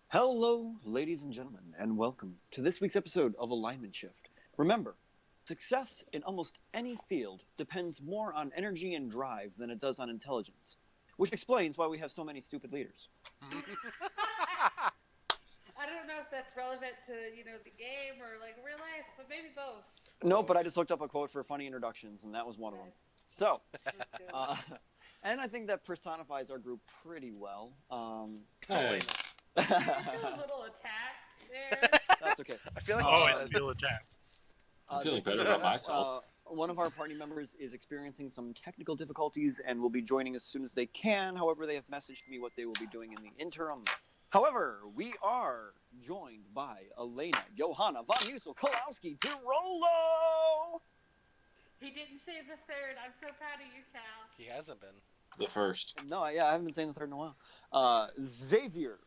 Hello, ladies and gentlemen, and welcome to this week's episode of Alignment Shift. Remember, success in almost any field depends more on energy and drive than it does on intelligence, which explains why we have so many stupid leaders. I don't know if that's relevant to, the game or like real life, but maybe both. No, but I just looked up a quote for funny introductions, and that was one of them. So, and I think that personifies our group pretty well. Hey. I feel a little attacked there. That's okay. I feel like I feel attacked. I'm feeling better about myself. One of our party members is experiencing some technical difficulties and will be joining as soon as they can. However, they have messaged me what they will be doing in the interim. However, we are joined by Elena, Johanna, Von Usel, Kolowski, DeRollo! He didn't say the third. I'm so proud of you, Cal. He hasn't been. The first. No, yeah, I haven't been saying the third in a while. Xavier,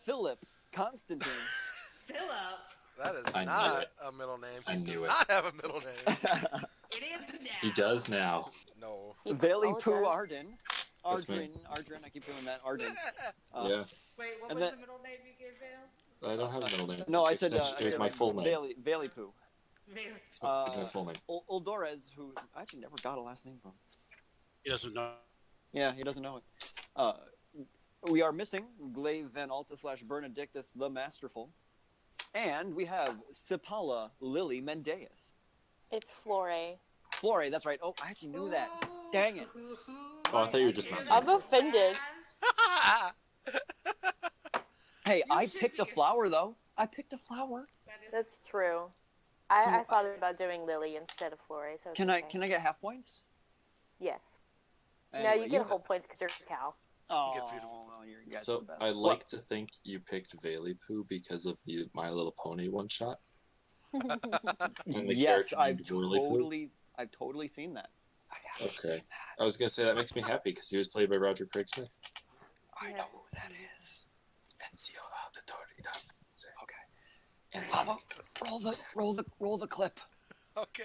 Philip, Constantine. Philip. That is I knew not it. a middle name. I He knew does it. not have a middle name. It is now. He does now. No. Valley Pooh Arden. That's me. Ardrin, I keep doing that. Arden. Yeah. Wait, what And was then- the middle name you gave Vale? I don't have a middle name. No, I It's said extension- It's my full name. Valley Pooh. Vale. It's my full name. Oldorez, who I actually never got a last name from. He doesn't know. Yeah, he doesn't know it. We are missing Glaive Van Alta / Benedictus the Masterful. And we have Sipala Lily Mendeus. It's Flore. Flore, that's right. Oh, I actually knew that. Dang it. Oh, I thought you were just messing I'm with offended. Hey, You I should picked a be. flower, though. I picked a flower. That is That's true. I thought about doing Lily instead of Flore. So Can I get half points? Yes. Anyway, no, you get whole points because you're a cow. Oh, You get beautiful. well, you guys are So the best. I like to think you picked Valipu because of the My Little Pony one shot. And the Yes, character I've named Whirlypoo? totally seen that. I have seen Okay. that. I was gonna say that makes me happy because he was played by Roger Craig Smith. I know who that is. Ezio Auditore. Okay. Roll the clip. Okay.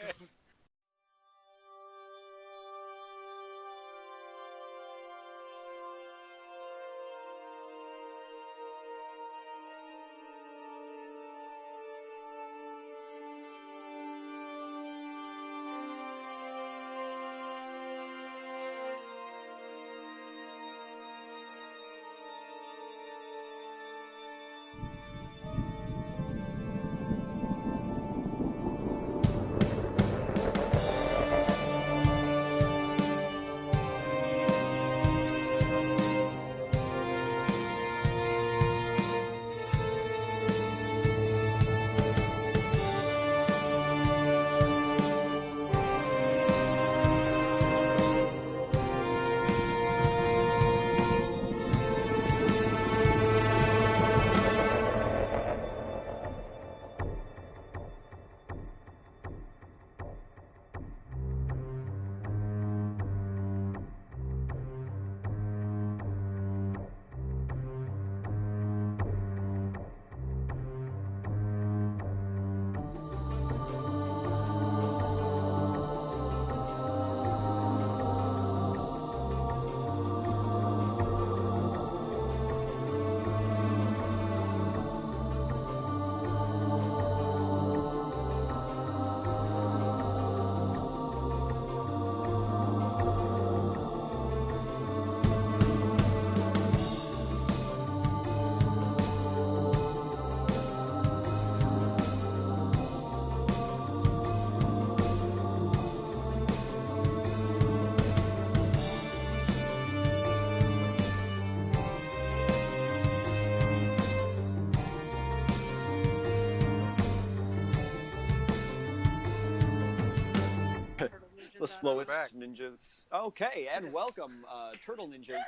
The slowest Back. ninjas. Okay, and welcome. Turtle ninjas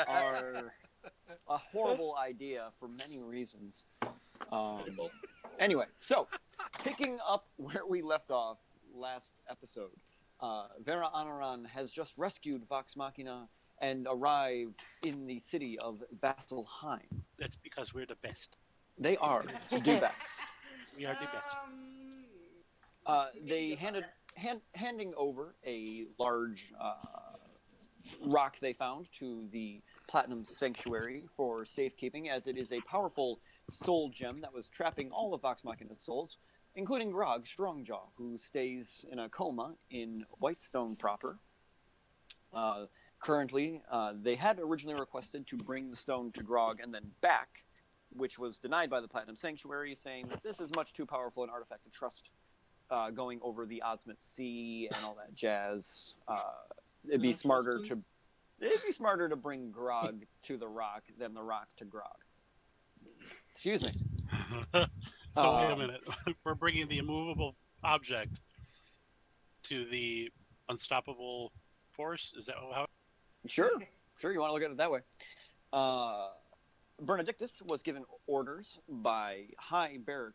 are a horrible idea for many reasons. Anyway, so picking up where we left off last episode, Vera Anaran has just rescued Vox Machina and arrived in the city of Vasselheim. That's because we're the best. They are the best. We are the best. They handing over a large rock they found to the Platinum Sanctuary for safekeeping, as it is a powerful soul gem that was trapping all of Vox Machina's souls, including Grog Strongjaw, who stays in a coma in Whitestone proper. Currently, they had originally requested to bring the stone to Grog and then back, which was denied by the Platinum Sanctuary, saying that this is much too powerful an artifact to trust going over the Osmot Sea and all that jazz. It'd be smarter to bring Grog to the rock than the rock to Grog. Excuse me. So wait a minute. We're bringing the immovable object to the unstoppable force? Is that how? Sure. You want to look at it that way. Benedictus was given orders by High Bearer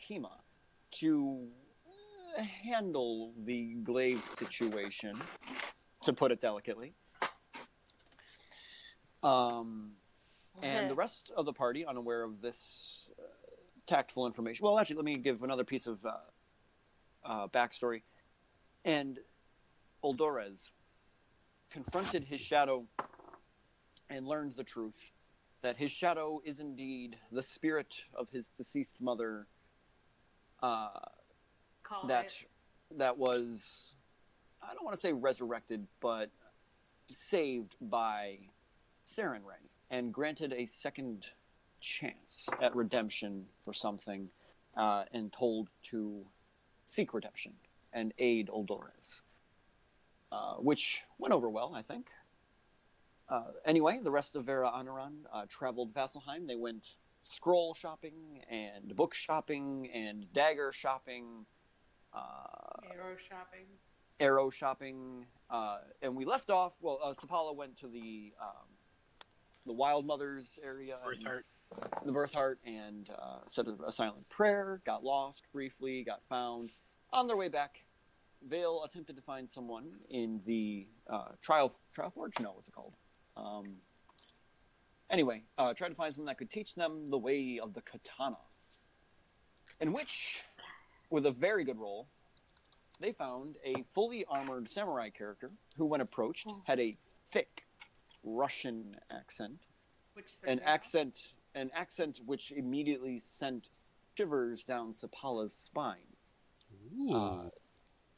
Kima to handle the glaive situation, to put it delicately. And the rest of the party, unaware of this tactful information. Well, actually, let me give another piece of backstory. And Oldorez confronted his shadow and learned the truth that his shadow is indeed the spirit of his deceased mother. That was, I don't want to say resurrected, but saved by Sarenrae and granted a second chance at redemption for something, and told to seek redemption and aid Oldorez, which went over well, I think. Anyway, the rest of Vera Anaran traveled Vasselheim. They went scroll shopping and book shopping and dagger shopping, Arrow shopping. arrow shopping, and we left off. Well, Sapala went to the Wild Mothers area, Birth heart. the Birth Heart, and said a silent prayer. Got lost briefly, got found. On their way back, Vale attempted to find someone in the Trial Forge. No, what's it called? Anyway, tried to find someone that could teach them the way of the katana. In which, with a very good roll, they found a fully armored samurai character who, when approached, had a thick Russian accent, Which an accent which immediately sent shivers down Sapala's spine. Ooh.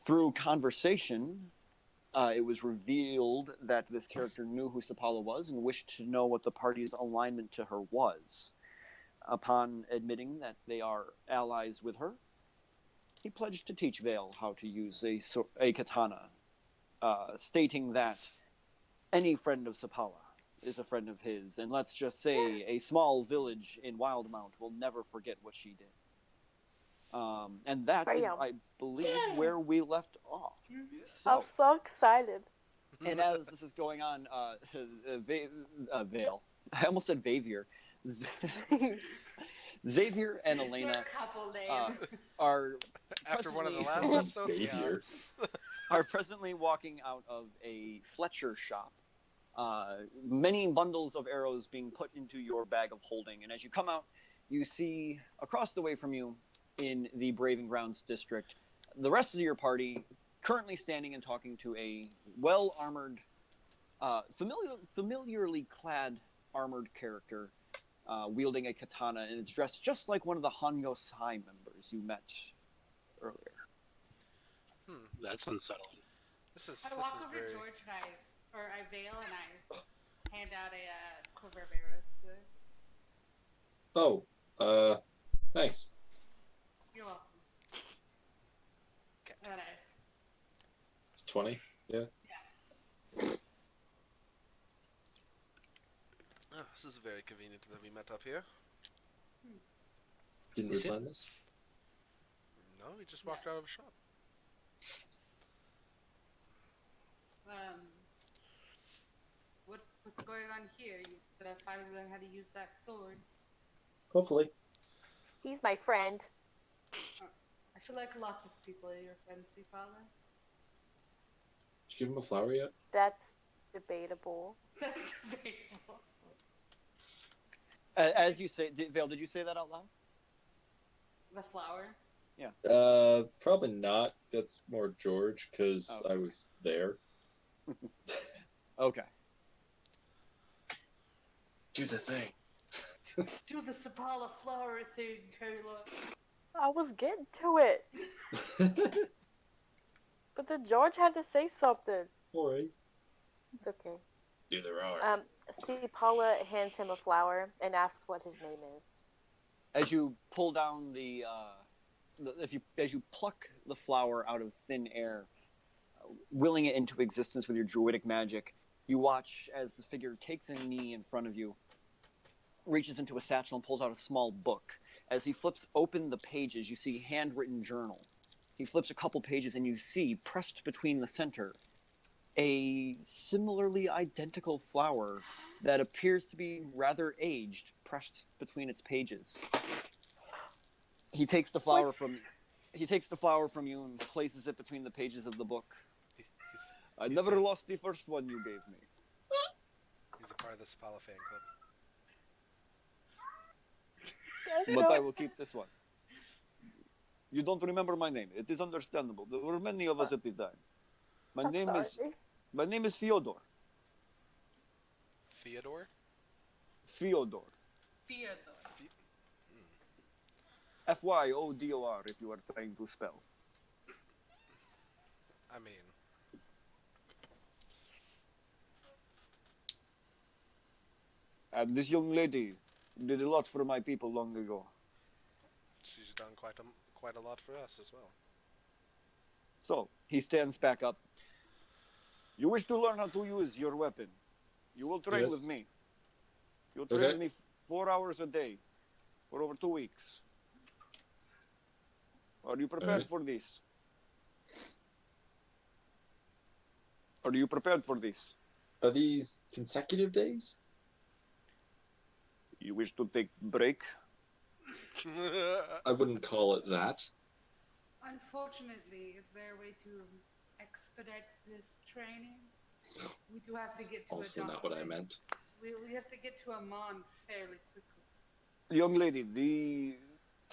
Through conversation, it was revealed that this character knew who Sapala was and wished to know what the party's alignment to her was. Upon admitting that they are allies with her, he pledged to teach Vale how to use a katana, stating that any friend of Sapala is a friend of his, and let's just say a small village in Wildmount will never forget what she did. And that is, Bam. I believe, where we left off. I'm so excited. And as this is going on, Vale, I almost said Vavier. Xavier and Elena Your couple name. are After one of the presently- last episodes, yeah. Xavier. are presently walking out of a Fletcher shop. Many bundles of arrows being put into your bag of holding, and as you come out, you see across the way from you in the Braving Grounds district the rest of your party currently standing and talking to a well-armored, familiarly clad armored character wielding a katana, and it's dressed just like one of the Hanyo Sai members you met earlier. That's unsettling. This is I walk over very. to George and I veil and I hand out a quiver of arrows to her. Oh, thanks. You're welcome. Okay. And I, It's 20. Oh, this is very convenient that we met up here. Didn't we Is it? plan this? No, we just walked out of a shop. what's going on here? Did I finally learn how to use that sword? Hopefully. He's my friend. I feel like lots of people are your friends, Sipala. Did you give him a flower yet? That's debatable. That's debatable. As you say, Vale, did you say that out loud? The flower? Probably not. That's more George, because Okay. I was there. Okay. Do the thing. Do the Sipala flower thing, Kayla. I was getting to it, but then George had to say something. Alright. It's okay. Do the roar. Steve Paula hands him a flower and asks what his name is. As you pull down as you pluck the flower out of thin air, willing it into existence with your druidic magic, you watch as the figure takes a knee in front of you, reaches into a satchel and pulls out a small book. As he flips open the pages, you see handwritten journal. He flips a couple pages and you see, pressed between the center, a similarly identical flower that appears to be rather aged, pressed between its pages. He takes the flower from you and places it between the pages of the book. I He's never the- lost the first one you gave me. He's a part of the Sapala fan club. But I will keep this one. You don't remember my name. It is understandable. There were many of us at the time. My I'm name sorry. is Fyodor. Theodore? Fyodor. Theodore. Fyodor if you are trying to spell. I mean, And this young lady did a lot for my people long ago. she's done quite a lot for us as well. So, he stands back up. You wish to learn how to use your weapon. You will train Yes. with me. You'll train Okay. with me 4 hours a day. for over 2 weeks. Are you prepared Alright. for this? Are you prepared for this? Are these consecutive days? You wish to take break? I wouldn't call it that. Unfortunately, is there a way to expedite this training? We do have to get to Also a not what I doctor. meant. We have to get to Amon fairly quickly. Young lady, the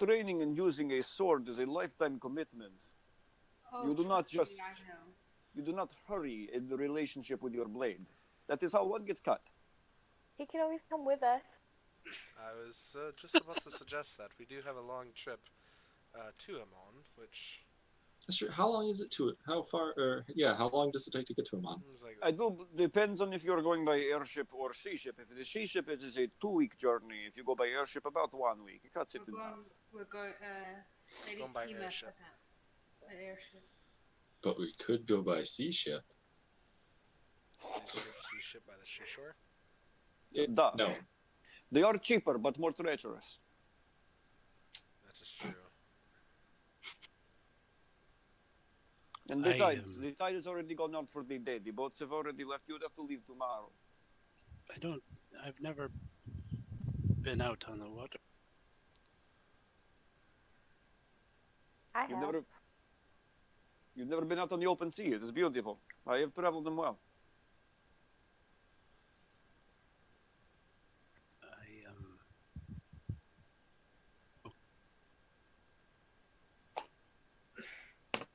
training in using a sword is a lifetime commitment. Oh, You do not trust me, just- I know. You do not hurry in the relationship with your blade. That is how one gets cut. He can always come with us. I was just about to suggest that. We do have a long trip to Amon, which That's true. How long is it to it? How far? How long does it take to get to Amon? is like I do depends on if you're going by airship or sea ship. If it is sea ship, it is a 2-week journey. If you go by airship, about 1 week. It cuts it in half. We're going, Lady Going by Kima airship. said that. Airship. But we could go by sea ship. sea ship by the seashore. Duh. No. They are cheaper, but more treacherous. That is true. And I, besides, um, the tide has already gone out for the day. The boats have already left. You'd have to leave tomorrow. I've never been out on the water. I You've have. you've never been out on the open sea. It is beautiful. I have traveled them well.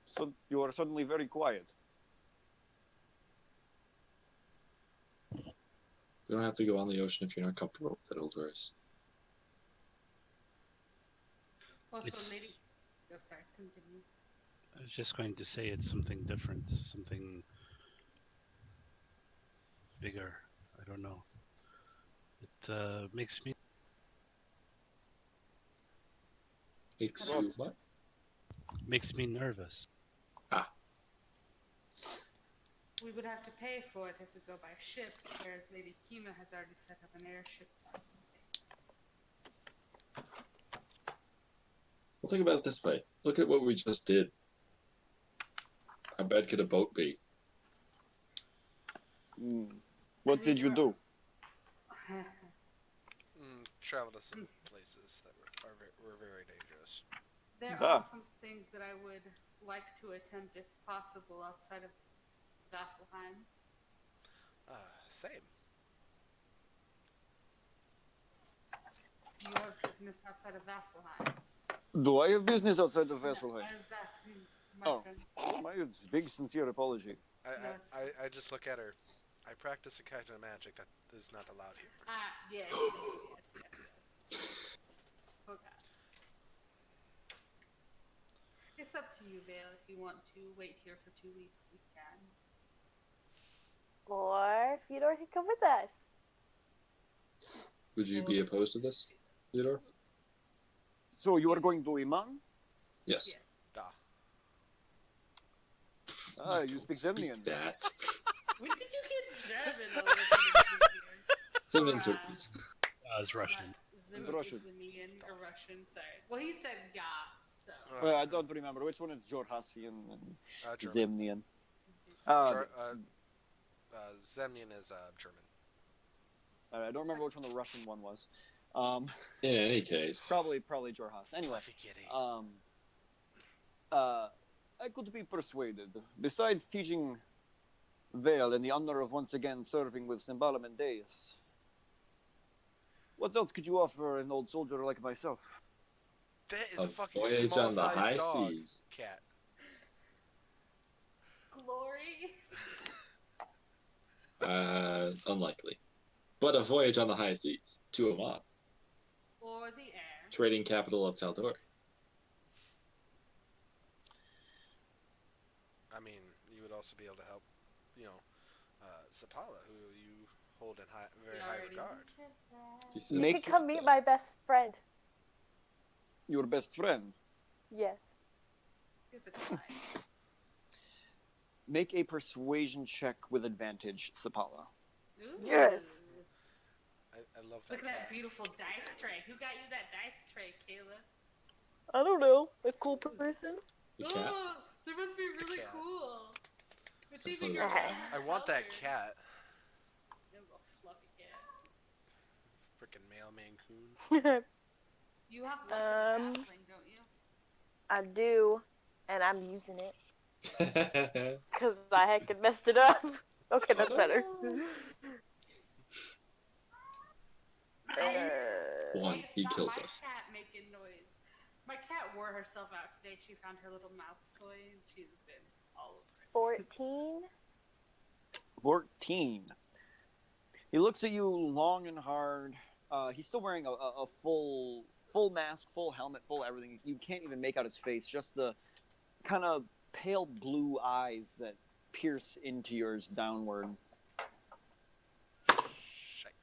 So you are suddenly very quiet. We don't have to go on the ocean if you're not comfortable with it, Eldoris. Also, It's- Lady. Oh, sorry. Continue. I was just going to say it's something different, something bigger. I don't know. It makes me Makes Ross. you what? nervous. We would have to pay for it if we go by ship, whereas Lady Kima has already set up an airship. Well, think about it this way. Look at what we just did. How bad could a boat be? What did you do? Travel to some places that were very dangerous. There Ah. are some things that I would like to attempt, if possible, outside of Vasselheim. Same. Do you have business outside of Vasselheim? Do I have business outside of Vesselheim? I was asking my Oh. friend. My big sincere apology. That's- I just look at her. I practice a kind of magic that is not allowed here. Yes. Oh god. It's up to you, Vale. If you want to wait here for 2 weeks, we can. Or Theodore could come with us. Would you be opposed to this, Theodore? So you are going to Iman? Yes. Yeah. Ah, you Don't speak Zemnian. that. When did you get German all of a sudden? Zemnian Ah. circles. It's Russian. Russian. Russian. Or Russian, sorry. Well, he said yeah, so. Well, I don't remember which one is Jorhasian and German. Zemnian. Zemnian is German. I don't remember which one the Russian one was. In any case, Probably Jorhas. Anyway, Fluffy kitty. I could be persuaded. Besides teaching Vale in the honor of once again serving with Symbala Mendeus, what else could you offer an old soldier like myself? That is a a fucking voyage on the small-sized high dog. seas. Cat. Glory. Unlikely. But a voyage on the high seas to Amon, Or the air. trading capital of Taldor. I mean, you would also be able to help, Sapala, who you hold in very We high already regard. did that. He said You Makes could come meet my best friend. Your best friend. Yes. It's a tie. Make a persuasion check with advantage, Sapala. Ooh. Yes. I love that Look at that cat. beautiful dice tray. Who got you that dice tray, Kayla? I don't know. A cool person? The cat? Oh, they must be really cat. cool. It's Definitely even your love Okay. favorite I want that color. cat. It was a fluffy cat. Frickin' male Mancoon. You have luck as a Um, halfling, don't you? I do, and I'm using it because I heckin' messed it up. Okay, that's better. One, Hey, it's he not kills my us. cat making noise. My cat wore herself out today. She found her little mouse toy and she's been all over it. 14. 14. He looks at you long and hard. He's still wearing a full mask, full helmet, full everything. You can't even make out his face. Just the kind of pale blue eyes that pierce into yours downward. Shite.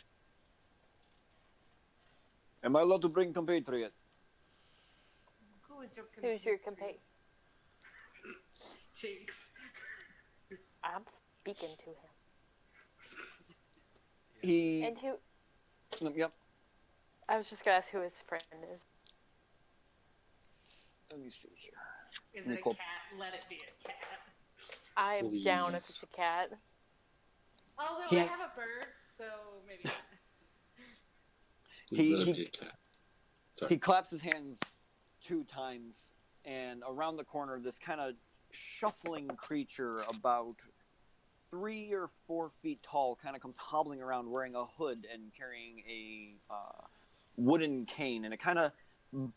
Am I allowed to bring compatriot? Who is your Who's your compatriot? Jinx. I'm speaking to him. He. And who? Yep. I was just gonna ask who his friend is. Let me see here. Is Let me it a pull- cat? Let it be a cat. I am down if Please. it's a cat. Although I He's- have a bird, so maybe not. Please let He- it be a cat. He Sorry. claps his hands 2 times, and around the corner, this kind of shuffling creature, about 3 or 4 feet tall, kind of comes hobbling around wearing a hood and carrying a wooden cane, and it kind of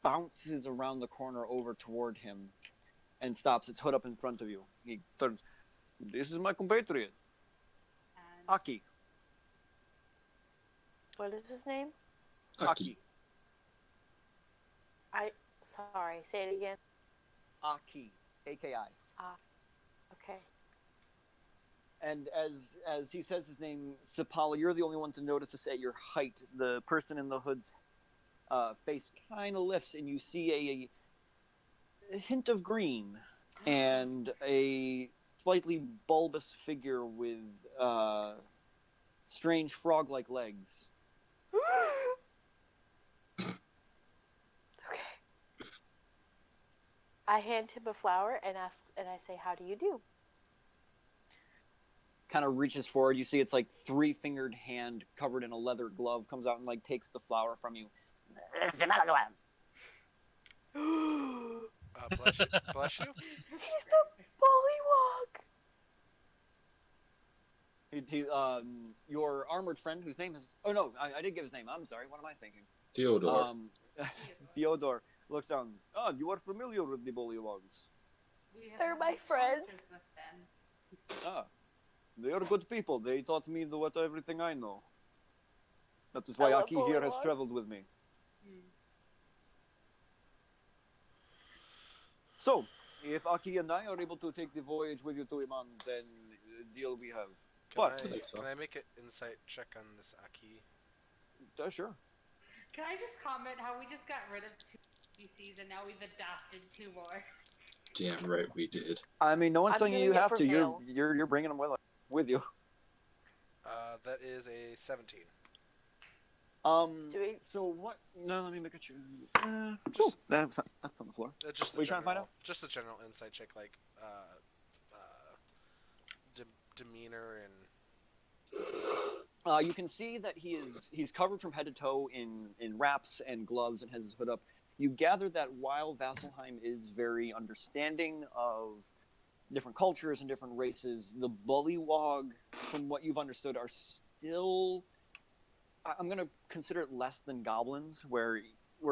bounces around the corner over toward him and stops its hood up in front of you. He turns, "This is my compatriot, And Aki. What is his name? Aki. Sorry, say it again. Aki. A-K-I. Okay. And as he says his name, Sapala, you're the only one to notice this at your height. The person in the hood's face kind of lifts, and you see a hint of green and a slightly bulbous figure with strange frog-like legs. Okay. I hand him a flower and I say, "How do you do?" Kind of reaches forward. You see it's like 3-fingered hand covered in a leather glove comes out and like takes the flower from you. Bless you. Bless you. He's the bullywog. Your armored friend, whose name is... Oh, no, I did give his name. I'm sorry. What am I thinking? Theodore. Theodore looks down. Oh, you are familiar with the Bullywugs. we have They're my many friends. encounters with them. Ah, they are good people. They taught me everything I know. That is why I love Aki here has Bullywugs. traveled with me. Hmm. So, if Aki and I are able to take the voyage with you to Iman, then deal we have. But- I think so. Can I make an insight check on this Aki? Sure. Can I just comment how we just got rid of 2 species and now we've adopted 2 more? Damn right we did. I mean, no one's I'm telling you doing you it have for to. Vale. You're bringing them with you. That is a 17. Do we? So what? No, let me make a check. Cool. That's on the floor. Just the What are you trying to find general- Just a general insight check, like demeanor and You can see that he's covered from head to toe in wraps and gloves and has his hood up. You gather that while Vasselheim is very understanding of different cultures and different races, the Bullywog, from what you've understood, are still... I'm going to consider it less than goblins, where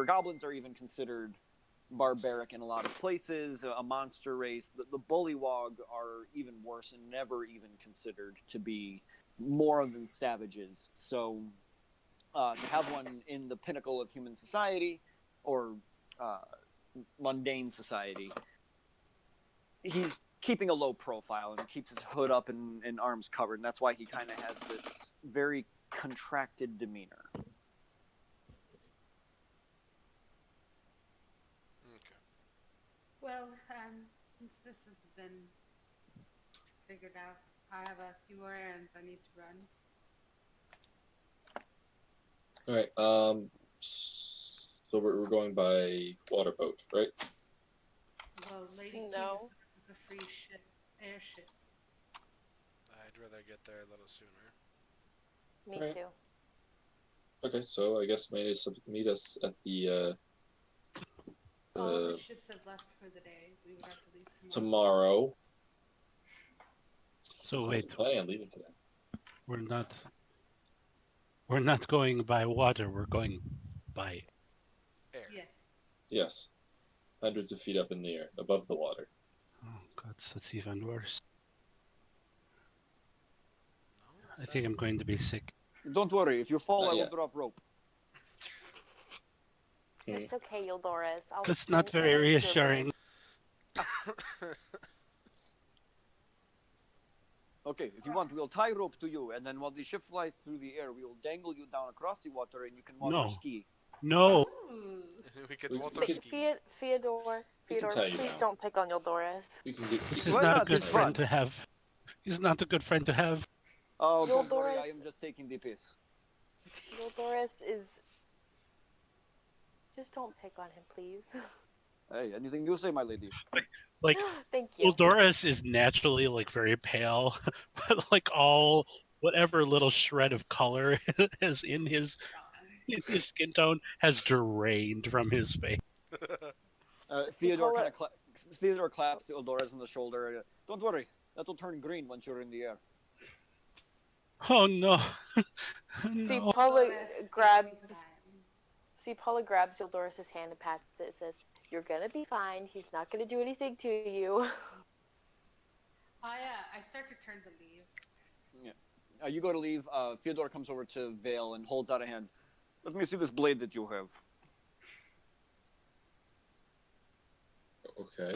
goblins are even considered barbaric in a lot of places, a monster race. The Bullywog are even worse and never even considered to be more than savages. So to have one in the pinnacle of human society, or mundane society, he's keeping a low profile and keeps his hood up and arms covered, and that's why he kind of has this very contracted demeanor. okay. Well, since this has been figured out, I have a few more errands I need to run. All right. So we're going by water boat, right? Well, Lady King No. is a free ship, airship. I'd rather get there a little sooner. Me Alright. too. Okay, so I guess meet us at the All of the uh ships have left for the day. We would have to leave tomorrow. tomorrow. So Since I wait, wasn't planning on leaving today. we're not going by water. We're going by. Air. Yes. Yes, hundreds of feet up in the air, above the water. Oh God, that's even worse. No, I think I'm going to be sick. Don't worry. If you fall, Not I will yet. drop rope. It's okay, Eldorus. That's not very reassuring. Okay, if you want, we'll tie rope to you, and then while the ship flies through the air, we will dangle you down across the water, and you can water No. ski. No. Ooh. we could We- water we could- ski. Theodore, We can Theodore, tie you please down. don't pick on Eldorus. We can get. This we is Why can not a not? good It's friend fun. to have. He's not a good friend to have. Oh, don't worry. Eldorus- I am just taking the piss. Eldorus is. Just don't pick on him, please. Hey, anything you say, my lady. Like Thank you. Eldorus is naturally like very pale, but like all whatever little shred of color is in his skin tone has drained from his face. Theodore Paula- kind of Theodore claps Eldorus on the shoulder. Don't worry, that will turn green once you're in the air. Oh no. See, No. Paula Dolores, grabs. every time. See, Paula grabs Eldorus' hand and pats it. It says, "You're gonna be fine. He's not gonna do anything to you." I start to turn to leave. You go to leave. Theodore comes over to Vale and holds out a hand. Let me see this blade that you have. Okay,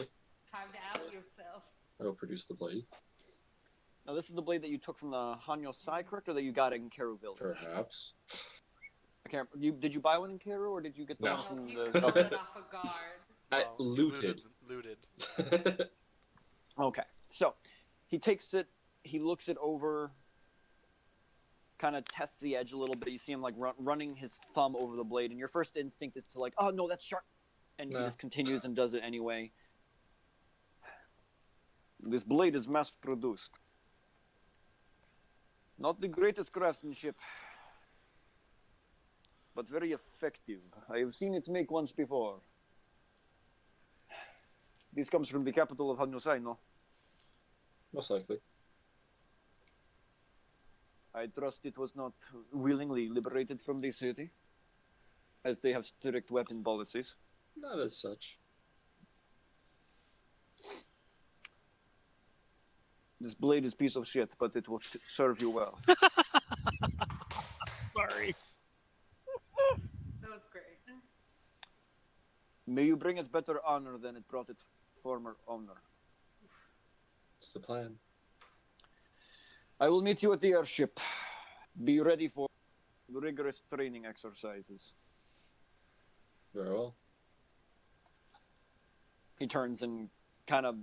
Time to out yourself. I will produce the blade. Now, this is the blade that you took from the Hanyo Sai, correct, or that you got in Karu Village? Perhaps. I can't. Did you buy one in Karu, or did you get the No. one Oh, from he the? stole Okay. it off a guard. I Well, looted. Looted. Okay. So, he takes it. He looks it over. Kind of tests the edge a little bit. You see him like running his thumb over the blade, and your first instinct is to like, oh no, that's sharp, and he No. just continues and does it anyway. This blade is mass-produced. Not the greatest craftsmanship, but very effective. I have seen it make once before. This comes from the capital of Hanusai, no? Most likely. I trust it was not willingly liberated from the city, as they have strict weapon policies. Not as such. This blade is piece of shit, but it will serve you well. Sorry. That was great. May you bring it better honor than it brought its former owner. It's the plan. I will meet you at the airship. Be ready for rigorous training exercises. Very well. He turns and kind of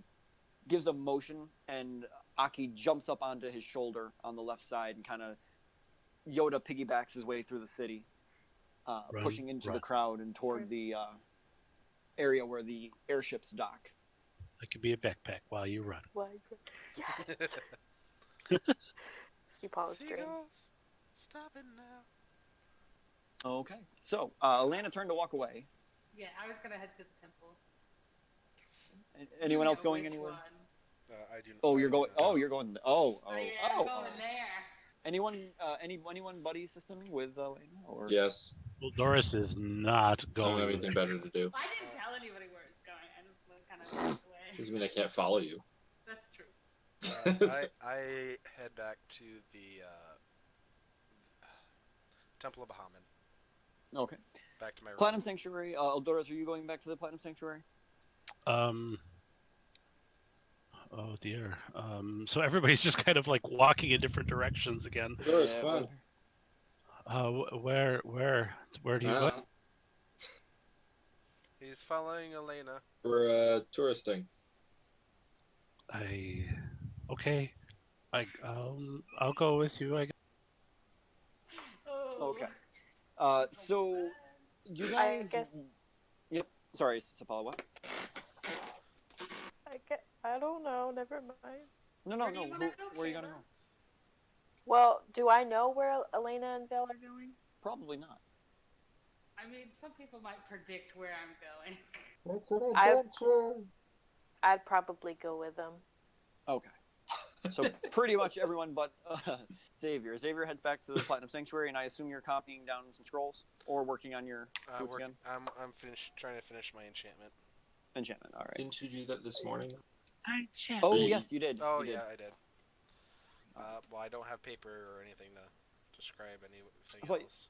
gives a motion, and Aki jumps up onto his shoulder on the left side and kind of Yoda piggybacks his way through the city, Run, pushing into the run. crowd and toward the area where the airships dock. It could be a backpack while you run. Why? Yes. See Paula's dream. Seagulls, stop it now. Okay. So, Elena turned to walk away. Yeah, I was gonna head to the temple. Anyone You else know going which anywhere? one. I do. Oh, I you're do going. not. Oh, you're going. Oh, Oh, yeah, I'm going there. Anyone? Anyone buddy systeming with Elena? Or Yes. Well, Doris is not I don't going. have anything better to do. I didn't tell anybody where it's going. I just kind of walked away. Doesn't mean I can't follow you. That's true. I head back to the Temple of Bahamut. Okay. Back to my room. Platinum Sanctuary. Eldoras, are you going back to the Platinum Sanctuary? Oh dear. So everybody's just kind of like walking in different directions again. Doris, Yeah, come on. Where do you go? Ah, He's following Elena. we're touristing. Okay. I'll go with you. I guess. Oh. Okay. So you I guys. guess Yep. Sorry, Sapala. What? I don't know. Never mind. No, Where do you wanna go, where are you gonna Kayla? go? Well, do I know where Elena and Vel are going? Probably not. I mean, some people might predict where I'm going. It's an I- adventure. I'd probably go with them. Okay. So pretty much everyone but Xavier. Xavier heads back to the Platinum Sanctuary, and I assume you're copying down some scrolls or working on your boots again. I'm trying to finish my enchantment. Enchantment. All right. Didn't you do that this morning? Oh Really? yes, you did. Oh you yeah, did. I did. Well, I don't have paper or anything to describe anything Wait. else.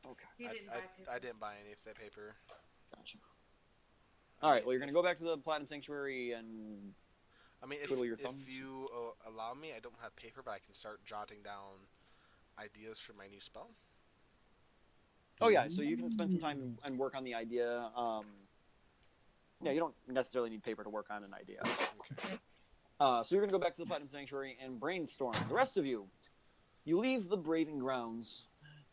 Okay. You didn't buy paper. I didn't buy any of that paper. Gotcha. All right. Well, you're gonna go back to the Platinum Sanctuary and I mean, twiddle your thumbs? if you allow me, I don't have paper, but I can start jotting down ideas for my new spell. Oh yeah, so you can spend some time and work on the idea. Yeah, you don't necessarily need paper to work on an idea. Okay. So you're gonna go back to the Platinum Sanctuary and brainstorm. The rest of you leave the Braving Grounds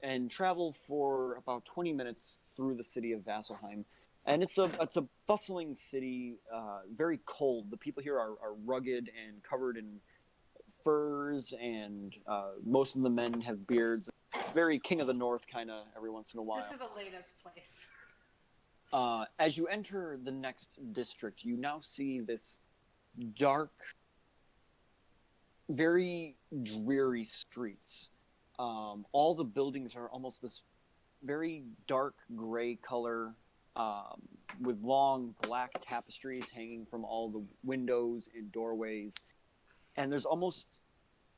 and travel for about 20 minutes through the city of Vasselheim. And it's a bustling city, very cold. The people here are rugged and covered in furs, and most of the men have beards. Very King of the North kind of every once in a while. This is Elena's place. As you enter the next district, you now see this dark, very dreary streets. All the buildings are almost this very dark gray color, with long black tapestries hanging from all the windows and doorways. And there's almost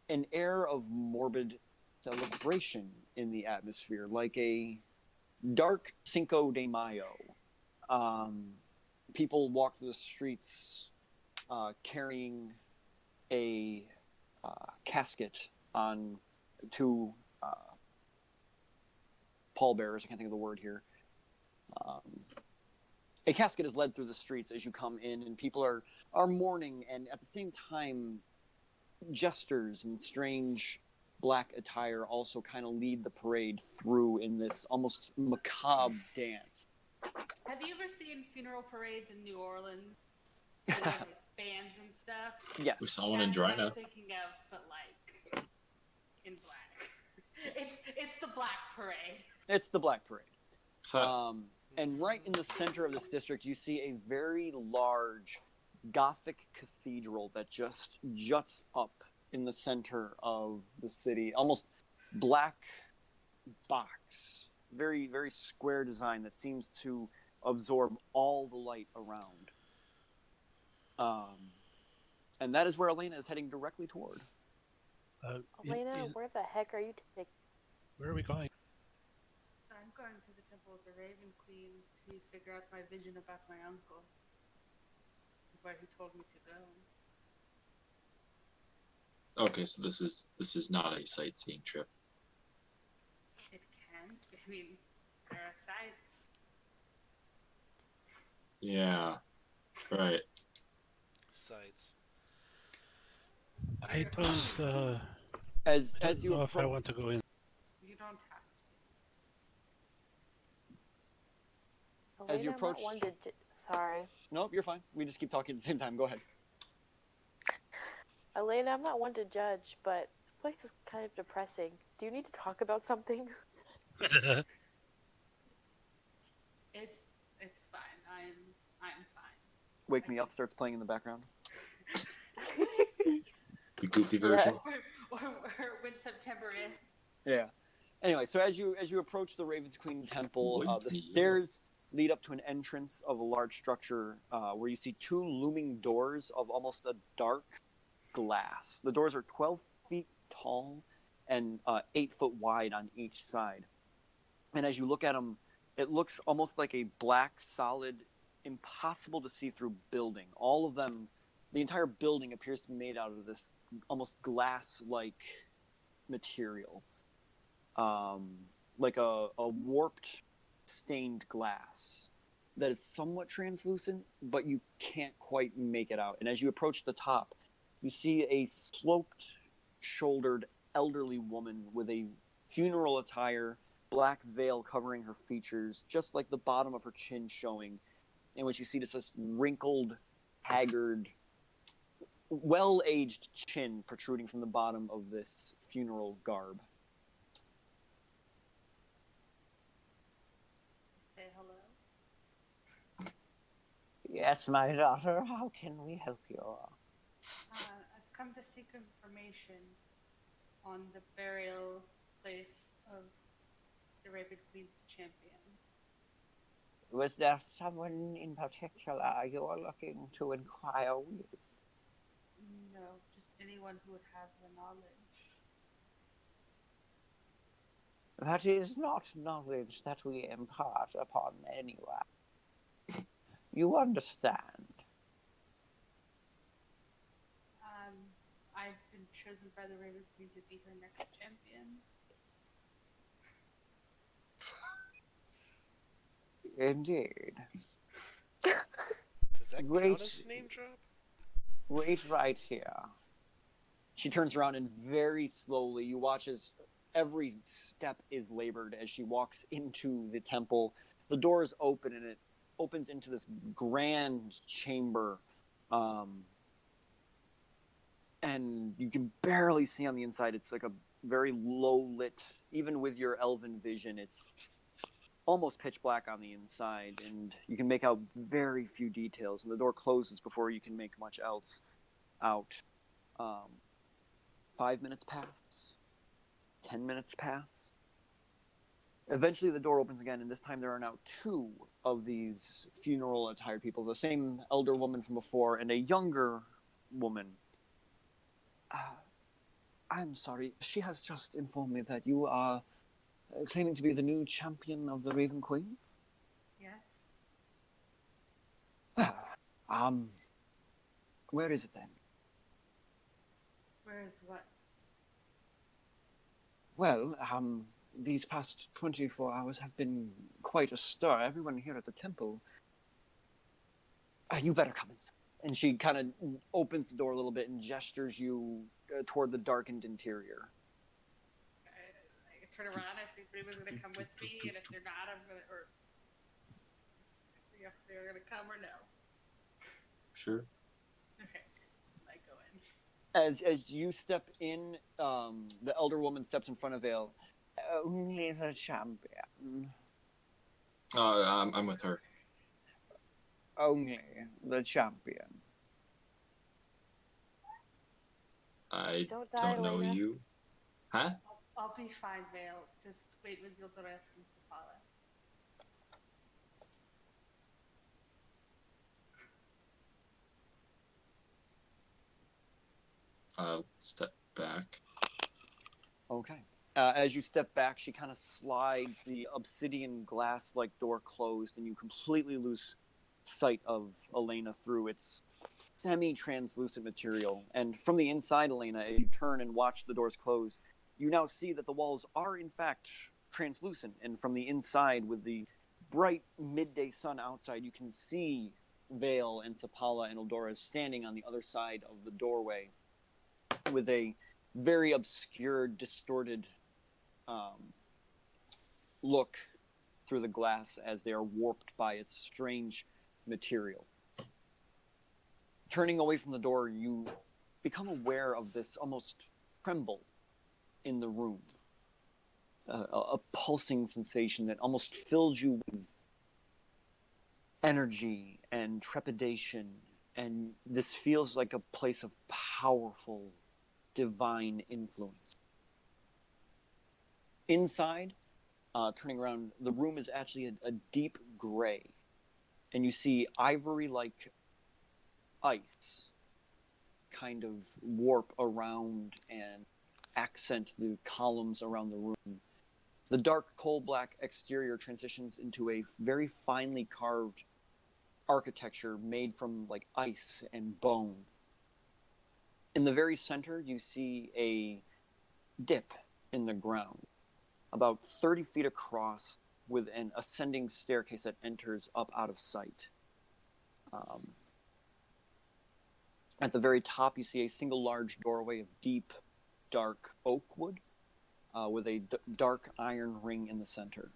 an air of morbid celebration in the atmosphere, like a dark Cinco de Mayo. People walk through the streets carrying a casket on two pallbearers. I can't think of the word here. A casket is led through the streets as you come in, and people are mourning, and at the same time, jesters in strange black attire also kind of lead the parade through in this almost macabre dance. Have you ever seen funeral parades in New Orleans? With, like bands and stuff. Yes. We saw one in That's what I'm Drina. thinking of, but like in black. It's the Black Parade. It's the Black Parade. Huh. And right in the center of this district, you see a very large Gothic cathedral that just juts up in the center of the city. Almost black box. Very, very square design that seems to absorb all the light around. And that is where Elena is heading directly toward. Elena, where the heck are you taking? Where are we going? I'm going to the Temple of the Raven Queen to figure out my vision about my uncle. Where he told me to go. Okay, so this is not a sightseeing trip. It can. I mean, there are sites. Yeah. Right. Sites. I don't. As I don't you know if I approach, want to go in. You don't have to. As you Elena, I'm approach- not one to sorry. nope, you're fine. We just keep talking at the same time. Go ahead. Elena, I'm not one to judge, but this place is kind of depressing. Do you need to talk about something? It's fine. I'm fine. Wake Me Up starts playing in the background. The goofy version. Or when September ends. Yeah. Anyway, so as you approach the Ravens Queen Temple, Wake the me up. stairs lead up to an entrance of a large structure where you see two looming doors of almost a dark glass. The doors are 12 feet tall and 8 foot wide on each side. And as you look at them, it looks almost like a black, solid, impossible to see through building. All of them, the entire building appears to be made out of this almost glass-like material. Like a warped, stained glass that is somewhat translucent, but you can't quite make it out. And as you approach the top, you see a sloped-shouldered elderly woman with a funeral attire black veil covering her features, just like the bottom of her chin showing, in which you see just this wrinkled, haggard, well-aged chin protruding from the bottom of this funeral garb. Say hello. Yes, my daughter, how can we help you? I've come to seek information on the burial place of the Raven Queen's champion. Was there someone in particular you were looking to inquire with? No, just anyone who would have the knowledge. That is not knowledge that we impart upon anyone. You understand. I've been chosen by the Raven Queen to be her next champion. Indeed. Does that Great. count as a name drop? Wait right here. She turns around and very slowly, you watch as every step is labored as she walks into the temple. The door is open and it opens into this grand chamber. And you can barely see on the inside. It's like a very low lit, even with your elven vision, it's almost pitch black on the inside, and you can make out very few details. And the door closes before you can make much else out. 5 minutes pass, 10 minutes pass. Eventually, the door opens again, and this time there are now two of these funeral attired people, the same elder woman from before and a younger woman. I'm sorry, she has just informed me that you are claiming to be the new champion of the Raven Queen? Yes. Where is it then? Where is what? Well, these past 24 hours have been quite a stir. Everyone here at the temple. You better come inside. And she kind of opens the door a little bit and gestures you toward the darkened interior. I turn around, I see if anyone's going to come with me, and if they're not, I'm going to, or if they're going to come or no. Sure. Okay, I go in. As you step in, the elder woman steps in front of Vale. Only the champion. I'm with her. Only the champion. I Don't die, don't know Elena. you. Huh? I'll be fine, Vale. Just wait with Yildores and Sapala. I'll step back. Okay. As you step back, she kind of slides the obsidian glass-like door closed, and you completely lose sight of Elena through its semi-translucent material. And from the inside, Elena, as you turn and watch the doors close, you now see that the walls are in fact translucent. And from the inside, with the bright midday sun outside, you can see Vale and Sapala and Eldora standing on the other side of the doorway with a very obscured, distorted look through the glass as they are warped by its strange material. Turning away from the door, you become aware of this almost tremble in the room. A pulsing sensation that almost fills you with energy and trepidation. And this feels like a place of powerful, divine influence. Inside, turning around, the room is actually a deep gray. And you see ivory-like ice kind of warp around and accent the columns around the room. The dark coal-black exterior transitions into a very finely carved architecture made from like ice and bone. In the very center, you see a dip in the ground, about 30 feet across, with an ascending staircase that enters up out of sight. At the very top, you see a single large doorway of deep, dark oak wood. with a dark iron ring in the center.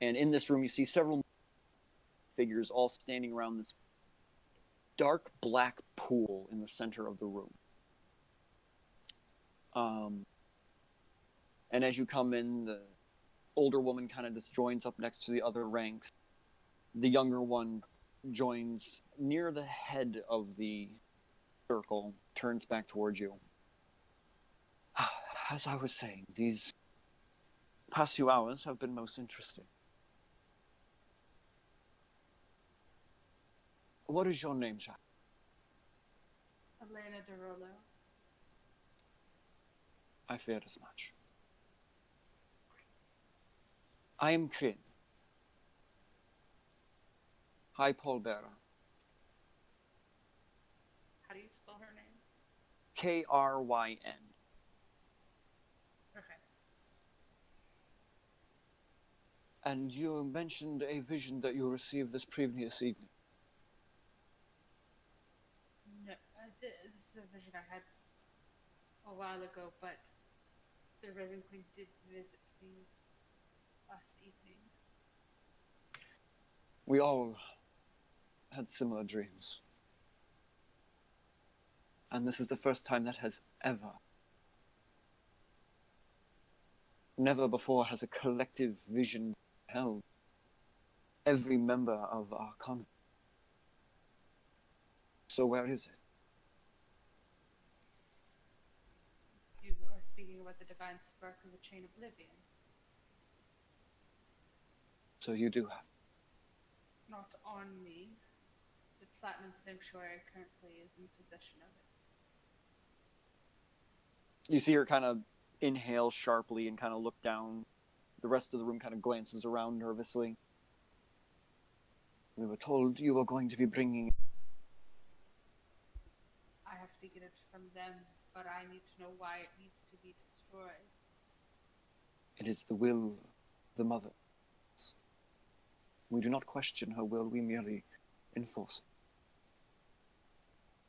And in this room, you see several figures all standing around this dark black pool in the center of the room. And as you come in, the older woman kind of just joins up next to the other ranks. The younger one joins near the head of the circle, turns back towards you. As I was saying, these past few hours have been most interesting. What is your name, Jack? Elena DeRollo. I feared as much. I am Kryn. Hi, Paul Bearer. How do you spell her name? Kryn. Okay. And you mentioned a vision that you received this previous evening. No, this is a vision I had a while ago, but the Raven Queen did visit me last evening. We all had similar dreams. And this is the first time that has ever, never before has a collective vision held every member of our convent. So where is it? You are speaking about the divine spark of the chain of Oblivion. So you do have. Not on me. The Platinum Sanctuary currently is in possession of it. You see her kind of inhale sharply and kind of look down. The rest of the room kind of glances around nervously. We were told you were going to be bringing. I have to get it from them, but I need to know why it needs to be destroyed. It is the will of the mother. We do not question her will, we merely enforce it.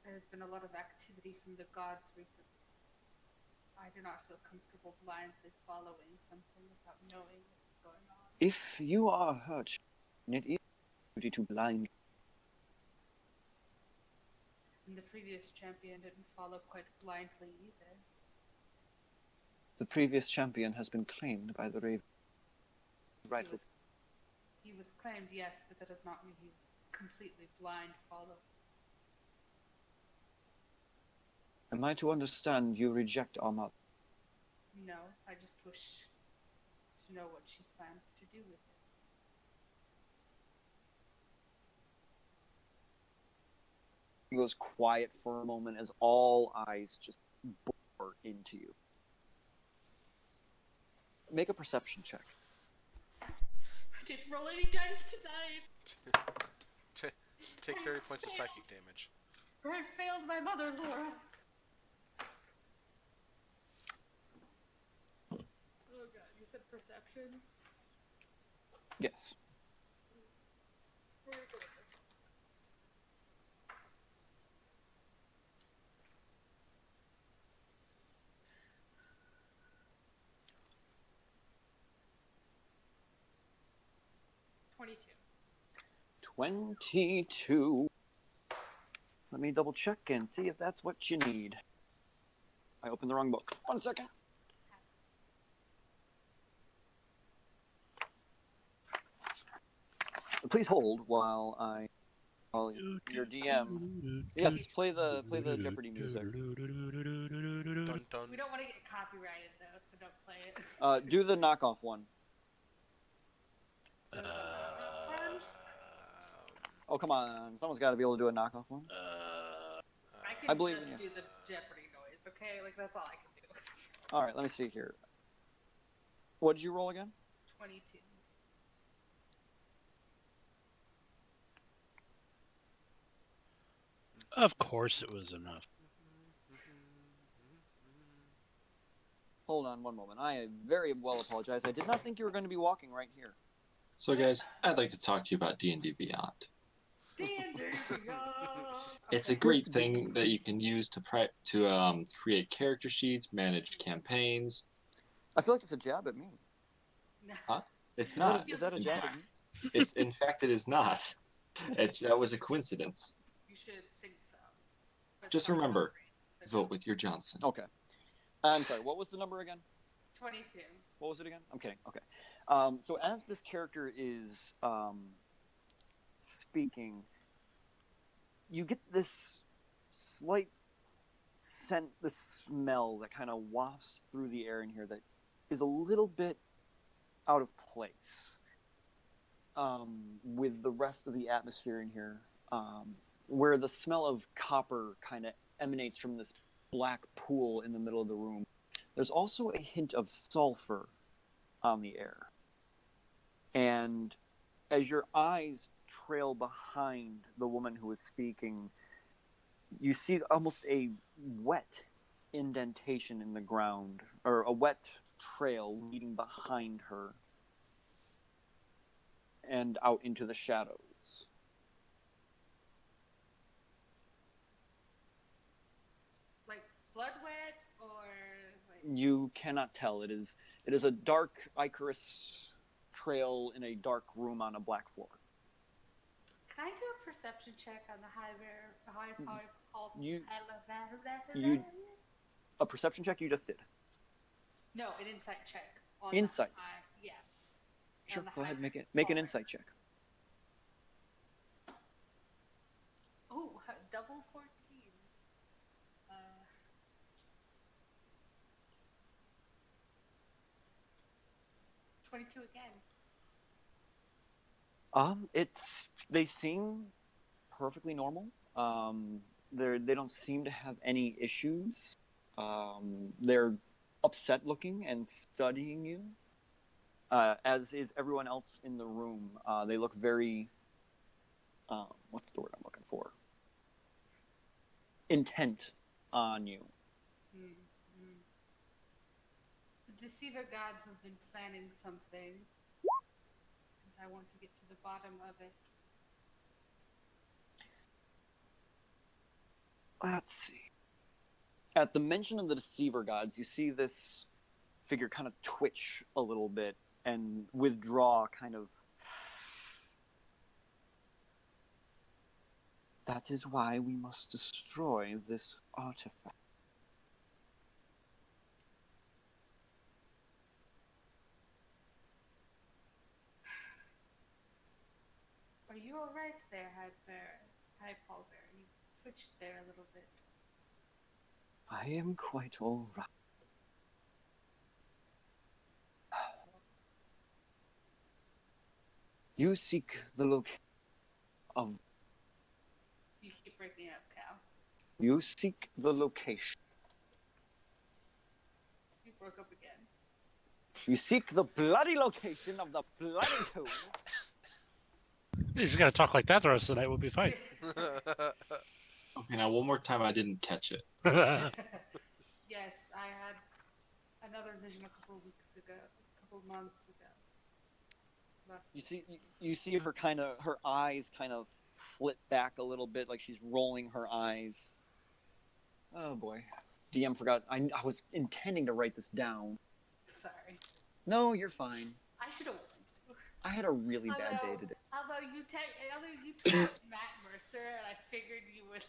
There has been a lot of activity from the gods recently. I do not feel comfortable blindly following something without knowing what's going on. If you are hurt, it is duty to blind. And the previous champion didn't follow quite blindly either. The previous champion has been claimed by the Raven. Rightful. He was claimed, yes, but that does not mean he was completely blind follow. Am I to understand you reject our mother? No, I just wish to know what she plans to do with it. He goes quiet for a moment as all eyes just bore into you. Make a perception check. I didn't roll any dice tonight! Take 30 points of psychic damage. I failed my mother, Laura! Oh god, you said perception? Yes. Where are we going with this? $22. 22. Let me double check and see if that's what you need. I opened the wrong book. 1 second. Please hold while your DM. Yes, play the Jeopardy music. Dun dun. We don't want to get copyrighted though, so don't play it. Do the knockoff one. Oh, come on. Someone's got to be able to do a knockoff one. I can I believe just in do you. the Jeopardy noise, okay? Like, that's all I can do. All right, let me see here. What did you roll again? 22. Of course it was enough. Hold on one moment. I very well apologize. I did not think you were going to be walking right here. So guys, I'd like to talk to you about D&D Beyond. It's a great thing that you can use to create character sheets, manage campaigns. I feel like it's a jab at me. No. Huh? It's Is that not. a, is that a in jab fact. at me? It's in fact it is not. That was a coincidence. You should sing some. But Just some remember, country. vote with your Johnson. Okay. I'm sorry. What was the number again? 22. What was it again? I'm kidding. Okay. So as this character is speaking, you get this slight scent, the smell that kind of wafts through the air in here that is a little bit out of place with the rest of the atmosphere in here, where the smell of copper kind of emanates from this black pool in the middle of the room. There's also a hint of sulfur on the air. And as your eyes trail behind the woman who is speaking, you see almost a wet indentation in the ground, or a wet trail leading behind her and out into the shadows. Like blood wet or like. You cannot tell. It is a dark Icarus trail in a dark room on a black floor. Can I do a perception check on the high called You- A perception check you just did. No, an insight check. On Insight. The high, yeah. Sure, On the go ahead, high make an hallway. insight check. Oh, double 14. 22 again. They seem perfectly normal. They don't seem to have any issues. They're upset looking and studying you, as is everyone else in the room. They look very, what's the word I'm looking for? Intent on you. Mm-hmm. The Deceiver gods have been planning something. And I want to get to the bottom of it. Let's see. At the mention of the Deceiver gods, you see this figure kind of twitch a little bit and withdraw, kind of. That is why we must destroy this artifact. Are you alright there, High Paul Bear? You twitched there a little bit. I am quite all right. You seek the location of. You keep breaking up, Cal. You seek the location. You broke up again. You seek the bloody location of the bloody tomb. He's gonna talk like that the rest of the night. We'll be fine. Okay, now one more time. I didn't catch it. Yes, I had another vision a couple of weeks ago, a couple of months ago. Left. You see her eyes kind of flit back a little bit, like she's rolling her eyes. Oh boy, DM forgot. I was intending to write this down. Sorry. No, you're fine. I should have warned. I had a really bad day today. Although you told Matt Mercer, and I figured you would.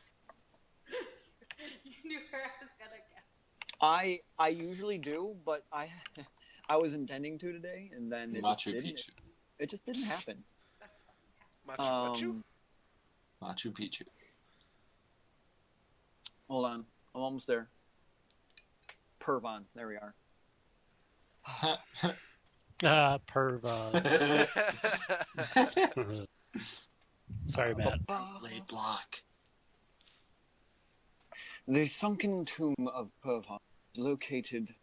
You knew where I was gonna go. I usually do, but I was intending to today, and then it just didn't happen. That's fine. Machu Picchu? Machu Picchu. Hold on, I'm almost there. Pervon, there we are. Perva. Sorry, Matt. Blade block. The sunken tomb of Pervon is located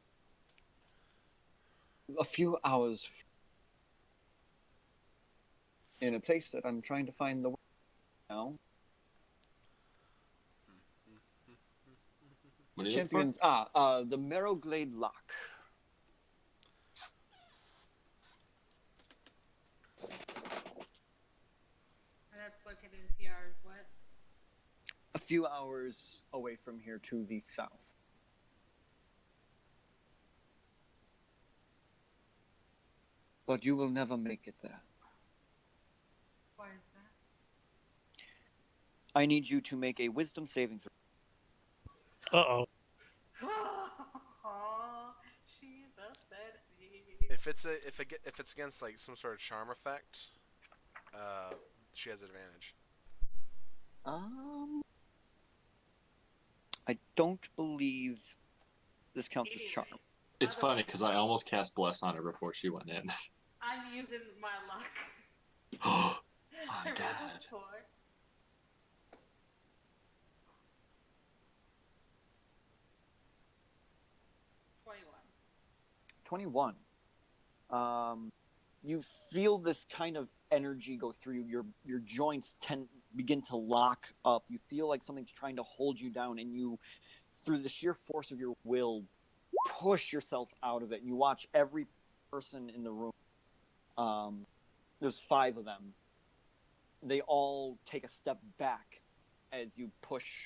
a few hours in a place that I'm trying to find the way now. What are you looking for? Champions. The Marrowglade Lock. And that's located in PR's what? A few hours away from here to the south. but you will never make it there. Why is that? I need you to make a wisdom saving throw. Uh-oh. She's upset at me. If it's against like some sort of charm effect, she has advantage. I don't believe this counts as charm. Anyways, It's funny otherwise, because I almost cast Bless on her before she went in. I'm using my luck. Oh I my rolled a god. 4. 21. You feel this kind of energy go through you. Your joints begin to lock up. You feel like something's trying to hold you down, and you, through the sheer force of your will, push yourself out of it. And you watch every person in the room. There's 5 of them. They all take a step back as you push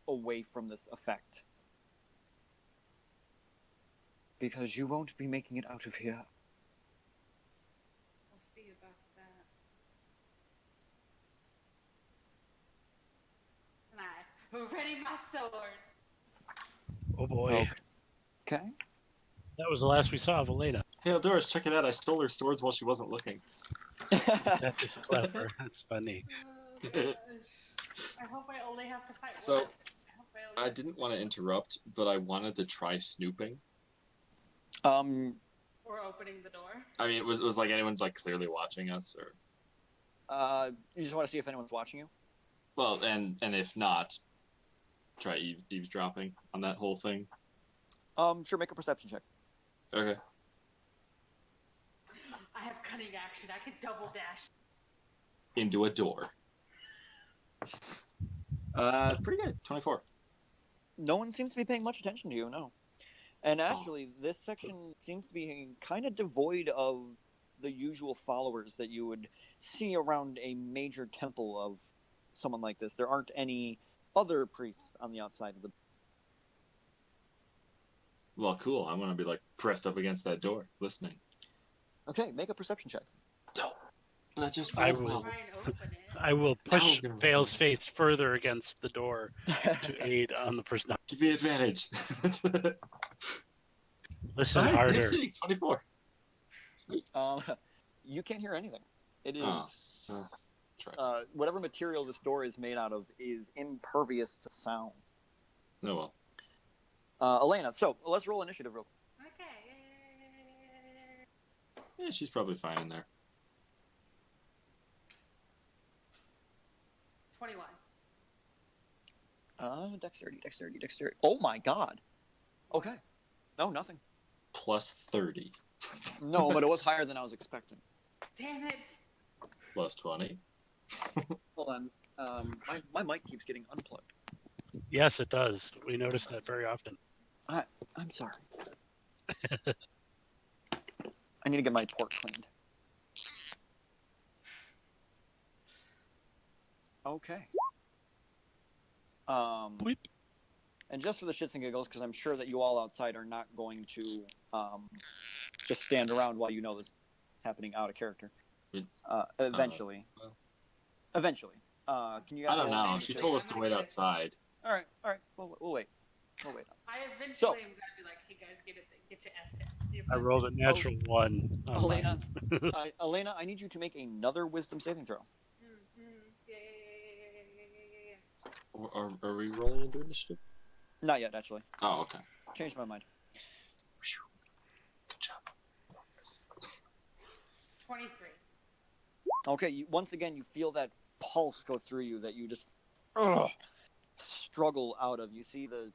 away from this effect. Because you won't be making it out of here. We'll see about that. And I ready my sword. Oh boy. Okay. That was the last we saw of Elena. Hey, Eldoris, check it out. I stole her swords while she wasn't looking. That is clever. That's funny. Oh gosh. I hope I only have to fight So, one. Hope only I didn't want to interrupt, but I wanted to try snooping. Or opening the door. I mean, was like anyone's like clearly watching us, or You just want to see if anyone's watching you? well, and if not, try eavesdropping on that whole thing. Sure, make a perception check. Okay. I have cunning action. I can double dash. Into a door. Pretty good. 24. No one seems to be paying much attention to you, no. And actually, this section seems to be kind of devoid of the usual followers that you would see around a major temple of someone like this. There aren't any other priests on the outside of the... Well, cool. I'm gonna be like pressed up against that door, listening. Okay, make a perception check. I just I rolled will- well. Try and open it. I will push we're gonna- Vale's face further against the door to aid on the person. Give me advantage. Listen Nice, harder. 18, 24. You can't hear anything. It is... Oh. Try. Whatever material this door is made out of is impervious to sound. Oh well. Elena, so let's roll initiative real quick. Okay. Yeah, she's probably fine in there. 21. Dexterity. Oh my god. Okay. No, nothing. Plus 30. No, but it was higher than I was expecting. Damn it. Plus 20. Hold on. My mic keeps getting unplugged. Yes, it does. We notice that very often. I'm sorry. I need to get my port cleaned. Okay. Bleep. And just for the shits and giggles, because I'm sure that you all outside are not going to just stand around while you know this is happening out of character. Eventually. well. Eventually. Can you guys I don't roll know. initiative? She told us to wait outside. All right. We'll wait. We'll wait. I eventually So- am gonna be like, hey guys, get your F. I rolled a natural 1. on Elena, mine. Elena, I need you to make another wisdom saving throw. Are we rolling into initiative? Not yet, actually. Oh, okay. Changed my mind. Good job. 23. Okay, once again, you feel that pulse go through you that you just struggle out of. You see the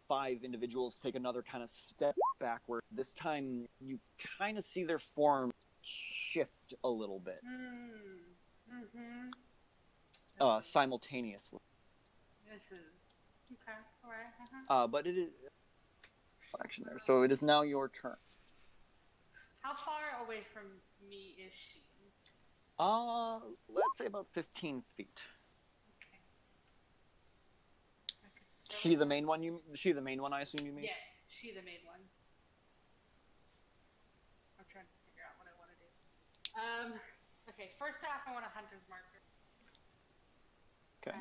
5 individuals take another kind of step backward. This time, you kind of see their form shift a little bit simultaneously. This is okay. All right. But it is action there, so it is now your turn. How far away from me is she? Let's say about 15 feet. Okay. I could She throw the it- main one? She the main one? I assume you mean. Yes, she the main one. I'm trying to figure out what I Okay, first off, I want a hunter's marker. Okay.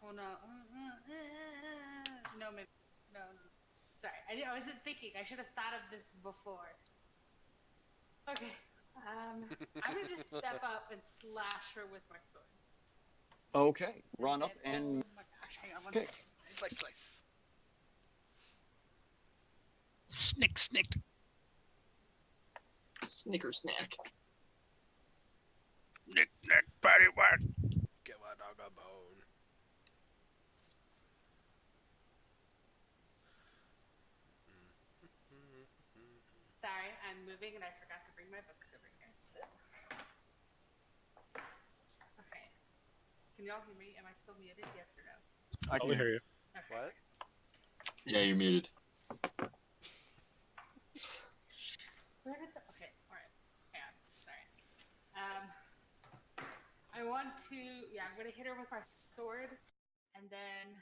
Oh no. No, maybe. No. Sorry, I wasn't thinking. I should have thought of this before. Okay. I'm gonna just step up and slash her with my sword. Okay. Run up and Oh my gosh, hang on one Okay. second. Slice, slice. Snick, snick. Snicker snack. Nick, nick, patty whack. Give a dog a bone. Sorry, I'm moving and I forgot to bring my books over here. So. Okay. Can y'all hear me? Am I still muted? Yes or no? I Oh, can we hear you. Okay. What? Yeah, you're muted. Where did the? Okay, all right. Hang on. Sorry. I want to. Yeah, I'm gonna hit her with my sword, and then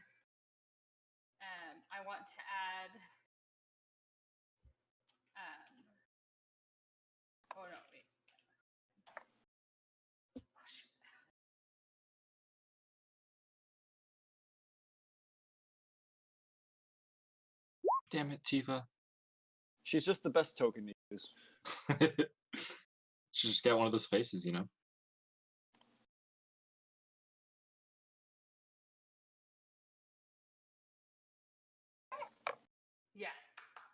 I want to add. Oh no! Wait. Oh, shoot. Damn it, Tifa. She's just the best token to use. Should just get one of those faces, you know? Yeah.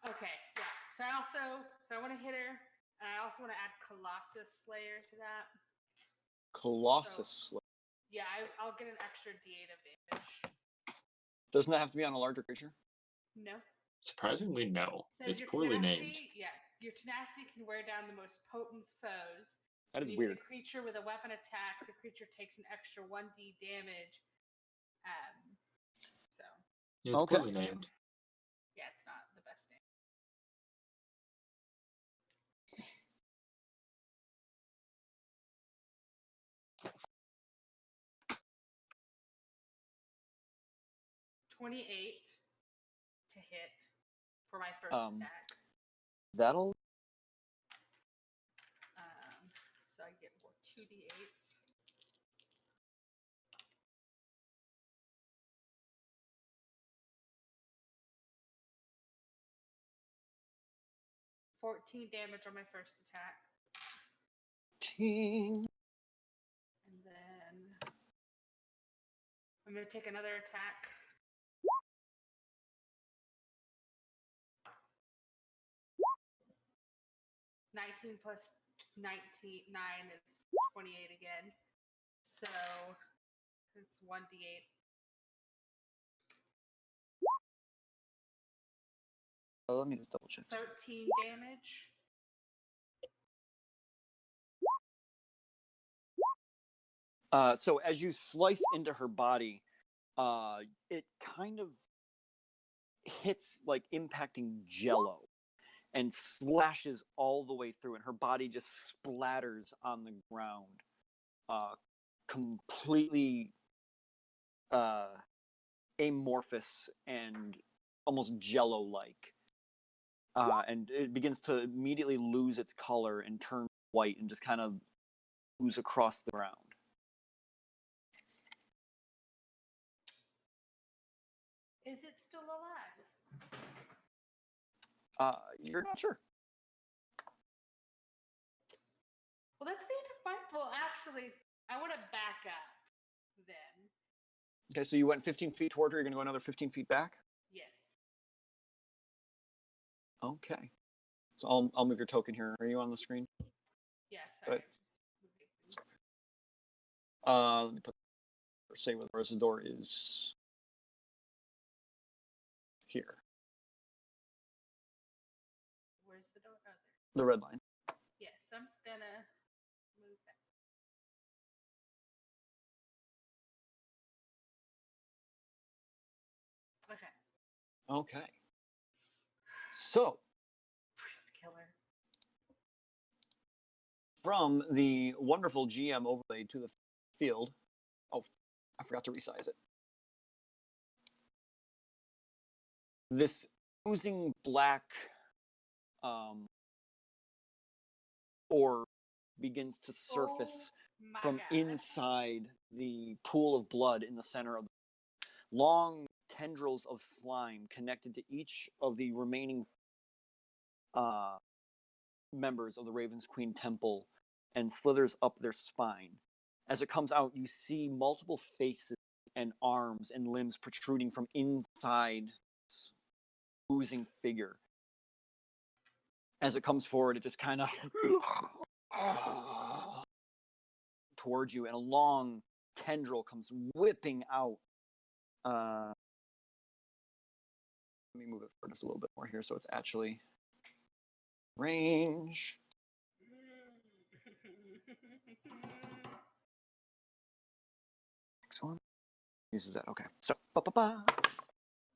Okay. Yeah. So I want to hit her, and I also want to add Colossus Slayer to that. Colossus. Yeah, I'll get an extra D8 of damage. Doesn't that have to be on a larger creature? No. Surprisingly, no. Says It's your poorly tenacity, named. Yeah, your tenacity can wear down the most potent foes. That is When you hit weird. a creature with a weapon attack, the creature takes an extra 1d damage. So Yeah, it's Okay. poorly named. yeah, it's not the best name. $28 to hit for my first attack. That'll. So I get 2d8s. $14 damage on my first attack. Ting. And then I'm going to take another attack. $19 plus 9 is 28 again. So it's 1d8. Let me just double check. 13 damage. So as you slice into her body, it kind of hits like impacting jello and slashes all the way through, and her body just splatters on the ground, completely amorphous and almost jello-like. And it begins to immediately lose its color and turn white and just kind of ooze across the ground. Is it still alive? You're not sure. Well, that's the end of my. Well, actually, I want to back up then. Okay, so you went 15 feet toward her. You're going to go another 15 feet back? Yes. Okay. So I'll move your token here. Are you on the screen? Yeah, sorry. But- I'm just moving things. Let me put say where the rest of the door is here. Where's the door? Oh, there. The red line. Yes, I'm just gonna move that. Okay. Okay. So Priest killer. from the wonderful GM overlay to the field. Oh, I forgot to resize it. This oozing black orb begins to surface my from God. inside the pool of blood in the center of the long tendrils of slime connected to each of the remaining members of the Raven's Queen Temple and slithers up their spine. As it comes out, you see multiple faces and arms and limbs protruding from inside this oozing figure. As it comes forward, it just kind of towards you, and a long tendril comes whipping out. Let me move it for just a little bit more here so it's actually range. Next one. Uses that. Okay. So, ba-ba-ba.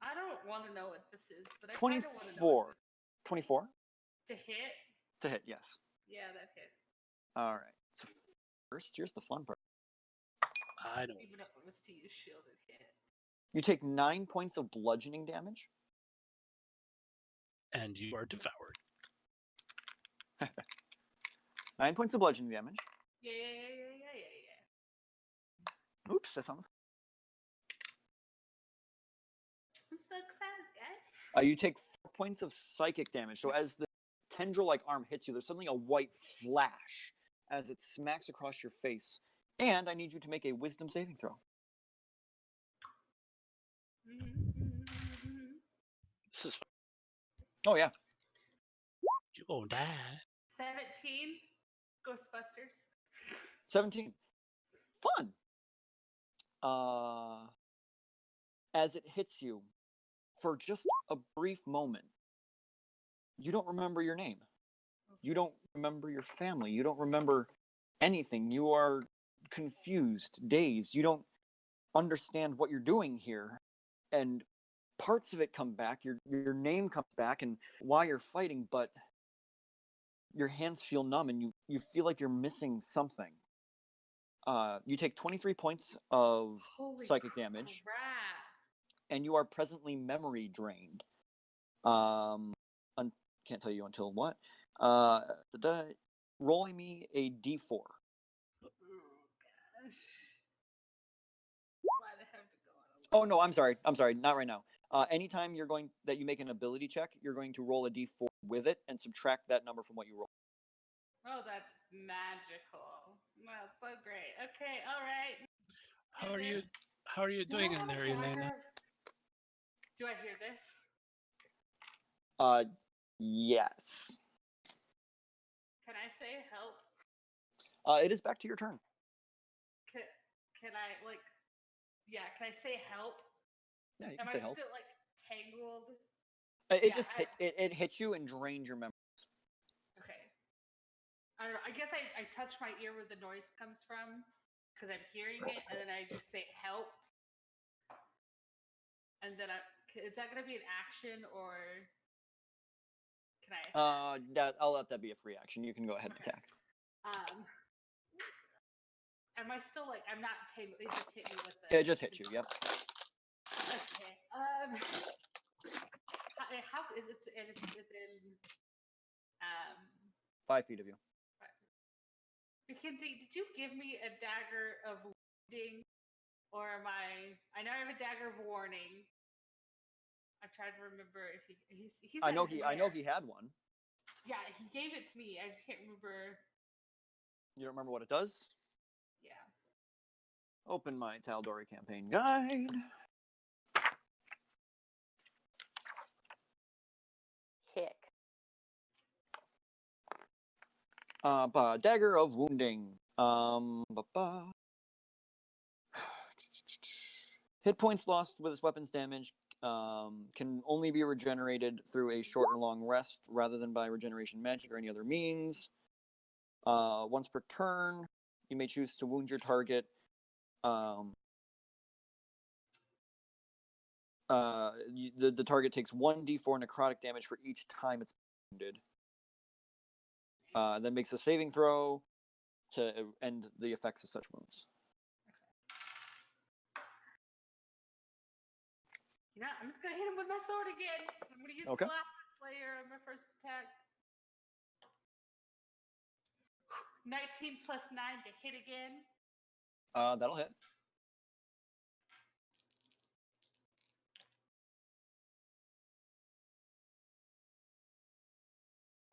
I don't want to know what this is, but I kind of want to know 24. what this 24 to hit. to hit, yes. Yeah, that hit. All right. So first, here's the fun part. I don't. Even if it was to use shielded hit. You take 9 points of bludgeoning damage. And you are devoured. 9 points of bludgeoning damage. Yeah. Oops, that sounds. I'm so excited, guys. You take 4 points of psychic damage. So as the tendril-like arm hits you, there's suddenly a white flash as it smacks across your face. And I need you to make a wisdom saving throw. This is fun. Oh, yeah. You won't die. 17. Ghostbusters. 17. Fun. As it hits you, for just a brief moment, you don't remember your name. You don't remember your family. You don't remember anything. You are confused, dazed. You don't understand what you're doing here. And parts of it come back. Your name comes back and why you're fighting, but your hands feel numb and you feel like you're missing something. You take 23 points of Holy psychic damage, crap. and you are presently memory drained. Can't tell you until what. Rolling me a d4. Oh, gosh. Why'd I have to go on a Oh no, I'm sorry. Not right now. Anytime that you make an ability check, you're going to roll a d4 with it and subtract that number from what you roll. Oh, that's magical. Well, so great. Okay, all right. How are you doing Do I in have a there, Elena? dagger? Do I hear this? Yes. Can I say help? It is back to your turn. Can I can I say help? Yeah, you Am can I say help. still like tangled? It Yeah, just it hits you and drains your memory. Okay. I don't know. I guess I touch my ear where the noise comes from because I'm hearing it, and then I just say help. And then is that gonna be an action or can I? I'll let that be a free action. You can go ahead and Okay. attack. Am I still like I'm not tangled? It just hit me with the. It just hit you. Yep. Okay. How is it? And it's within. 5 feet of you. Mackenzie, did you give me a dagger of wounding, or am I know I have a dagger of warning. I'm trying to remember if he's. I know he had one. Yeah, he gave it to me. I just can't remember. You don't remember what it does? Yeah. Open my Tal'Dorei campaign guide. Kick. Dagger of wounding. Hit points lost with this weapon's damage can only be regenerated through a short or long rest rather than by regeneration magic or any other means. Once per turn, you may choose to wound your target. The target takes 1d4 necrotic damage for each time it's wounded. Then makes a saving throw to end the effects of such wounds. You know, I'm just gonna hit him with my sword again. I'm gonna use Okay. Colossus Slayer on my first attack. 19 plus 9 to hit again. That'll hit.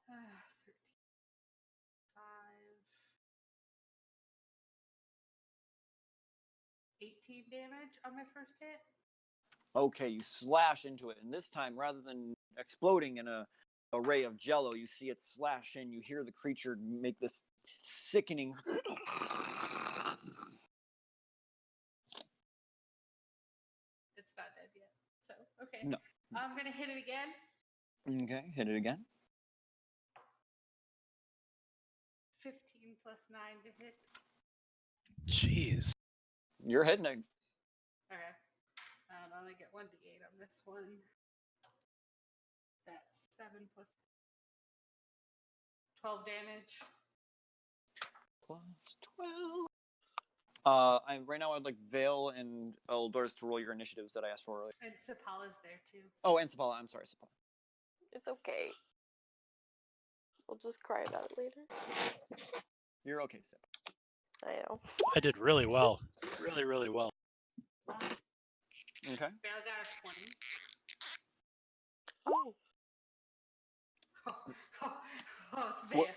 Ah, 13. 5. 18 damage on my first hit. Okay, you slash into it, and this time, rather than exploding in a ray of jello, you see it slash in. You hear the creature make this sickening. It's not dead yet. So, okay. No. I'm going to hit it again. Okay, hit it again. 15 plus 9 to hit. Jeez. You're hitting it. Okay. I only get 1d8 on this one. That's 7 plus 12 damage. Plus 12. Right now I'd like Vale and Eldorus to roll your initiatives that I asked for earlier. And Sapala's there too. Oh, and Sapala. I'm sorry, Sapala. It's okay. We'll just cry about it later. You're okay, Sip. I know. I did really well. Really, really well. Okay. Vale got a 20. Oh, Vale. What-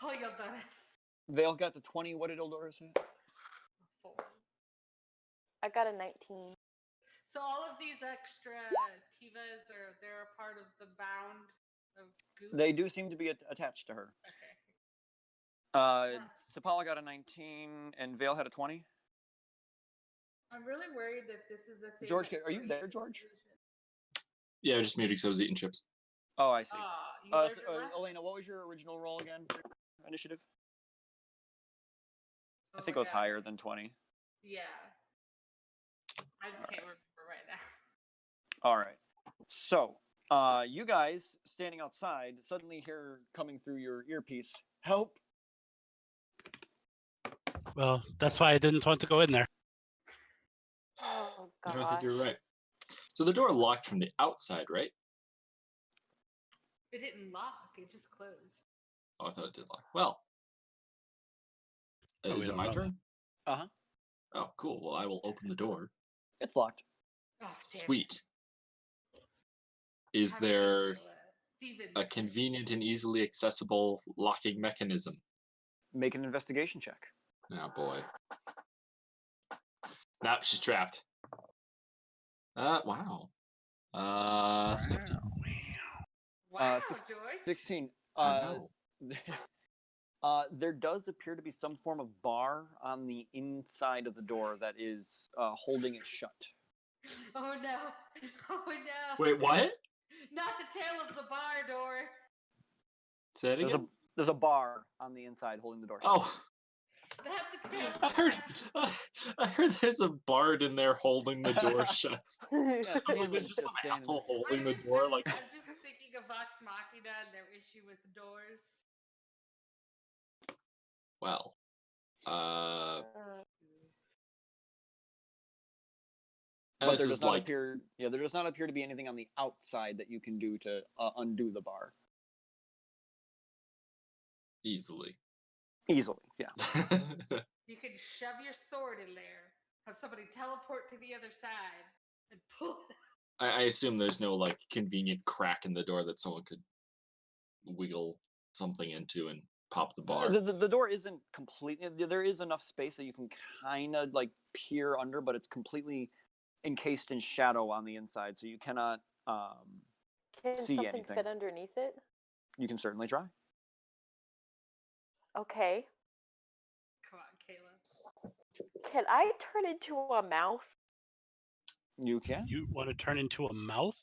Oh, you'll notice. Vale got the 20. What did Eldorus hit? 4. I got a 19. So all of these extra Tivas they're a part of the bound of goo. They do seem to be attached to her. Okay. Sapala got a 19, and Vale had a 20. I'm really worried that this is the thing. George, that are you there, creates George? illusion. Yeah, I just muted because I was eating chips. Oh, I see. You learned your lesson? Elena, what was your original roll again for your initiative? I Oh think my it was God. higher than 20. Yeah. I just can't remember right now. All right. So, you guys standing outside suddenly hear coming through your earpiece, "Help!" Well, that's why I didn't want to go in there. Oh I gosh. think you're right. So the door locked from the outside, right? It didn't lock, it just closed. Oh, I thought it did lock. Well, Oh, we is it don't my know turn? Uh-huh. Oh, cool. Well, I will open the door. It's locked. Oh, damn it. Sweet. Is How many there days Stevens. a convenient and easily accessible locking mechanism? Make an investigation check. Oh boy. Nope, she's trapped. Wow. 16. Wow, 16. George. 16. I know. There does appear to be some form of bar on the inside of the door that is holding it shut. Oh no. Oh no. Wait, what? Not the tail of the bar door. Say it again? There's a bar on the inside holding the door shut. Oh, Not the tail I of heard, the I heard there's a bard in there holding the door shut. Yeah, I was like, there's Stanley's just some just standing asshole there. holding the door. Like, I'm just thinking of Vox Machina and their issue with doors. well, But this there is does not like appear. Yeah, there does not appear to be anything on the outside that you can do to undo the bar easily. easily. Yeah. You can shove your sword in there, have somebody teleport to the other side, and pull it out. I assume there's no like convenient crack in the door that someone could wiggle something into and pop the bar. The door isn't completely. There is enough space that you can kind of like peer under, but it's completely encased in shadow on the inside, so you cannot Can see something anything. fit underneath it? You can certainly try. Okay. Come on, Kayla. Can I turn into a mouse? You can. You want to turn into a mouth?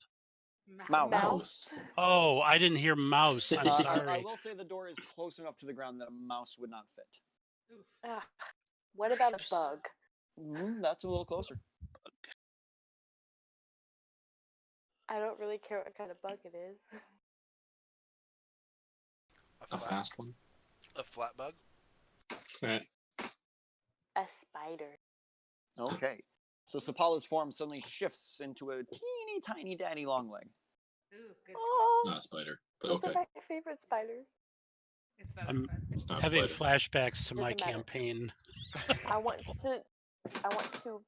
Mouse. Mouse. Oh, I didn't hear mouse. I'm I sorry. will say the door is close enough to the ground that a mouse would not fit. Oof. Ugh. What about a bug? That's a little closer. I don't really care what kind of bug it is. A fast one. A flat bug? A spider. Okay. So Sapala's form suddenly shifts into a teeny tiny daddy long leg. Ooh, good. Oh, Not a spider, but those okay. are my favorite spiders. It's not I'm- a spider. It's not a Having spider. flashbacks to my Doesn't matter. campaign. I want to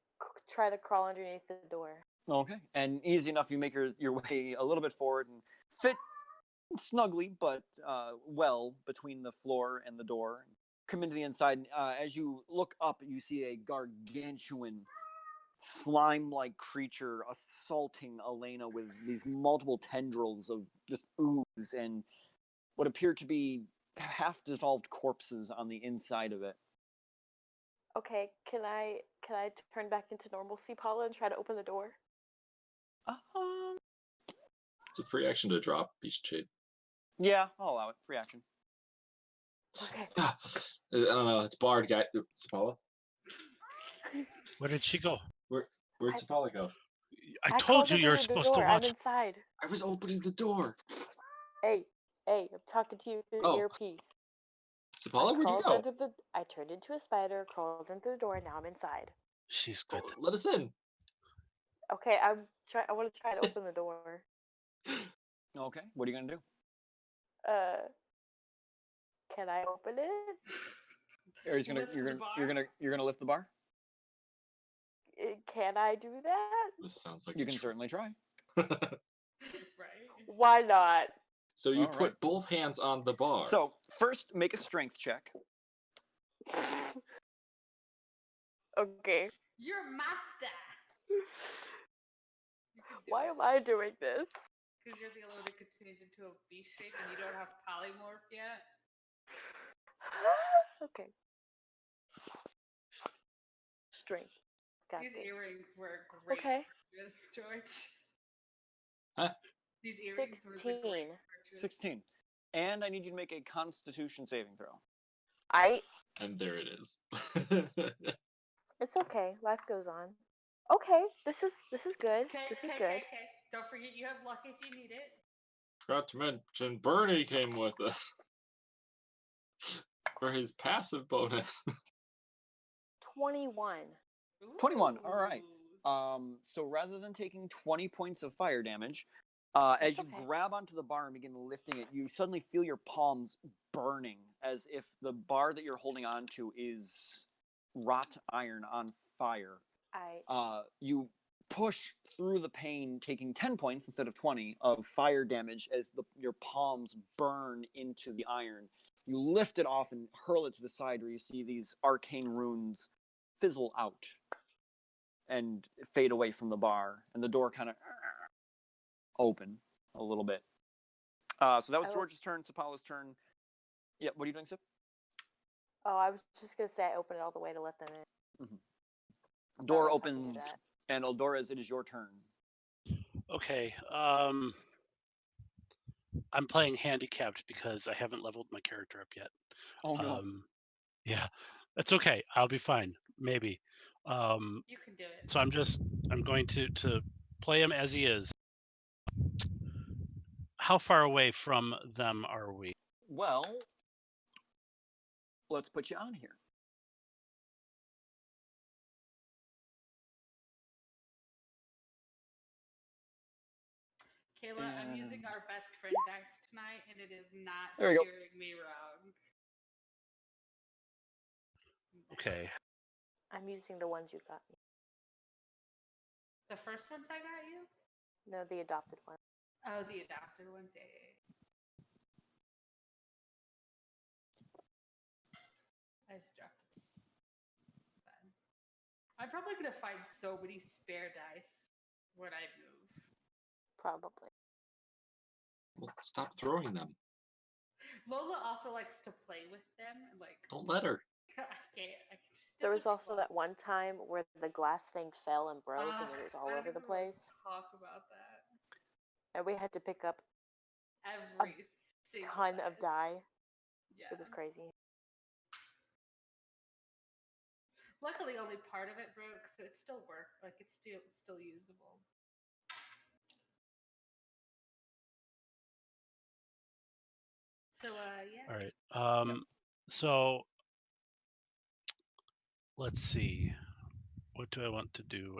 try to crawl underneath the door. Okay, and easy enough. You make your way a little bit forward and fit snugly, but well between the floor and the door. Come into the inside. As you look up, you see a gargantuan, slime-like creature assaulting Elena with these multiple tendrils of just ooze and what appear to be half-dissolved corpses on the inside of it. Okay, can I turn back into normalcy, Paula, and try to open the door? It's a free action to drop beast shape. Yeah, I'll allow it. Free action. Okay. I don't know. It's barred, guy. Sapala. Where did she go? Where'd Sapala go? I crawled told you under you were the supposed to door. watch. I'm inside. I was opening the door. Hey, I'm talking to you through Oh. earpiece. Sapala, where'd you go? I turned into a spider, crawled into the door, and now I'm inside. She's good. Oh, let us in. Okay, I want to try to open the door. Okay, what are you gonna do? Can I open it? Are you gonna Lift you're the gonna bar? you're gonna lift the bar? Can I do that? This sounds like You a can certainly try. Right. Why not? So you All put right. both hands on the bar. So first, make a strength check. Okay. You're a master. Why am I doing this? Because you're the only one that could change into a beast shape and you don't have polymorph yet. Okay. Strength. Got These this. earrings were great Okay. purchase, George. Huh? These earrings was a 16. great purchase. 16. And I need you to make a Constitution saving throw. And there it is. It's okay. Life goes on. Okay, this is good. Okay, This is okay, good. okay. Don't forget you have luck if you need it. Forgot to mention Bernie came with us for his passive bonus. 21. 21, all right. Ooh. So rather than taking 20 points of fire damage, as you okay. grab onto the bar and begin lifting it, you suddenly feel your palms burning as if the bar that you're holding onto is wrought iron on fire. You push through the pain, taking 10 points instead of 20 of fire damage as your palms burn into the iron. You lift it off and hurl it to the side where you see these arcane runes fizzle out and fade away from the bar, and the door kind of open a little bit. So that was George's turn. Sapala's turn. Yeah, what are you doing, Sip? Oh, I was just gonna say I opened it all the way to let them in. Door I don't know if I can do opens, that. and Eldorez, it is your turn. Okay. I'm playing handicapped because I haven't leveled my character up yet. Oh no. Yeah, that's okay. I'll be fine. Maybe. You can do it. So I'm going to play him as he is. How far away from them are we? Well, let's put you on here. Kayla, I'm using our best friend dice tonight, and it is not There we go. steering me wrong. Okay. I'm using the ones you got me. The first ones I got you? No, the adopted one. Oh, the adopted ones. Yeah. I just dropped it. Fine. I'm probably gonna find so many spare dice when I move. Probably. Well, stop throwing them. Lola also likes to play with them. Like, Don't let her. I can't. There was also that one time where the glass thing fell and broke and it was all I over don't the even wanna place. Talk about that. And we had to pick up Every single ton of dice. dye. Yeah. It was crazy. Luckily, only part of it broke, so it still worked. Like, it's still usable. So, yeah. All right. So let's see. What do I want to do?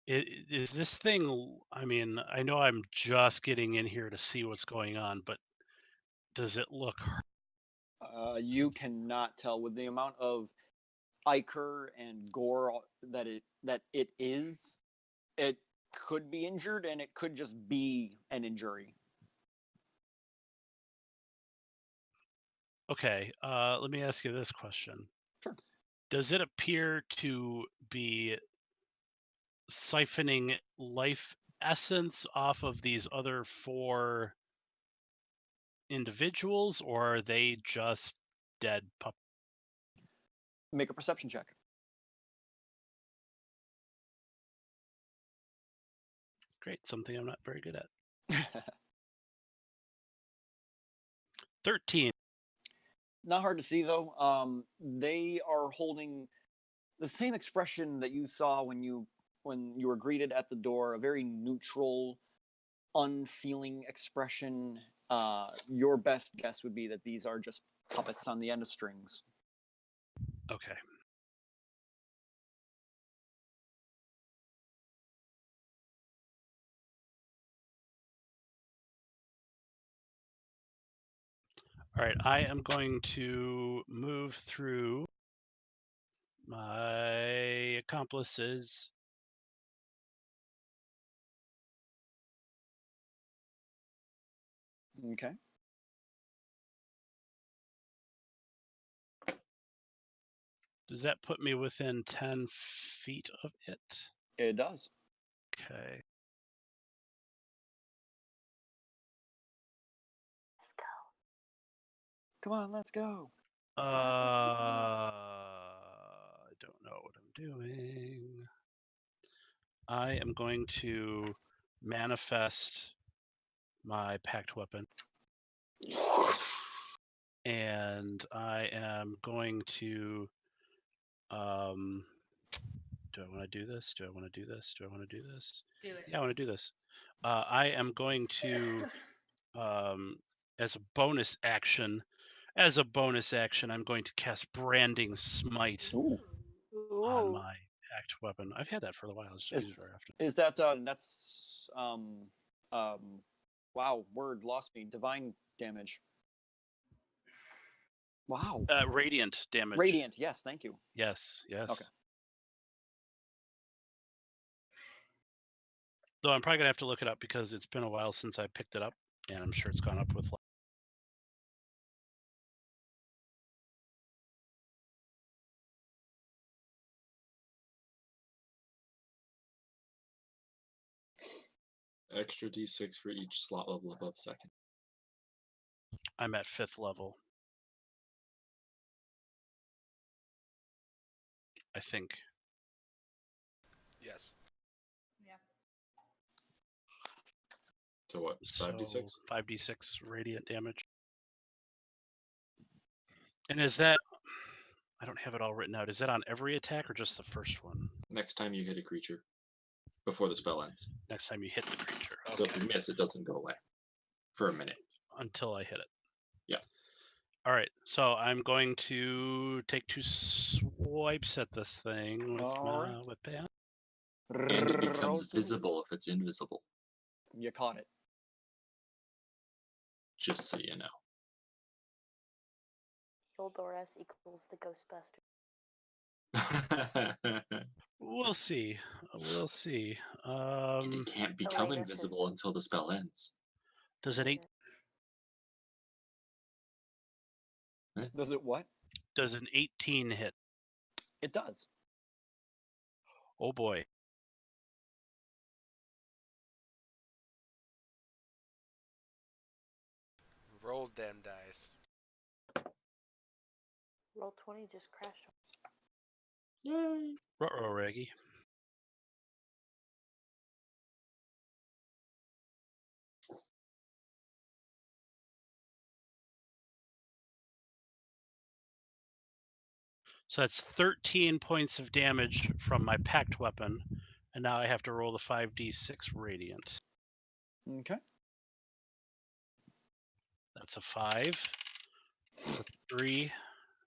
Is this thing? I mean, I know I'm just getting in here to see what's going on, but Does it look You cannot tell with the amount of ichor and gore that it is. It could be injured, and it could just be an injury. okay? Let me ask you this question. Sure. Does it appear to be siphoning life essence off of these other 4 individuals, or are they just dead pup? Make a perception check. Great, something I'm not very good at. 13. Not hard to see though. They are holding the same expression that you saw when you were greeted at the door. A very neutral, unfeeling expression. Your best guess would be that these are just puppets on the end of strings. Okay. All right, I am going to move through my accomplices. Okay. Does that put me within 10 feet of it? It does. Okay. Let's go. Come on, let's go. I don't know what I'm doing. I am going to manifest my packed weapon. And I am going to do I want to do this? Do I want to do this? Do I want to do this? Do it. Yeah, I want to do this. I am going to as a bonus action, I'm going to cast Branding Smite Ooh. on Ooh. my packed weapon. I've had that for a while. I just don't use it very often. Is that that's wow, word lost me. Divine damage. Wow. Radiant damage. Radiant, yes, thank you. Yes, yes. Okay. Though I'm probably gonna have to look it up because it's been a while since I picked it up, and I'm sure it's gone up with. Extra d6 for each slot level above second. I'm at 5th level. I think. Yes. Yeah. So what? 5d6? 5d6 radiant damage. And is that? I don't have it all written out. Is that on every attack or just the first one? Next time you hit a creature before the spell ends. Next time you hit the creature. Okay. So if you miss, it doesn't go away for a minute. Until I hit it. Yeah. All right. So I'm going to take 2 swipes at this thing with All right. with Pan. And it becomes visible if it's invisible. You caught it. Just so you know. Yoldoras equals the Ghostbuster. We'll see. We'll see. And it can't become Elena invisible until the spell ends. Does it Does it what? Does an 18 hit? It does. Oh boy. Roll damn dice. Roll 20 just crashed. Yay! Ruh-roh, Reggie. So that's 13 points of damage from my packed weapon, and now I have to roll the 5d6 radiant. Okay. That's a 5. That's a 3.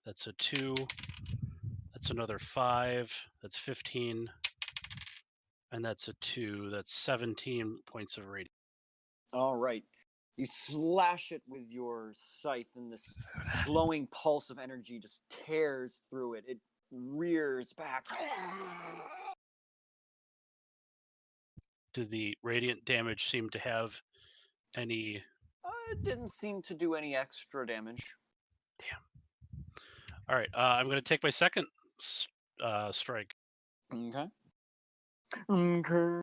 That's a 2. That's another 5. That's 15. And that's a 2. That's 17 points of radiant. All right. You slash it with your scythe, and this glowing pulse of energy just tears through it. It rears back. Did the radiant damage seem to have any? It didn't seem to do any extra damage. All right, I'm going to take my second strike. Okay. Okay.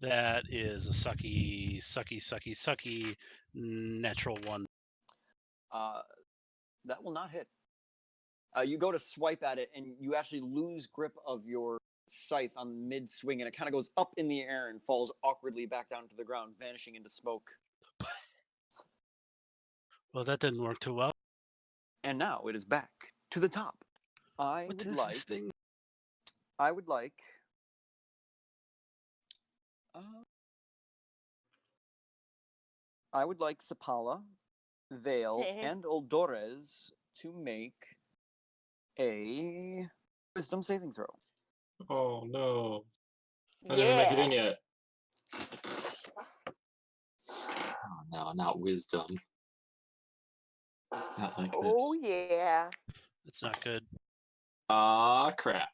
That is a sucky natural one. That will not hit. You go to swipe at it, and you actually lose grip of your scythe on mid swing, and it kind of goes up in the air and falls awkwardly back down to the ground, vanishing into smoke. Well, that didn't work too well. And now it is back to the top. What is this thing? I would like. I would like Sapala, Vale, and Oldores to make a wisdom saving throw. Oh no. I didn't make it in yet. Oh no, not wisdom. Not like Oh this. yeah. It's not good. Ah, crap.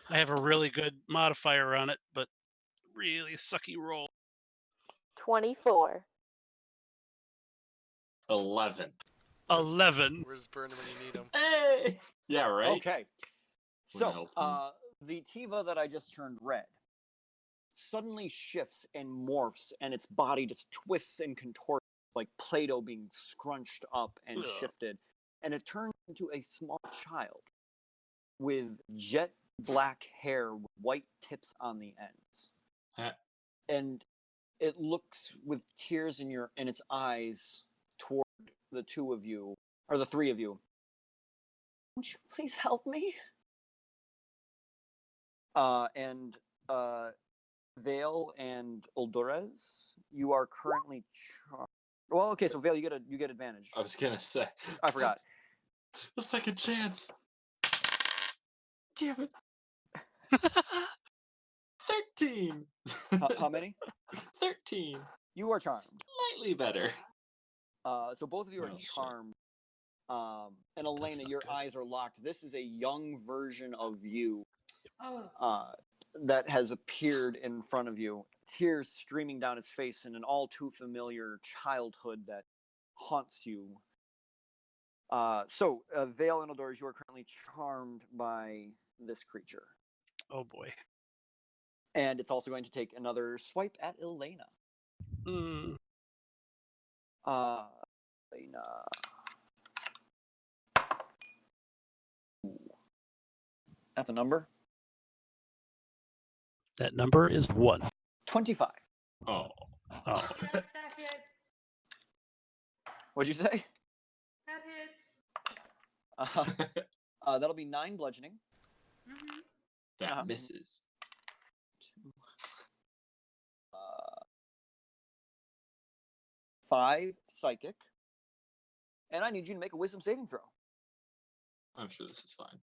I have a really good modifier on it, but really sucky roll. 24. 11. 11. Where's Burn when you need him? Hey! Yeah, right? Okay. Wouldn't So, help the Tiva that I just turned red suddenly shifts and morphs, and its body just twists and contorts like Play-Doh being scrunched up and Ugh. shifted. And it turns into a small child with jet black hair with white tips on the ends. Huh. And it looks with tears in its eyes toward the two of you, or the three of you. Won't you please help me? And Vale and Oldores, you are currently well, okay, so Vale, you get advantage. I was gonna say. I forgot. A second chance. Damn it. 13. How many? 13. You are charmed. Slightly better. So both of you are Well, shit. charmed. And Elena, not your good. eyes are locked. This is a young version of you Oh, that has appeared in front of you, tears streaming down his face in an all too familiar childhood that haunts you. So, Vale and Eldores, you are currently charmed by this creature. Oh boy. And it's also going to take another swipe at Elena. Mm. Elena. Ooh. That's a number. That number is 1. 25. Oh. Oh. that hits. What'd you say? That hits. That'll be 9 bludgeoning. Mm-hmm. That misses. 5 psychic. And I need you to make a wisdom saving throw. I'm sure this is fine.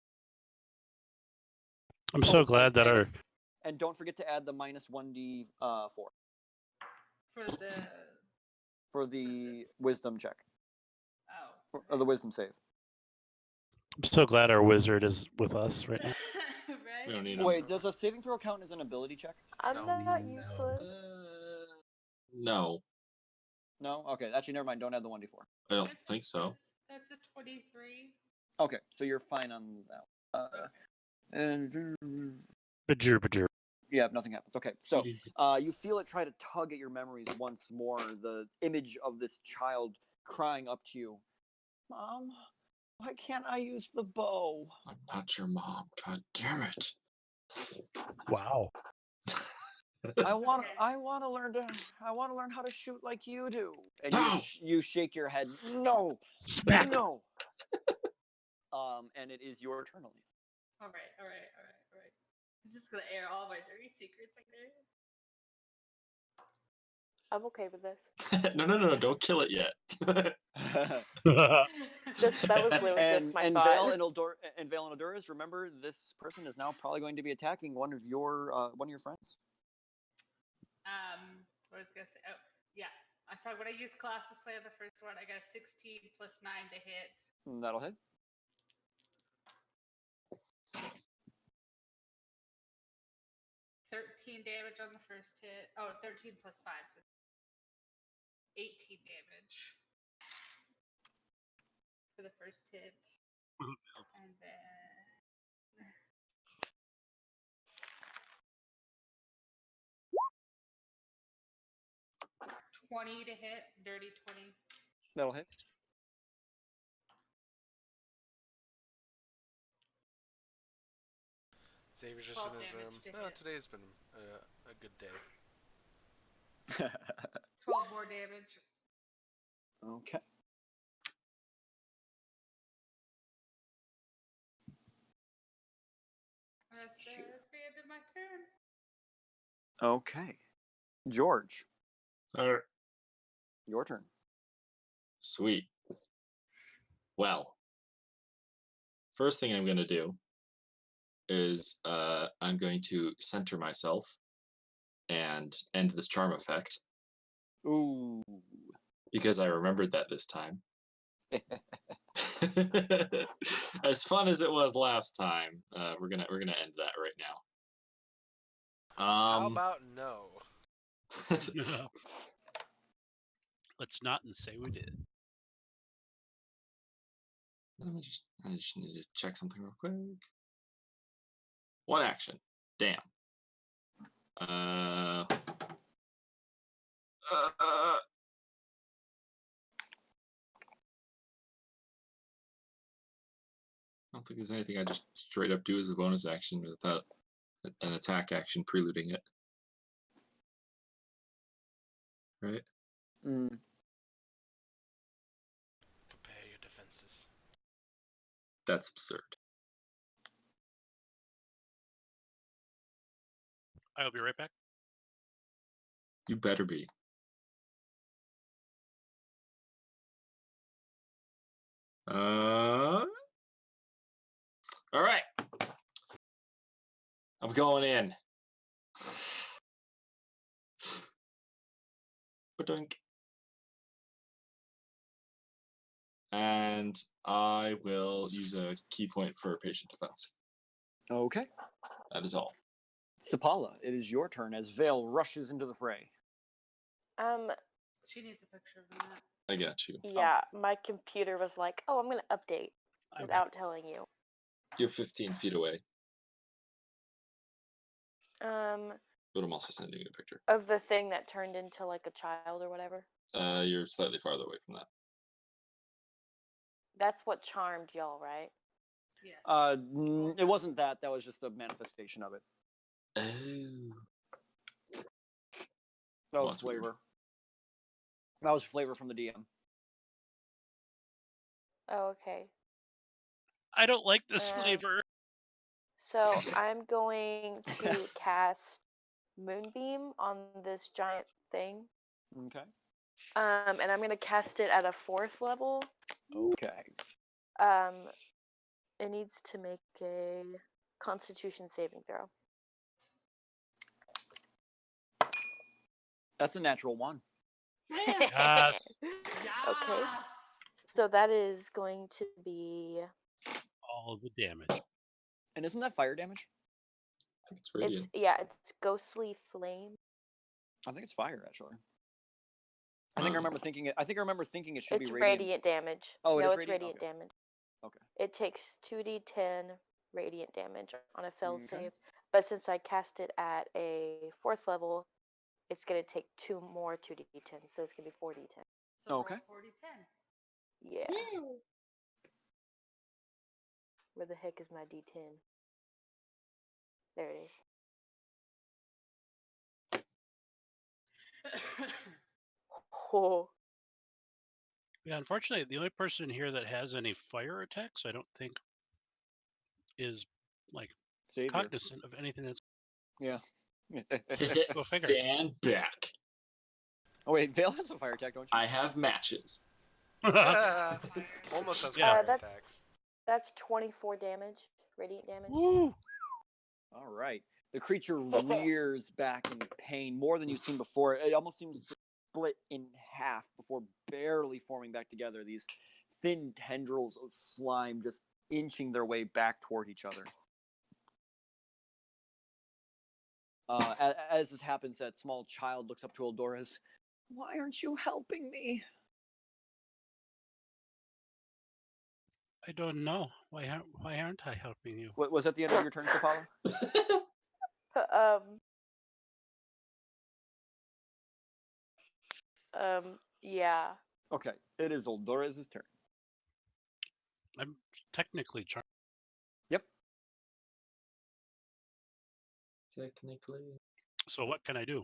I'm so glad that our And don't forget to add the minus 1d4 for the wisdom check. Oh. Or the wisdom save. wizard is with us right now. We don't Right? need him. Wait, does a saving throw count as an ability check? I'm No. not No. useless. No, No? Okay, actually, never mind. Don't add the 1d4. I don't think so. That's a 23. Okay, so you're fine on that. And Bajir. yeah, nothing happens. Okay, so you feel it try to tug at your memories once more. The image of this child crying up to you, "Mom, why can't I use the bow? I'm not your mom. God damn it. Wow. I want to learn how to shoot like you do." And No! you shake your head. No, Smack. no. And it is your turn, Elena. All right. I'm just gonna air all my dirty secrets like that. I'm okay with this. No, don't kill it yet. That was literally and just my and thought. Vale and Eldores, remember this person is now probably going to be attacking one of your friends. What was I gonna say? Oh, yeah. So when I use Colossus Slayer, the first one, I got a 16 plus 9 to hit. That'll hit. Damage on the first hit. Oh, 13 plus 5, so 18 damage for the first hit. And then 20 to hit, dirty 20. That'll hit. Xavier's just 12 in his damage room. to No, hit. today's been a good day. 12 more damage. Okay. That's the end of my turn. Okay. George, Alright. your turn. Sweet. Well, first thing I'm going to do is I'm going to center myself and end this charm effect Ooh. because I remembered that this time. As fun as it was last time, we're gonna end that right now. How about no? Let's not and say we did. I just need to check something real quick. One action. Damn. I don't think there's anything I just straight up do as a bonus action without an attack action preluding it. Right? Mm. Prepare your defenses. That's absurd. I'll be right back. You better be. All right. I'm going in. Ba-dunk. And I will use a key point for patient defense. Okay. That is all. Sapala, it is your turn as Vale rushes into the fray. She needs a picture of that. I got you. Yeah, my computer was like, "Oh, I'm gonna update," without telling you. You're 15 feet away, Um, but I'm also sending you a picture. of the thing that turned into like a child or whatever. You're slightly farther away from that. That's what charmed y'all, right? Yes. It wasn't that. That was just a manifestation of it. Oh. That was That's weird. flavor. That was flavor from the DM. Oh, okay. I don't like this flavor. So I'm going to cast Moonbeam on this giant thing. Okay. And I'm gonna cast it at a 4th level. Okay. It needs to make a Constitution saving throw. That's a natural one. Yes. Okay. So that is going to be. All the damage. And isn't that fire damage? I think it's radiant. It's ghostly flame. I think it's fire actually. I think I remember thinking it. I think I remember thinking it should It's be radiant. radiant damage. Oh, it no, is it's radiant? radiant Okay. damage. Okay. It takes 2d10 radiant damage on a failed Okay. save. But since I cast it at a 4th level, it's going to take 2 more 2d10. So it's going to be 4d10. So Okay. roll 40-10. Yeah. Where the heck is my d10? There it is. Oh. Yeah, unfortunately, the only person here that has any fire attacks, I don't think, is like Savior. cognizant of anything that's. Yeah. Go figure. Stand back. Oh wait, Vale has a fire attack, don't you? I have matches. Almost as Yeah. fire That's- attacks. That's 24 damage. Radiant damage. Woo! All right. The creature rears back in pain more than you've seen before. It almost seems split in half before barely forming back together. These thin tendrils of slime just inching their way back toward each other. As this happens, that small child looks up to Eldoris. Why aren't you helping me? I don't know. Why aren't I helping you? Was that the end of your turn, Sapala? Yeah. Okay, it is Eldoris' turn. I'm technically charmed. Yep. Technically. So what can I do?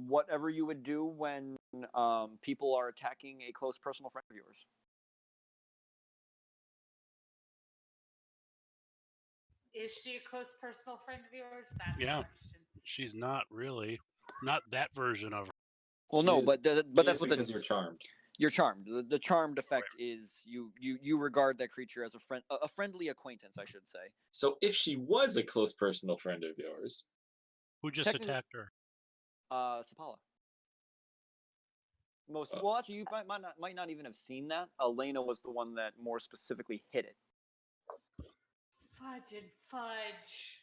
Whatever you would do when people are attacking a close personal friend of yours. Is she a close personal friend of yours? That's Yeah. the question. She's not really. Not that version of her. Well, She no, is- but She that's is what because you're charmed. you're charmed. The charmed effect is you regard that creature as a friendly acquaintance, I should say. So if she was a close personal friend of yours, Who just Technically- attacked her? Sapala. Well, actually, you might not even have seen that. Elena was the one that more specifically hit it. Fudge and fudge.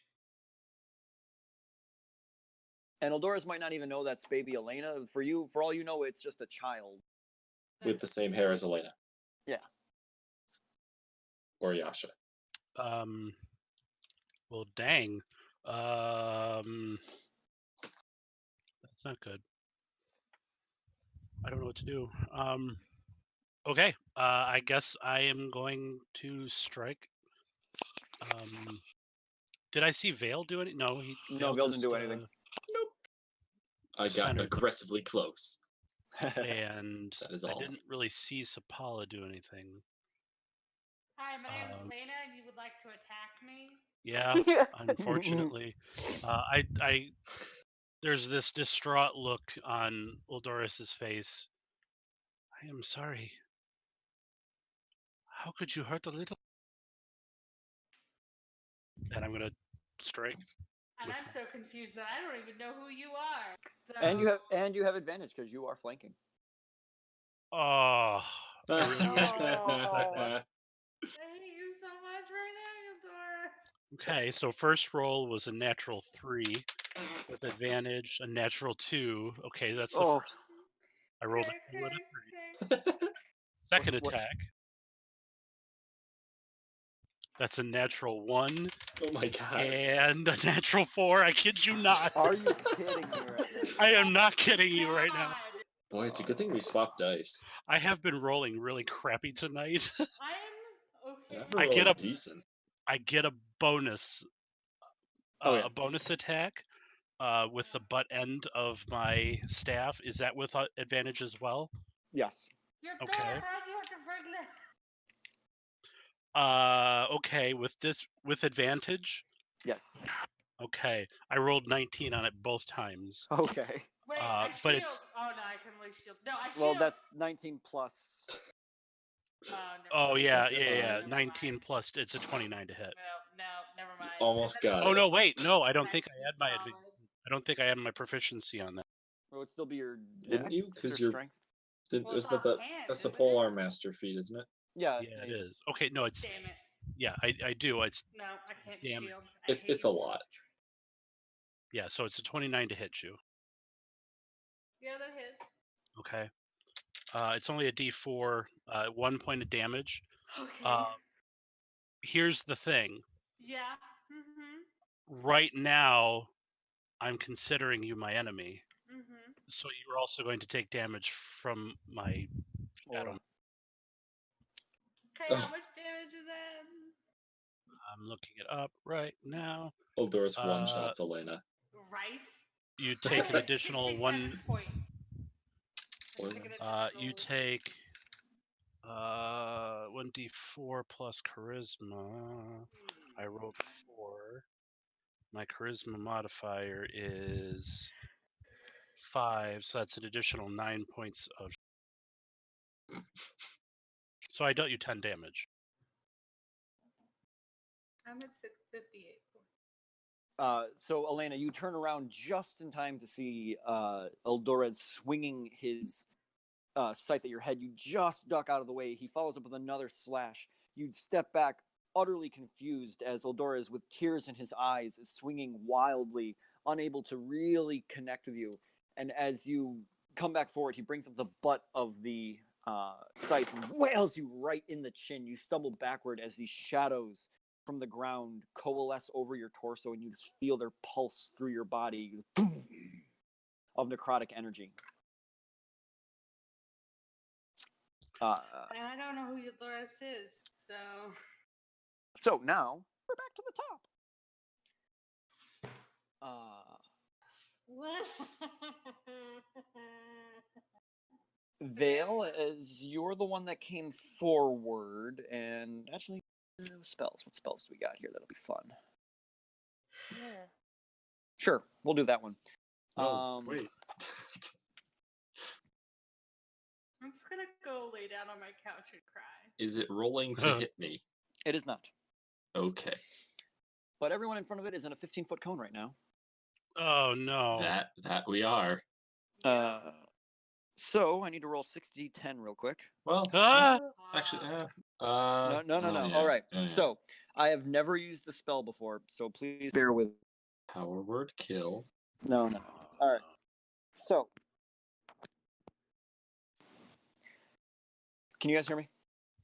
And Eldoris might not even know that's baby Elena. For all you know, it's just a child. with the same hair as Elena. Yeah. Or Yasha. Well, dang. That's not good. I don't know what to do. Okay. I guess I am going to strike. Did I see Vale do it? No, No, Vale didn't do anything. I got Centered. aggressively close. And That is I all. didn't really see Sapala do anything. Hi, my name is Um, Lena, and you would like to attack me? Yeah, unfortunately, there's this distraught look on Eldoris's face. I am sorry. How could you hurt a little? And I'm gonna strike. And With I'm so confused that I don't even know who you are. So, and you have advantage because you are flanking. Oh, I really wish I Oh. I hate you so much right now, Eudora. Okay, so first roll was a natural 3 with advantage, a natural 2. Okay, that's the Oh. first. I rolled Okay, a 2 and a 3. okay. Second What- attack. That's a natural 1 Oh my god. and a natural 4. I kid you not. Are you kidding me right now? I am not kidding you right now. God. Boy, it's a good thing we swapped dice. I have been rolling really crappy tonight. I'm okay. I I get rolled a- decent. I get a bonus, Oh, yeah. a bonus attack with the butt end of my staff. Is that with advantage as well? Yes. You're Okay. okay. Why'd you have to bring that? Okay, with advantage. Yes. Okay, I rolled 19 on it both times. Okay. Wait, I but shield. it's- Oh no, I can only shield. No, I shield. Well, that's 19 plus. Never Oh mind. yeah, Never yeah, yeah. mind. 19 plus. It's a 29 to hit. No, never mind. Almost got Oh it. no, wait, no, I don't think I 19 had my solid. I don't think I had my proficiency on that. It would still be your. Didn't you? dex 'Cause or you're- strength? Well, Was it's that the offhand, that's the isn't pole it? arm master feat, isn't it? Yeah. Yeah, it is. Okay, no, it's Damn it. yeah, I do. It's No, I can't Damn it. shield. I It's- hate it's you a so lot. much. yeah, so it's a 29 to hit you. Yeah, that hits. Okay. It's only a D4, 1 point of damage. Okay. Here's the thing. Yeah. Mm-hmm. Right now, I'm considering you my enemy, Mm-hmm. so you're also going to take damage from my shadow. Aura. Okay, how much damage is that? I'm looking it up right now. Eldoris one shots Elena. Right? You I take an have additional 67 one. points. Spoilers. Take an You additional- take 1d4 plus charisma. I rolled 4. My charisma modifier is 5, so that's an additional 9 points of. So I dealt you 10 damage. I'm at 58 points. So Elena, you turn around just in time to see Eldorez swinging his scythe at your head. You just duck out of the way. He follows up with another slash. You step back, utterly confused, as Eldorez, with tears in his eyes, is swinging wildly, unable to really connect with you. And as you come back forward, he brings up the butt of the scythe and wails you right in the chin. You stumble backward as these shadows from the ground coalesce over your torso, and you just feel their pulse through your body of necrotic energy. And I don't know who Dolores is, so. So now we're back to the top. Vale, as you're the one that came forward, and actually, spells. What spells do we got here? That'll be fun. Yeah. Sure, we'll do that one. Oh, wait. I'm just gonna go lay down on my couch and cry. Is it rolling to hit me? It is not. Okay. But everyone in front of it is in a 15-foot cone right now. Oh no. That we are. So I need to roll 60-10 real quick. Well, Ah! actually, No. oh, All right. yeah. So I have never used the spell before, so please bear with. Power word kill. No. All right. So, can you guys hear me?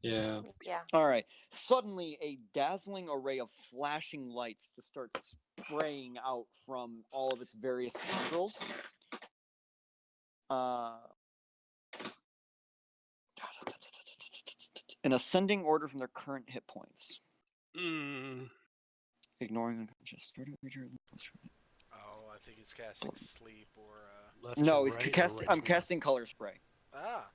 Yeah. Yeah. All right. Suddenly, a dazzling array of flashing lights just starts spraying out from all of its various tendrils. In ascending order from their current hit points. Ignoring unconscious. Oh, I think he's casting sleep or Left No, to he's right or casting. right I'm to left? casting color spray. that.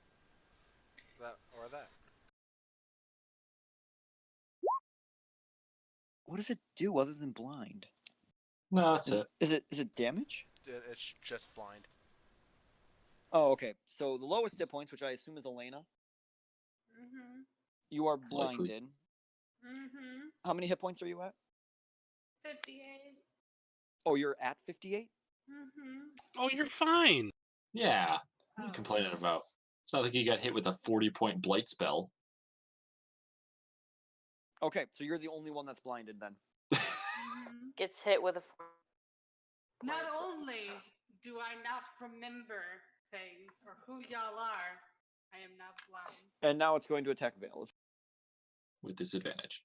What does it do other than blind? No, that's it. Is it damage? It's just blind. Oh, okay. So the lowest hit points, which I assume is Elena, Mm-hmm. you are Likely. blinded. Mm-hmm. How many hit points are you at? 58. Oh, you're at 58? Mm-hmm. Oh, you're fine. Yeah. What are you complaining about? It's not like you got hit with a 40-point blight spell. Okay, so you're the only one that's blinded then. Mm-hmm. Gets hit with a. Not only do I not remember things or who y'all are, I am now blind. And now it's going to attack Vale. With disadvantage.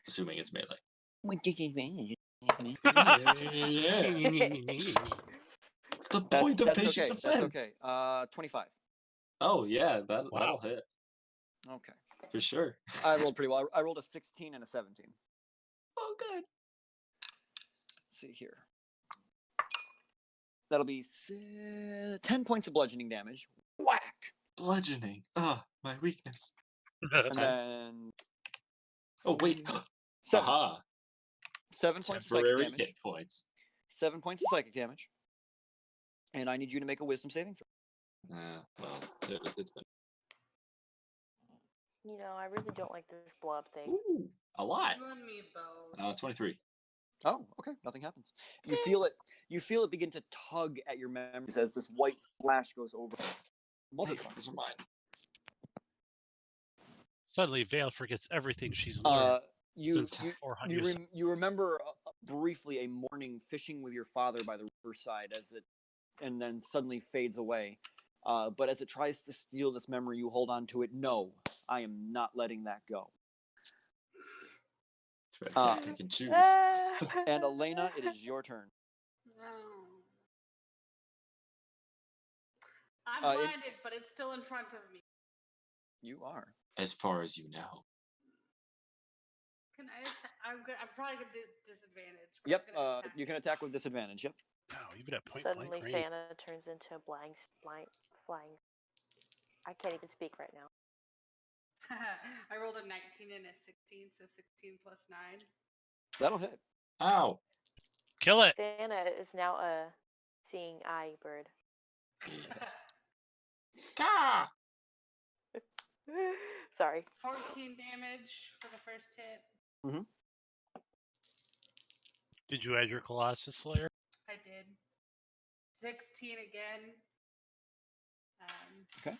Assuming it's melee. With disadvantage. Yeah. It's the point of patient okay. That's defense. okay. 25. Oh, yeah, that'll Wow. hit. Okay. For sure. I rolled pretty well. I rolled a 16 and a 17. Oh, good. Let's see here. That'll be 10 points of bludgeoning damage. Whack! Bludgeoning. My weakness. And then Oh, wait. 7 Aha. 7 points of psychic Temporary damage. hit points. 7 points of psychic damage. And I need you to make a wisdom saving throw. Well, it's been. You know, I really don't like this blob thing. Ooh, a lot. You and me both. 23. Oh, okay. Nothing happens. You feel it begin to tug at your memories as this white flash goes over. Hey, Motherfucker. those are mine. Suddenly, Vale forgets everything she's learned You since 400 years. you remember briefly a morning fishing with your father by the riverside and then suddenly fades away. But as it tries to steal this memory, you hold on to it. No, I am not letting that go. That's right. I can't pick and choose. And Elena, it is your turn. No. I'm It- blinded, but it's still in front of me. You are. As far as you know. Can I? I'm probably gonna do disadvantage. but Yep. I'm gonna attack You can it. attack with disadvantage. Yep. Wow, even at point Suddenly, blank range. Fana turns into a flying. I can't even speak right now. I rolled a 19 and a 16, so 16 plus 9. That'll hit. Ow. Kill it. Fana is now a seeing eye bird. Yes. Gah! Sorry. 14 damage for the first hit. Mhm. Did you add your Colossus Slayer? I did. 16 again. Okay.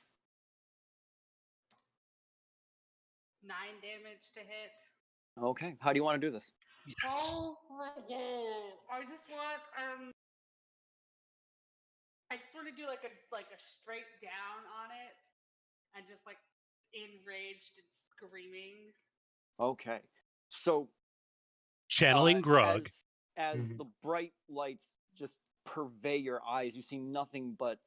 9 damage to hit. Okay. How do you want to do this? Oh my god! I just want I just want to do like a straight down on it, and just like enraged and screaming. Okay. So Channeling Grog. as the bright lights just purvey your eyes, you see nothing but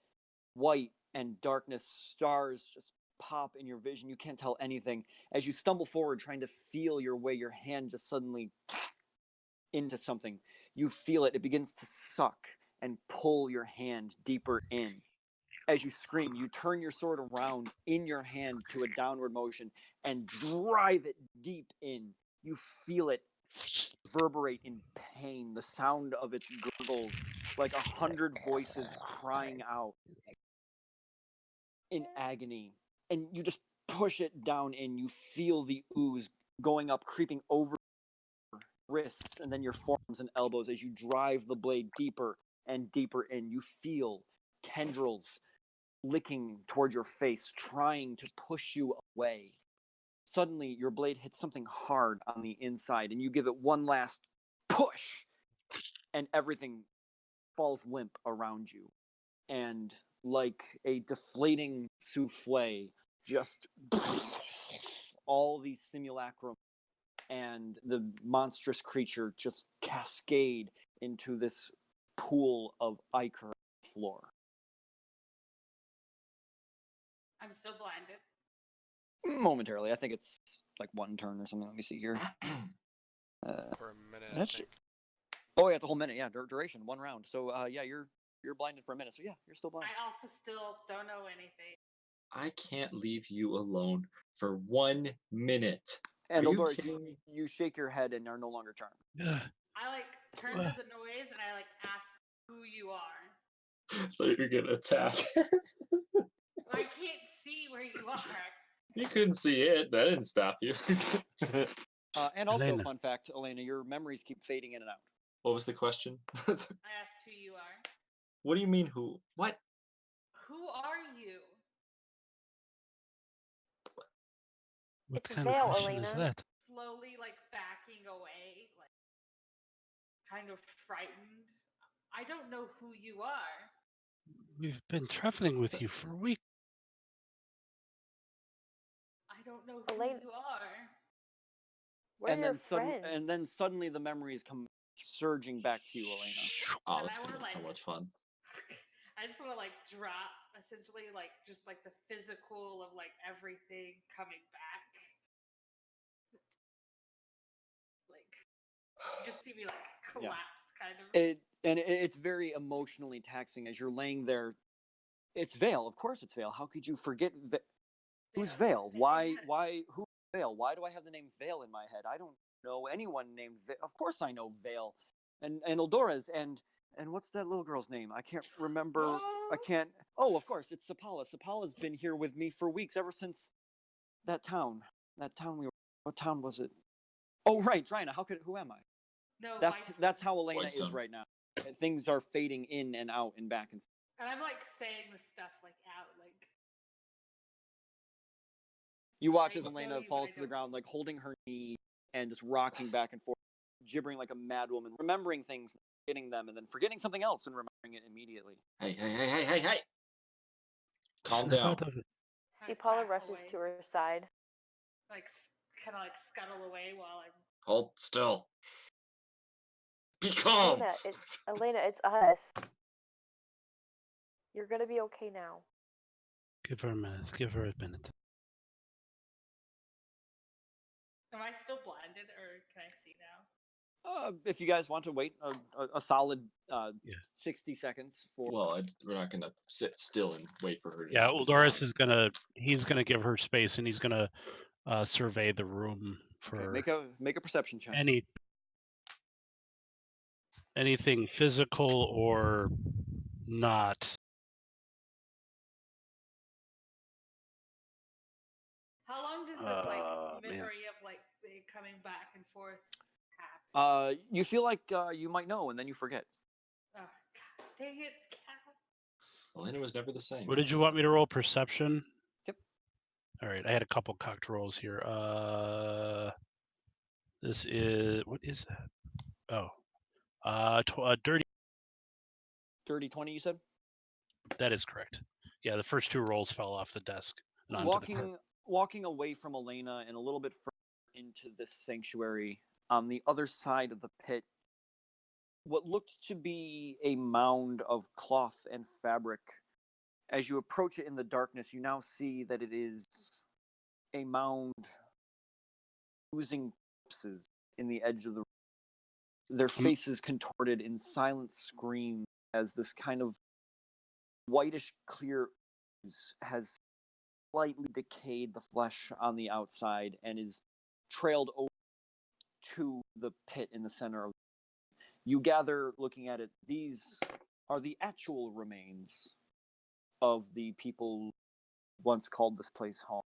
white and darkness. Stars just pop in your vision. You can't tell anything. As you stumble forward, trying to feel your way, your hand just suddenly into something. You feel it. It begins to suck and pull your hand deeper in. As you scream, you turn your sword around in your hand to a downward motion and drive it deep in. You feel it reverberate in pain, the sound of its gurgles like 100 voices crying out in agony. And you just push it down in. You feel the ooze going up, creeping over your wrists and then your forearms and elbows as you drive the blade deeper and deeper in. You feel tendrils licking toward your face, trying to push you away. Suddenly, your blade hits something hard on the inside, and you give it one last push, and everything falls limp around you. And like a deflating souffle, just all these simulacrum and the monstrous creature just cascade into this pool of ichor floor. I'm still blinded. Momentarily, I think it's like one turn or something. Let me see here. For a minute, I That's think. Oh yeah, it's a whole minute. Yeah, duration, one round. So yeah, you're blinded for a minute. So yeah, you're still blind. I also still don't know anything. I can't leave you alone for 1 minute. And Are you Eldoris, kidding me? you shake your head and are no longer charmed. I like turn to the noise and I like ask who you are. So you're gonna attack. I can't see where you are. You couldn't see it. That didn't stop you. And also, Elena. fun fact, Elena, your memories keep fading in and out. What was the question? I asked who you are. What do you mean who? What? Who are you? What It's a kind of veil, question is Elena. that? Slowly like backing away, like kind of frightened. I don't know who you are. We've been traveling with you for a week. I don't know who Elena- you are. We're your friends. and then suddenly the memories come surging back to you, Elena. Oh, And that's I gonna wanna, be so like- much fun. I just want to like drop essentially like just like the physical of like everything coming back. Like you just see me like collapse kind of. It's very emotionally taxing as you're laying there. It's Vale, of course it's Vale. How could you forget who's Vale? Why who's Vale? Why do I have the name Vale in my head? I don't know anyone named Vale. Of course I know Vale. And Eldorez and what's that little girl's name? I can't remember. I can't. Oh, of course, it's Sapala. Sapala's been here with me for weeks, ever since that town. That town we were. What town was it? Oh, right, Drina. Who am I? No, That's how Elena is Whitestone. right now. Things are fading in and out and back and forth. And I'm like saying this stuff like out like You watch I as know Elena you, but falls I to the don't- ground, like holding her knee and just rocking back and forth, gibbering like a madwoman, remembering things, forgetting them, and then forgetting something else and remembering it immediately. Hey. Calm Snap down. out of it. See, I Paula back rushes away. to her side. like kind of like scuttle away while I'm. Hold still. Be calm. Elena, it's us. You're gonna be okay now. Give her a minute. Give her a minute. Am I still blinded, or can I see now? If you guys want to wait a solid Yeah. 60 seconds for. Well, we're not gonna sit still and wait for her to. Yeah, Uldoris is he's gonna give her space and he's gonna survey the room for Okay, make a perception check. anything physical or not. How long does this like Man. memory of like the coming back and forth happen? You feel like you might know, and then you forget. Oh, God, dang it, Cal. Elena was never the same. What did you want me to roll? Perception? Yep. All right, I had a couple cocked rolls here. This is what is that? Oh, dirty. Dirty 20, you said? That is correct. Yeah, the first 2 rolls fell off the desk and onto the. Walking away from Elena and a little bit further into this sanctuary, on the other side of the pit, what looked to be a mound of cloth and fabric. As you approach it in the darkness, you now see that it is a mound oozing corpses in the edge of the room. Their faces contorted in silent screams as this kind of whitish clear ooze has slightly decayed the flesh on the outside and is trailed over to the pit in the center of. You gather, looking at it, these are the actual remains of the people once called this place home,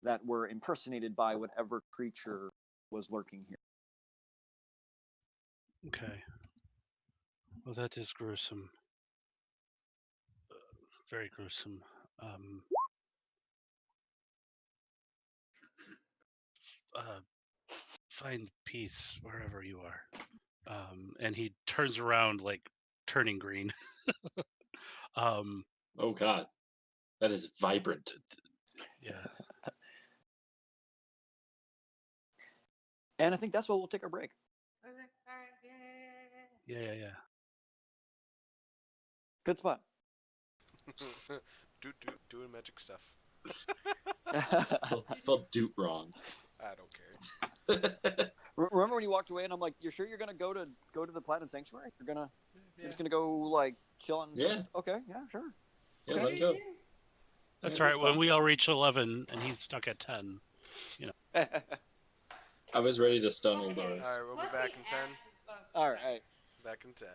that were impersonated by whatever creature was lurking here. Okay. Well, that is gruesome. Very gruesome. Find peace wherever you are. And he turns around, like turning green. Oh God, that is vibrant. Yeah. And I think that's why we'll take our break. Okay, all right, yeah. Yeah. Good spot. Doing magic stuff. Felt doot wrong. I don't care. Remember when you walked away and I'm like, "You're sure you're gonna go to the Platinum Sanctuary? You're just gonna go like chill on." Yeah. Okay. Yeah. Sure. Yeah, let go. That's Yeah, right. that's When fine. we all reach 11 and he's stuck at 10. I was ready to stun Okay. Eldoris. Alright, we'll be What back the in 10. F- All right. Back in 10.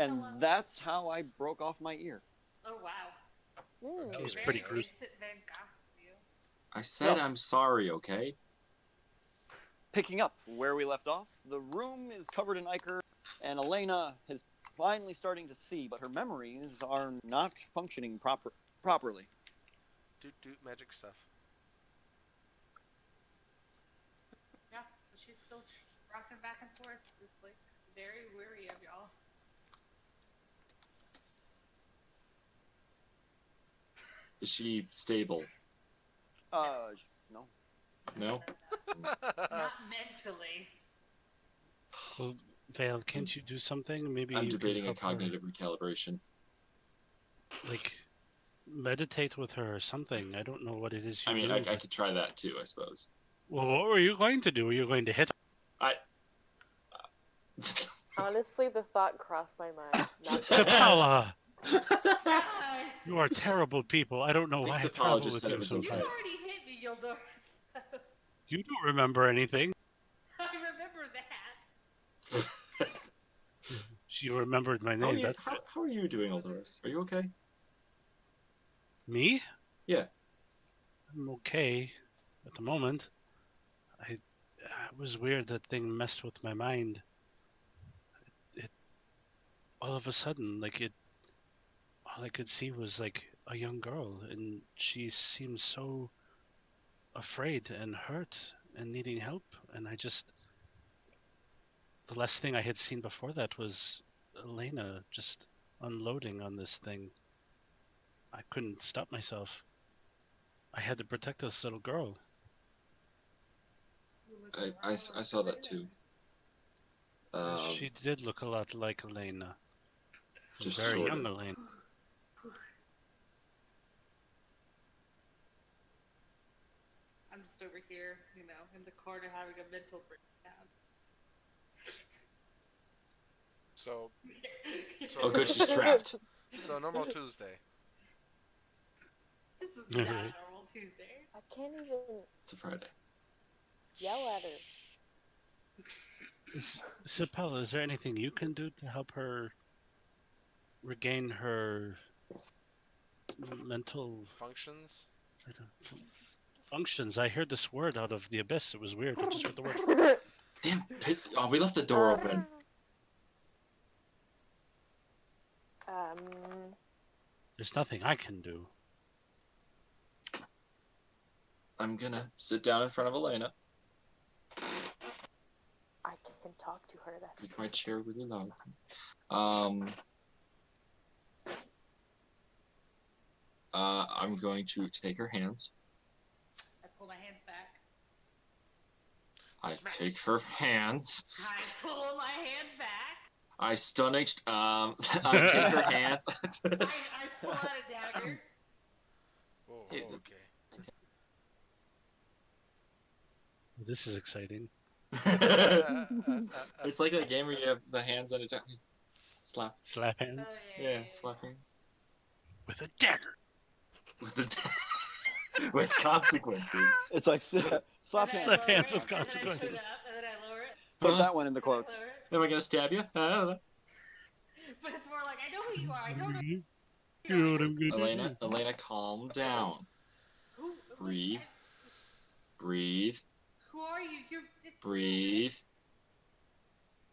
And Hello. that's how I broke off my ear. Oh wow. Mm. That was Very pretty gruesome. Vincent Van Gogh of you. I said So- I'm sorry, okay? Picking up where we left off, the room is covered in ichor, and Elena is finally starting to see, but her memories are not functioning properly. Doot magic stuff. Yeah, so she's still rocking back and forth, just like very weary of y'all. Is she stable? No. No? Not mentally. Well, Vale, can't you do something? Maybe I'm you can debating a help her, cognitive recalibration. like meditate with her or something. I don't know what it is you I mean, do. I could try that too, I suppose. Well, what were you going to do? Were you going to hit her? I. Honestly, the thought crossed my mind. Not Sapala! God, You are terrible people. I don't know I think why I Sapala travel just with said you it was sometimes. you okay. already hit me, Yildor. You don't remember anything. I remember that. You remembered my How are name. you, That's how are you doing, Eldoris? Are you okay? me. Yeah. I'm okay at the moment. It was weird. That thing messed with my mind. It all of a sudden, like it, all I could see was like a young girl, and she seemed so afraid and hurt and needing help. And the last thing I had seen before that was Elena just unloading on this thing. I couldn't stop myself. I had to protect this little girl. I saw that too. She did look a lot like Elena. Just Very shorter. young Elena. I'm just over here, you know, in the corner having a mental breakdown. So Oh, good, she's trapped. normal Tuesday. This is not a Alright. normal Tuesday. I can't even It's a Friday. yell at her. Sapella, is there anything you can do to help her regain her mental Functions. functions? I heard this word out of the abyss. It was weird. I just heard the word. Damn, oh, we left the door open. Um, There's nothing I can do. I'm gonna sit down in front of Elena. I can talk to her. That's Make my chair really loud. I'm going to take her hands. I pull my hands back. I Smack. take her hands. I pull my hands back. I I take her hands. I pull out a dagger. Oh, Hey, okay. This is exciting. It's like a game where you have the hands on a slap. Slap hands Oh, Yeah, slapping with a dagger. with the with consequences. It's like slap And hands. then I Slap lower hands it, with and then I shoot consequences. up, and then I lower it. Put Huh? that one in the and I quotes. lower it. Am I gonna stab you? I don't know. But it's more like, I know who you are. I don't know You who know you what are. I'm gonna do. Elena, calm down. Who, Breathe. Breathe. Who are you? You're. It's, Breathe.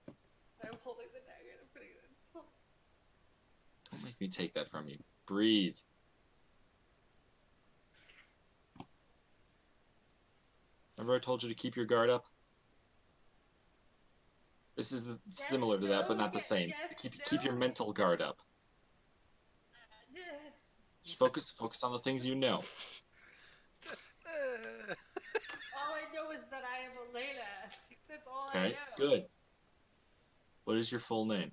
I'm holding the dagger and I'm putting it in. So, Don't make me take that from you. Breathe. Remember I told you to keep your guard up? This is similar to that, but not the same. yes, Keep your no. mental guard up. Just focus on the things you know. All I know is that I am Elena. That's all I Okay, know. good. What is your full name?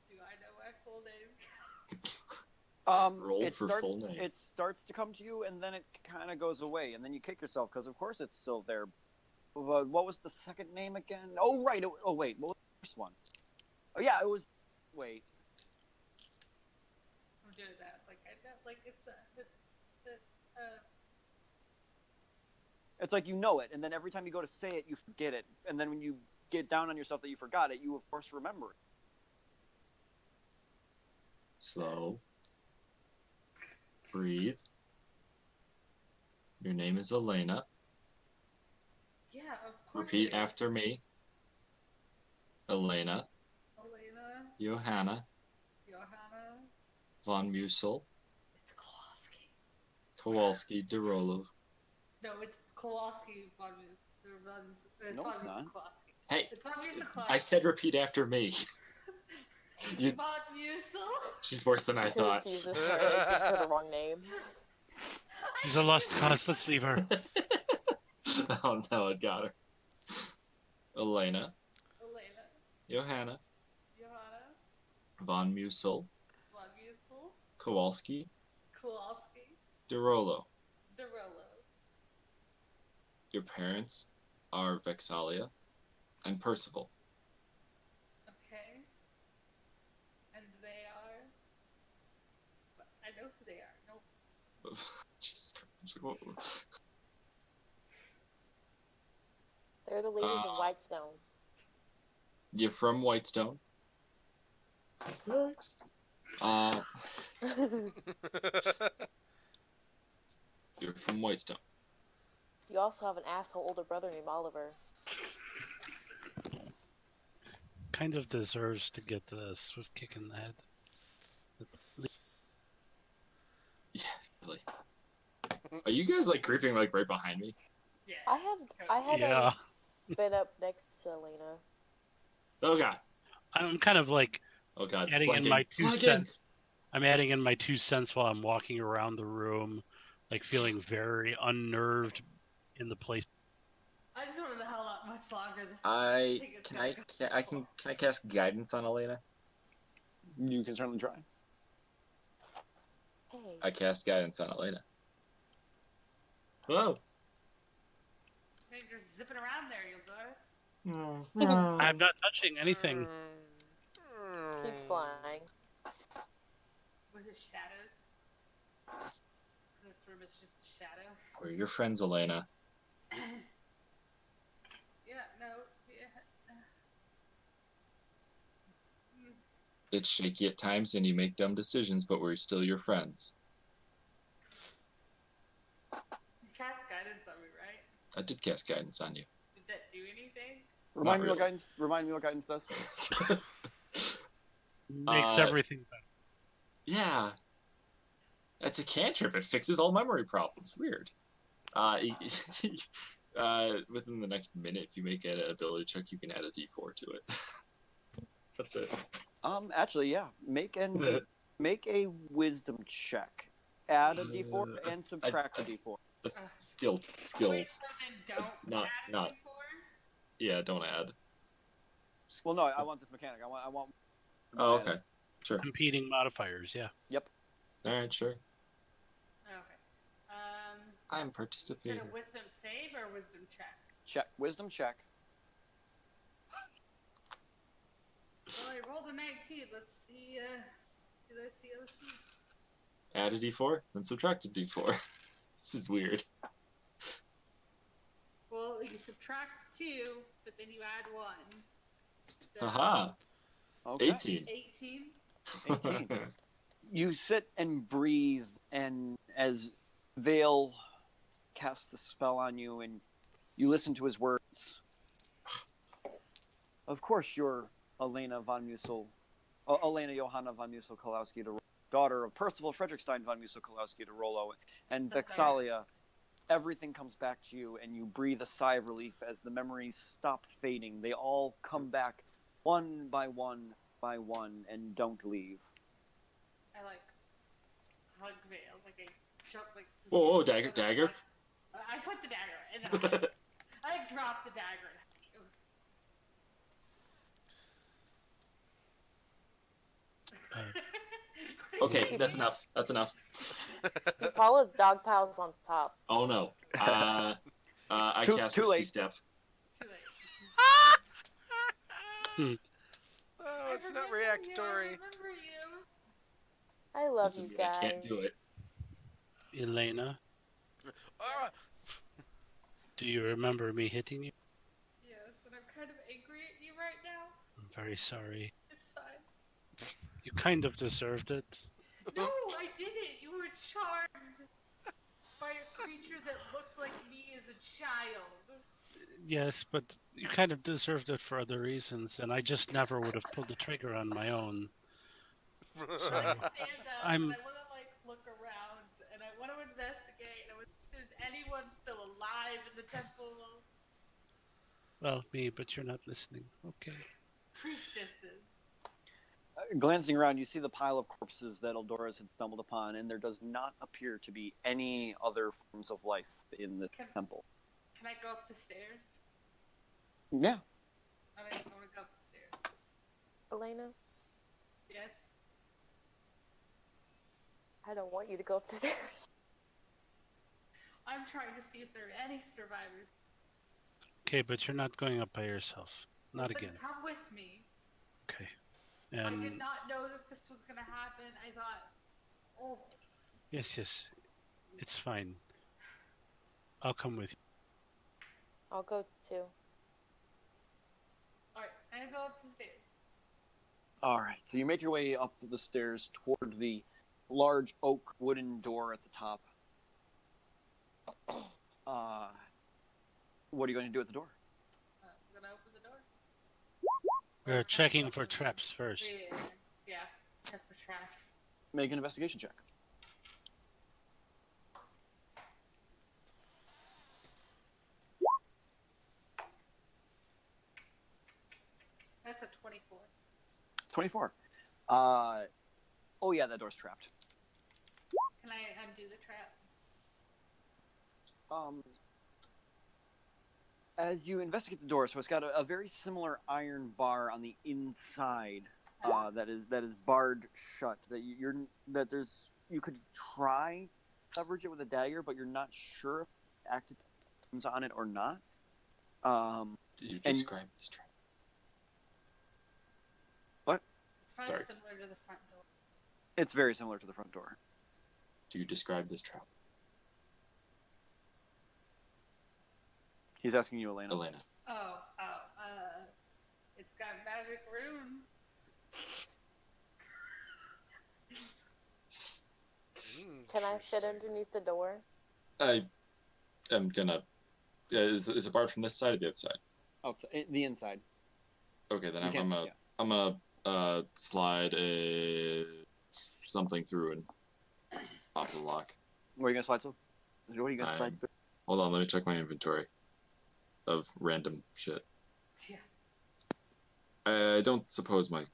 Do I know my full name? Roll It for starts. full name. It starts to come to you, and then it kind of goes away, and then you kick yourself because, of course, it's still there. What was the second name again? Oh, right. Oh, wait. What was the first one? Oh, yeah. It was. Wait. I'm doing that. Like I know, like it's It's like you know it, and then every time you go to say it, you forget it, and then when you get down on yourself that you forgot it, you of course remember it. Slow. Breathe. Your name is Elena. Yeah, of course. Repeat it is. after me. Elena, Elena, Johanna, Johanna. von Musel, It's Kowalski. Kowalski, Derolo. No, it's Kowalski von Mus. It's No, von it's Mus not. Kowalski. Hey, It's von Mus I Kowalski. said repeat after me. You, Von Musel. she's worse than I thought. Confuses her and gives her the wrong name. She's a lost cause. Let's leave her. Oh no, it got her. Elena, Elena, Johanna, Johanna, von Musel, von Musel, Kowalski, Kowalski, Derolo. Derolo. Your parents are Vexalia and Percival. Okay. And they are. I know who they are. No. Jesus Christ. They're the ladies of Whitestone. You're from Whitestone. Thanks. You're from Whitestone. You also have an asshole older brother named Oliver. Kind of deserves to get the swift kick in the head. Yeah, really. Are you guys like creeping like right behind me? Yeah. I had Yeah. been up next to Elena. Oh god. I'm kind of like Oh god. adding in Flanking. my 2 Flanking! cents. I'm adding in my 2 cents while I'm walking around the room, like feeling very unnerved in the place. I just want to know how much longer this I thing is can gonna I go can I for. can I cast guidance on Elena? You can certainly try. Hey. I cast guidance on Elena. Whoa. Maybe you're zipping around there, you'll I'm not touching anything. He's flying. with his shadows. This room is just a shadow. We're your friends, Elena. Yeah, no, yeah. It's shaky at times and you make dumb decisions, but we're still your friends. You cast guidance on me, right? I did cast guidance on you. Did that do anything? Remind me really. what guidance. Remind me what guidance does. Makes everything better. Yeah. That's a cantrip. It fixes all memory problems. Weird. Within the next minute, if you make an ability check, you can add a d4 to it. That's it. Actually, yeah. Make a wisdom check. Add a d4 and subtract a d4. Skills. Wait, so then don't Not- add not- a D4? Yeah, don't add. Well, no, I want this mechanic. I want. Oh, okay. Sure. Competing modifiers, yeah. Alright, sure. Okay. I'm Is it participating. a wisdom save or a wisdom check? Check. Wisdom check. Well, I rolled a 19. Let's see. Let's see. Add a d4, then subtract a d4. This is weird. Well, you subtract 2, but then you add 1. So Haha. Okay. 18. 18. 18. You sit and breathe, and as Vale casts the spell on you, and you listen to his words. Of course, you're Elena von Musel, Elena Johanna von Musel-Kolowski, daughter of Percival Frederickstein von Musel-Kolowski de Rollo, and Vexalia. Everything comes back to you, and you breathe a sigh of relief as the memories stop fading. They all come back one by one by one, and don't leave. I like hug Vale, like I jump, like. just- Whoa, dagger. I put the dagger, and then I drop the dagger. Okay, that's enough. That's enough. Paula's dog piles on top. Oh no. I cast Too Misty late. Step. Too late. Oh, it's not I reactory. remember you. I love Doesn't you mean guys. I can't do it. Elena, Ah! do you remember me hitting you? Yes, and I'm kind of angry at you right now. I'm very sorry. It's fine. You kind of deserved it. No, I didn't. You were charmed by a creature that looked like me as a child. Yes, but you kind of deserved it for other reasons, and I just never would have pulled the trigger on my own. So I stand up I'm and I want to like look around and I want to investigate. Is anyone still alive in the temple? well, me, but you're not listening. Okay. Priestesses. Glancing around, you see the pile of corpses that Eldoris had stumbled upon, and there does not appear to be any other forms of life in the temple. Can I go up the stairs? Yeah. I want to go up the stairs. Elena, Yes. I don't want you to go up the stairs. I'm trying to see if there are any survivors. Okay, but you're not going up by yourself. Not Then again. come with me. Okay. I did And not know that this was gonna happen. I thought, oh, yes, it's fine. I'll come with you. I'll go too. alright, I'm gonna go up the stairs. All right. So you make your way up the stairs toward the large oak wooden door at the top. What are you going to do at the door? I'm gonna open the door. We're checking for traps first. Yeah, check for traps. Make an investigation check. That's a 24. 24. Oh yeah, that door's trapped. Can I undo the trap? As you investigate the door, so it's got a very similar iron bar on the inside that is barred shut. You could try leverage it with a dagger, but you're not sure if active comes on it or not. Do you And- describe this trap? It's probably Sorry. similar to the front door. It's very similar to the front door. Do you describe this trap? He's asking you, Elena. Elena. It's got magic runes. Can I fit Interesting. underneath the door? I am gonna. Is it barred from this side or the other side? Outside, the inside. Okay, then You can't- yeah. I'm gonna slide something through and pop the lock. Where are you gonna slide? What are you gonna slide through? Hold on, let me check my inventory of random shit. Yeah. I don't suppose my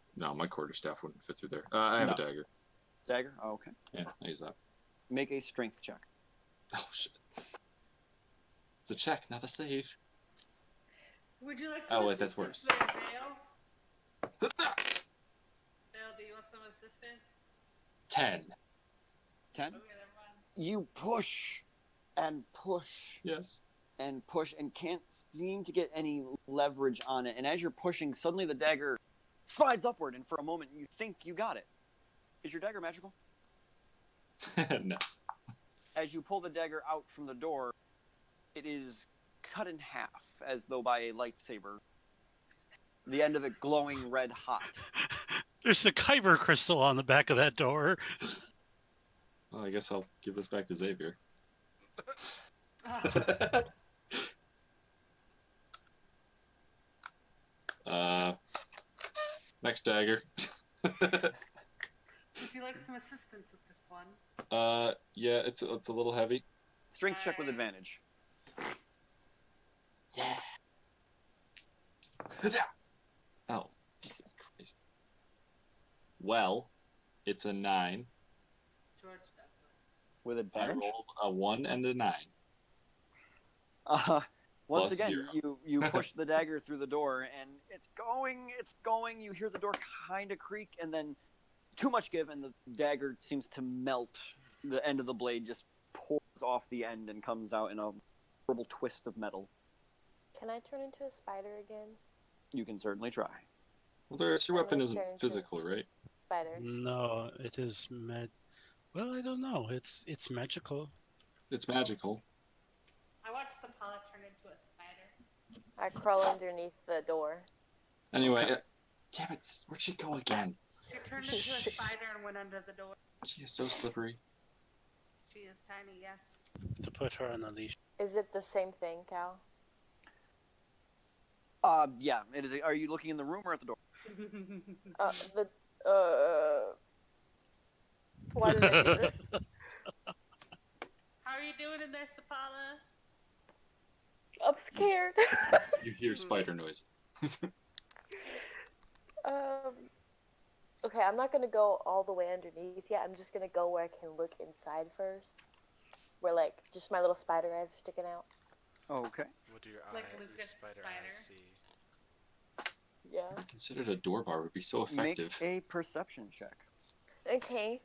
quarterstaff wouldn't fit through there. I have No. a dagger. Dagger. Oh, okay. Yeah, I use that. Make a strength check. Oh shit! It's a check, not a save. Would you like Oh, some wait, that's assistance worse. there, Vale? Vale, do you want some assistance? 10. 10. Okay, never mind. You push and push Yes. and push and can't seem to get any leverage on it. And as you're pushing, suddenly the dagger slides upward, and for a moment you think you got it. Is your dagger magical? No. As you pull the dagger out from the door, it is cut in half as though by a lightsaber. The end of it glowing red hot. There's a kyber crystal on the back of that door. Well, I guess I'll give this back to Xavier. Next dagger. Would you like some assistance with this one? Yeah, it's a little heavy. Strength check with advantage. Yeah. Oh, Jesus Christ. Well, it's a 9. George Douglas. With I advantage? rolled a 1 and a 9. Once Plus again, 0. you push the dagger through the door, and it's going. You hear the door kind of creak, and then too much give, and the dagger seems to melt. The end of the blade just pours off the end and comes out in a horrible twist of metal. Can I turn into a spider again? You can certainly try. Well, your I'm weapon gonna isn't turn into- physical, right? Spider. No, it is Well, I don't know. It's magical. It's magical. I watched Sapala turn into a spider. I crawl underneath the door. Anyway, Okay. damn it, where'd she go again? She turned into a spider and went under the door. She is so slippery. She is tiny, yes. To put her on the leash. Is it the same thing, Cal? Yeah, it is. Are you looking in the room or at the door? Why did I do this? How are you doing in there, Sapala? I'm scared. You hear spider noise. Okay, I'm not gonna go all the way underneath yet. I'm just gonna go where I can look inside first. Where, like, just my little spider eyes are sticking out. Okay. What do your Like your Lucas the spider spider. eyes see? Yeah. I considered a door bar would be so effective. Make a perception check. Okay.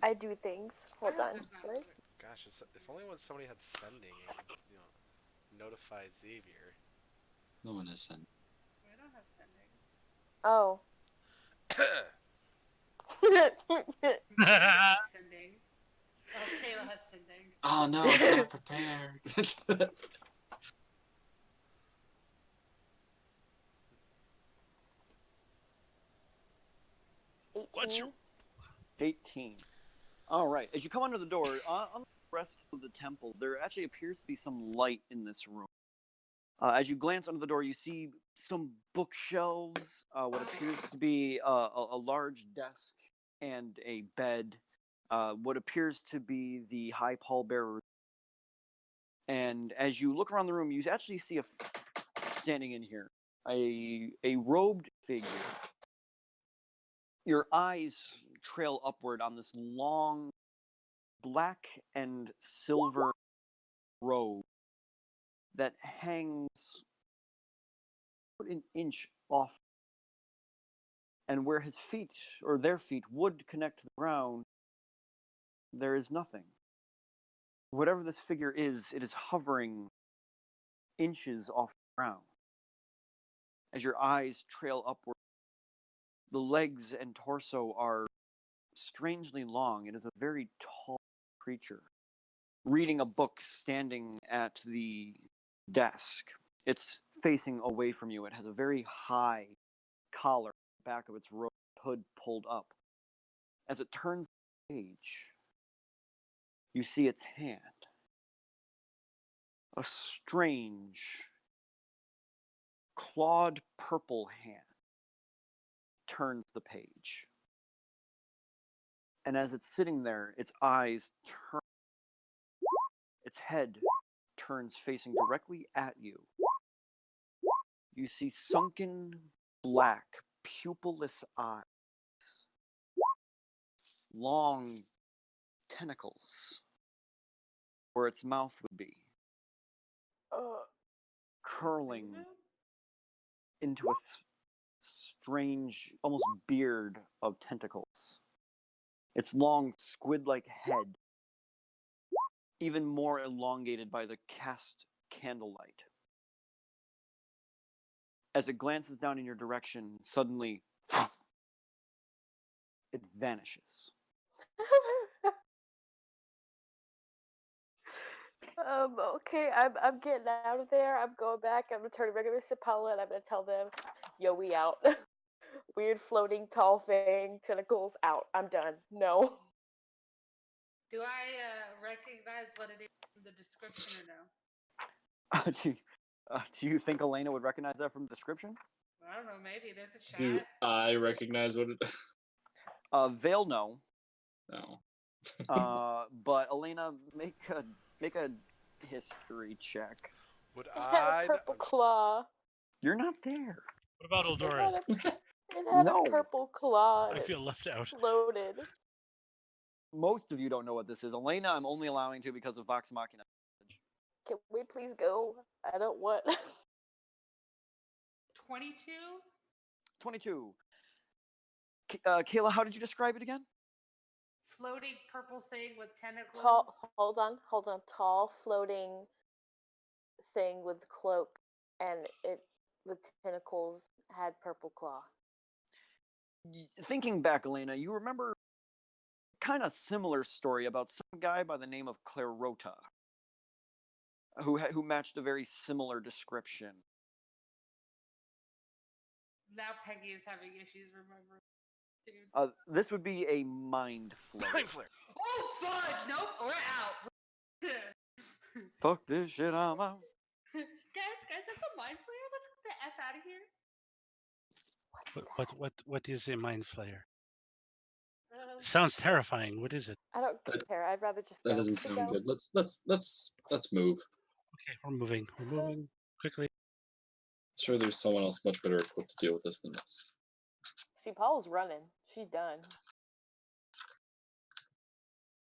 I do things. Hold I hope on. there's not- Where's... Gosh, if only when somebody had sending and notify Xavier. No one has sent. We don't have sending. Oh. Kayla has sending. Oh, Kayla has sending. Oh no, it's not prepared. 18. What's your- 18. All right. As you come under the door, on the rest of the temple, there actually appears to be some light in this room. As you glance under the door, you see some bookshelves, what appears to be a large desk and a bed, what appears to be the high pallbearer. And as you look around the room, you actually see standing in here, a robed figure. Your eyes trail upward on this long black and silver robe that hangs about an inch off, and where his feet or their feet would connect to the ground, there is nothing. Whatever this figure is, it is hovering inches off the ground. As your eyes trail upward, the legs and torso are strangely long. It is a very tall creature, reading a book standing at the desk. It's facing away from you. It has a very high collar, back of its robe, hood pulled up. As it turns the page, you see its hand. A strange, clawed purple hand turns the page. And as it's sitting there, its eyes turn, its head turns facing directly at you. You see sunken, black, pupilless eyes, long tentacles where its mouth would be, curling into a strange, almost beard of tentacles. Its long, squid-like head, even more elongated by the cast candlelight. As it glances down in your direction, suddenly, it vanishes. Okay, I'm getting out of there. I'm going back. I'm gonna turn regular Sapala and I'm gonna tell them, yo, we out. Weird floating tall thing, tentacles out. I'm done. No. Do I recognize what it is from the description or no? Do you think Elena would recognize that from the description? I don't know, maybe there's a shot. Do I recognize what it? Vale, no. No. But Elena, make a history check. Would It had I? a purple claw. You're not there. What about It Eldora? had No. a purple claw. I And feel left out. floated. Most of you don't know what this is. Elena, I'm only allowing to because of Vox Machina. Can we please go? I don't want. 22? 22. Kayla, how did you describe it again? Floating purple thing with tentacles. Tall. Hold on. Tall floating thing with cloak, and it with tentacles had purple claw. Thinking back, Elena, you remember kind of similar story about some guy by the name of Clarota, who matched a very similar description. Now Peggy is having issues remembering. dude. This would be a mind flare. Mind flare. Oh fudge! Nope, we're out. Fuck this shit, I'm out. guys, that's a mind flare. Let's get the f out of here. What is a mind flayer? Um, Sounds terrifying. What is it? I don't care. I'd rather just That go. doesn't Just sound go. good. Let's move. Okay, we're moving. We're moving quickly. Sure, there's someone else much better equipped to deal with this than us. See, Paul's running. She's done.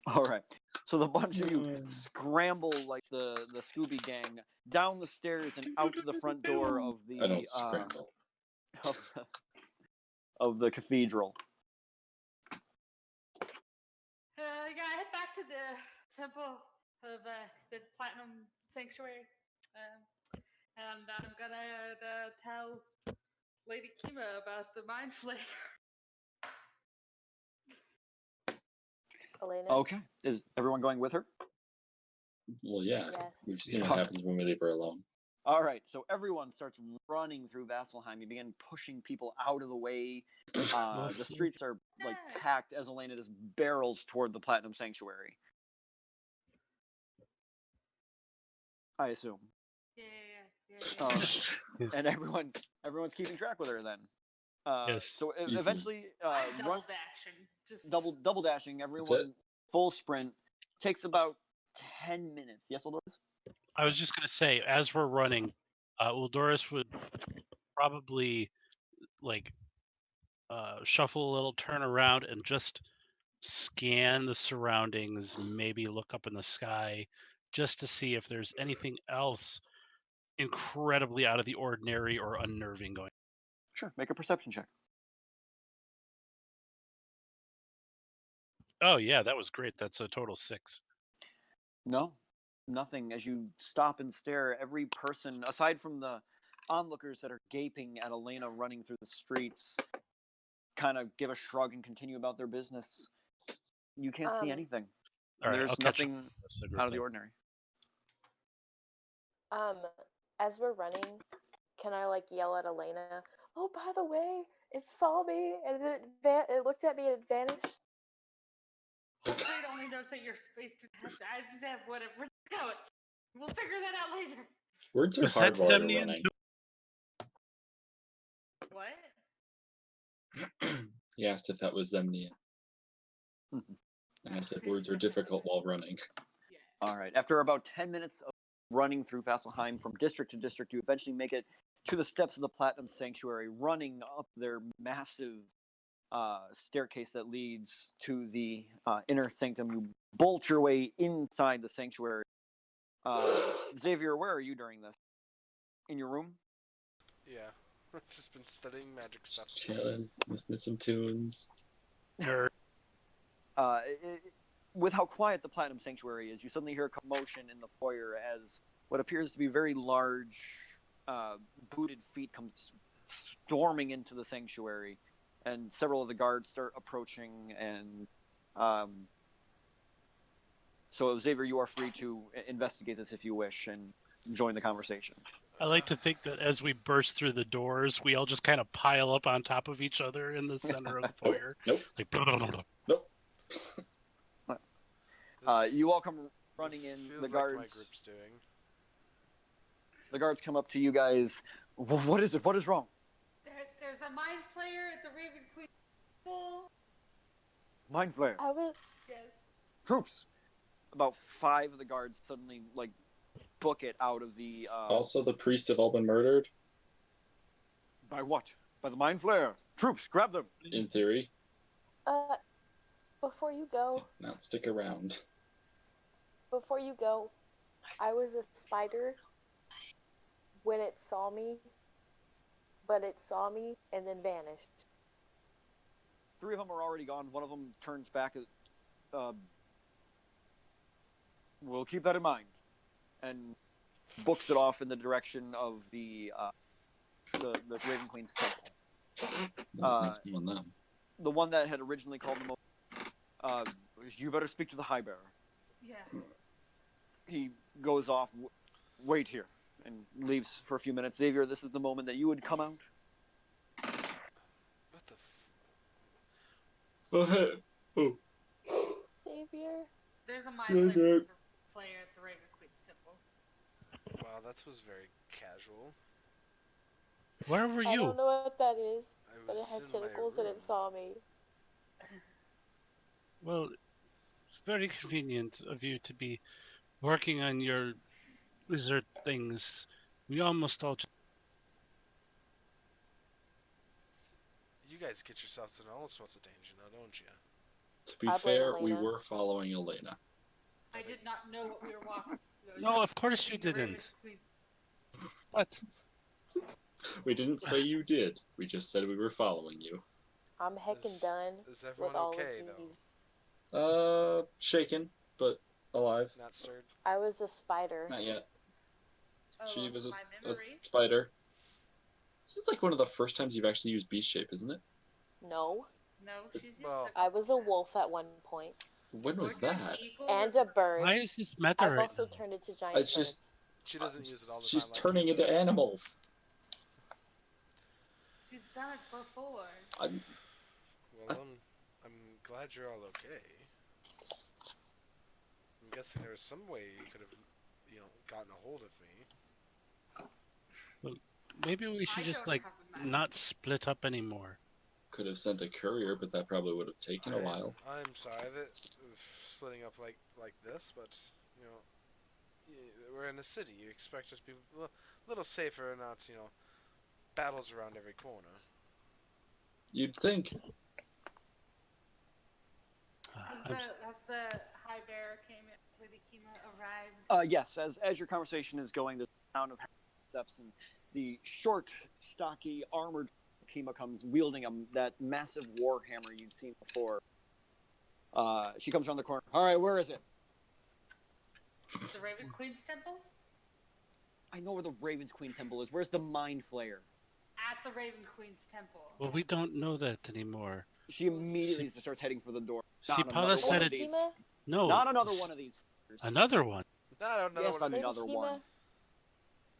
All right. So the bunch of you scramble like the Scooby Gang down the stairs and out to the front door of the I don't scramble. of the cathedral. yeah, I head back to the temple of the Platinum Sanctuary, and I'm gonna tell Lady Kima about the mind flare. Elena. Okay. Is everyone going with her? Well, yeah. Yes. We've seen Yeah. what happens when we leave her alone. All right. So everyone starts running through Vasselheim. You begin pushing people out of the way. The streets are like packed as Elena just barrels toward the Platinum Sanctuary. I assume. Yeah. And everyone's keeping track with her then. Yes. So Easy. eventually, I'm double run, dashing. Just double dashing. Everyone full sprint takes about 10 minutes. Yes, Eldorus? I was just gonna say, as we're running, Uldoris would probably like shuffle a little, turn around, and just scan the surroundings. Maybe look up in the sky, just to see if there's anything else incredibly out of the ordinary or unnerving going. Sure. Make a perception check. Oh yeah, that was great. That's a total 6. No, nothing. As you stop and stare, every person, aside from the onlookers that are gaping at Elena running through the streets, kind of give a shrug and continue about their business. You can't see anything. All right, There's I'll catch up nothing with the rest of the group out of the then. ordinary. As we're running, can I like yell at Elena? Oh, by the way, it saw me and it looked at me and it vanished. Hopefully it only knows that you're whatever. We're going. We'll figure that out later. Words are Was hard that while you're Zemnian running. What? He asked if that was Zemnia. Mhm. And I said words are difficult while running. Yeah. All right. After about 10 minutes of running through Vasselheim from district to district, you eventually make it to the steps of the Platinum Sanctuary, running up their massive staircase that leads to the inner sanctum. You bolt your way inside the sanctuary. Xavier, where are you during this? In your room? Yeah. Just been studying magic stuff. Just chilling, listening to some tunes. Nerd. With how quiet the Platinum Sanctuary is, you suddenly hear a commotion in the foyer as what appears to be very large booted feet come storming into the sanctuary, and several of the guards start approaching. And so, Xavier, you are free to investigate this if you wish and join the conversation. I like to think that as we burst through the doors, we all just kind of pile up on top of each other in the center of the foyer. Nope. Like, blah, blah, blah, blah. Nope. You all come running this in. feels The like guards. my group's doing. The guards come up to you guys. What is it? What is wrong? There's a mind flayer at the Raven Queen Temple. Mind flare. I was Yes. Troops. About 5 of the guards suddenly book it out of the. Also, the priests have all been murdered, By what? By the mind flare. Troops, grab them. in theory. before you go, Not stick around. I was a spider when it saw me, but it saw me and then vanished. 3 of them are already gone. One of them turns back. We'll keep that in mind, and books it off in the direction of the Raven Queen's temple. That was next on them. The one that had originally called them over. You better speak to the High Bearer. Yeah. He goes off. Wait here, and leaves for a few minutes. Xavier, this is the moment that you would come out. What the Oh, hey. Oh. Savior. There's a My Yes, Player right. player at the Raven Queen's temple. Wow, that was very casual. Where were I you? don't know what that is, I but it was had in my tentacles and it room. saw me. Well, it's very convenient of you to be working on your wizard things. We almost all. You guys get yourselves in all sorts of danger now, don't you? To be I blame fair, we Elena. were following Elena. I did not know what we were walking. I was No, just of course you visiting the Raven didn't. Queen's. What? We didn't say you did. We just said we were following you. I'm heckin' Is- done Is with everyone all okay, of though? these. Shaken, but alive. Not stirred? I was a spider. Not yet. Oh, She well, was my a memory. spider. This is like one of the first times you've actually used beast shape, isn't it? No, No, she's used Well- it. I was a wolf at one point. When was Or you're an that? eagle And or- a bird. Why is this meta I've right also now? turned into giant It's birds. just She doesn't use it all the she's time. Like turning you into do. animals. She's done it before. I'm Well, I'm glad you're all okay. I'm guessing there was some way you could have, gotten a hold of me. Maybe we should I just don't like have a map. not split up anymore. could have sent a courier, but that probably would have taken a while. I'm sorry that splitting up like this, but we're in the city. You expect us to be a little safer, and not battles around every corner. You'd think. Has the High Bear Lady Kima arrived? Yes, as your conversation is going, the sound of steps and the short, stocky, armored Kima comes wielding that massive war hammer you'd seen before. She comes around the corner. All right, where is it? The Raven Queen's temple? I know where the Raven's Queen Temple is. Where's the Mind Flayer? At the Raven Queen's temple. Well, we don't know that anymore. She immediately starts heading for the door. See, Not Paula another said one of it. these. Kima? No. Not another one of these. Another one. Not another Yes, one of Lady these. another Kima? one.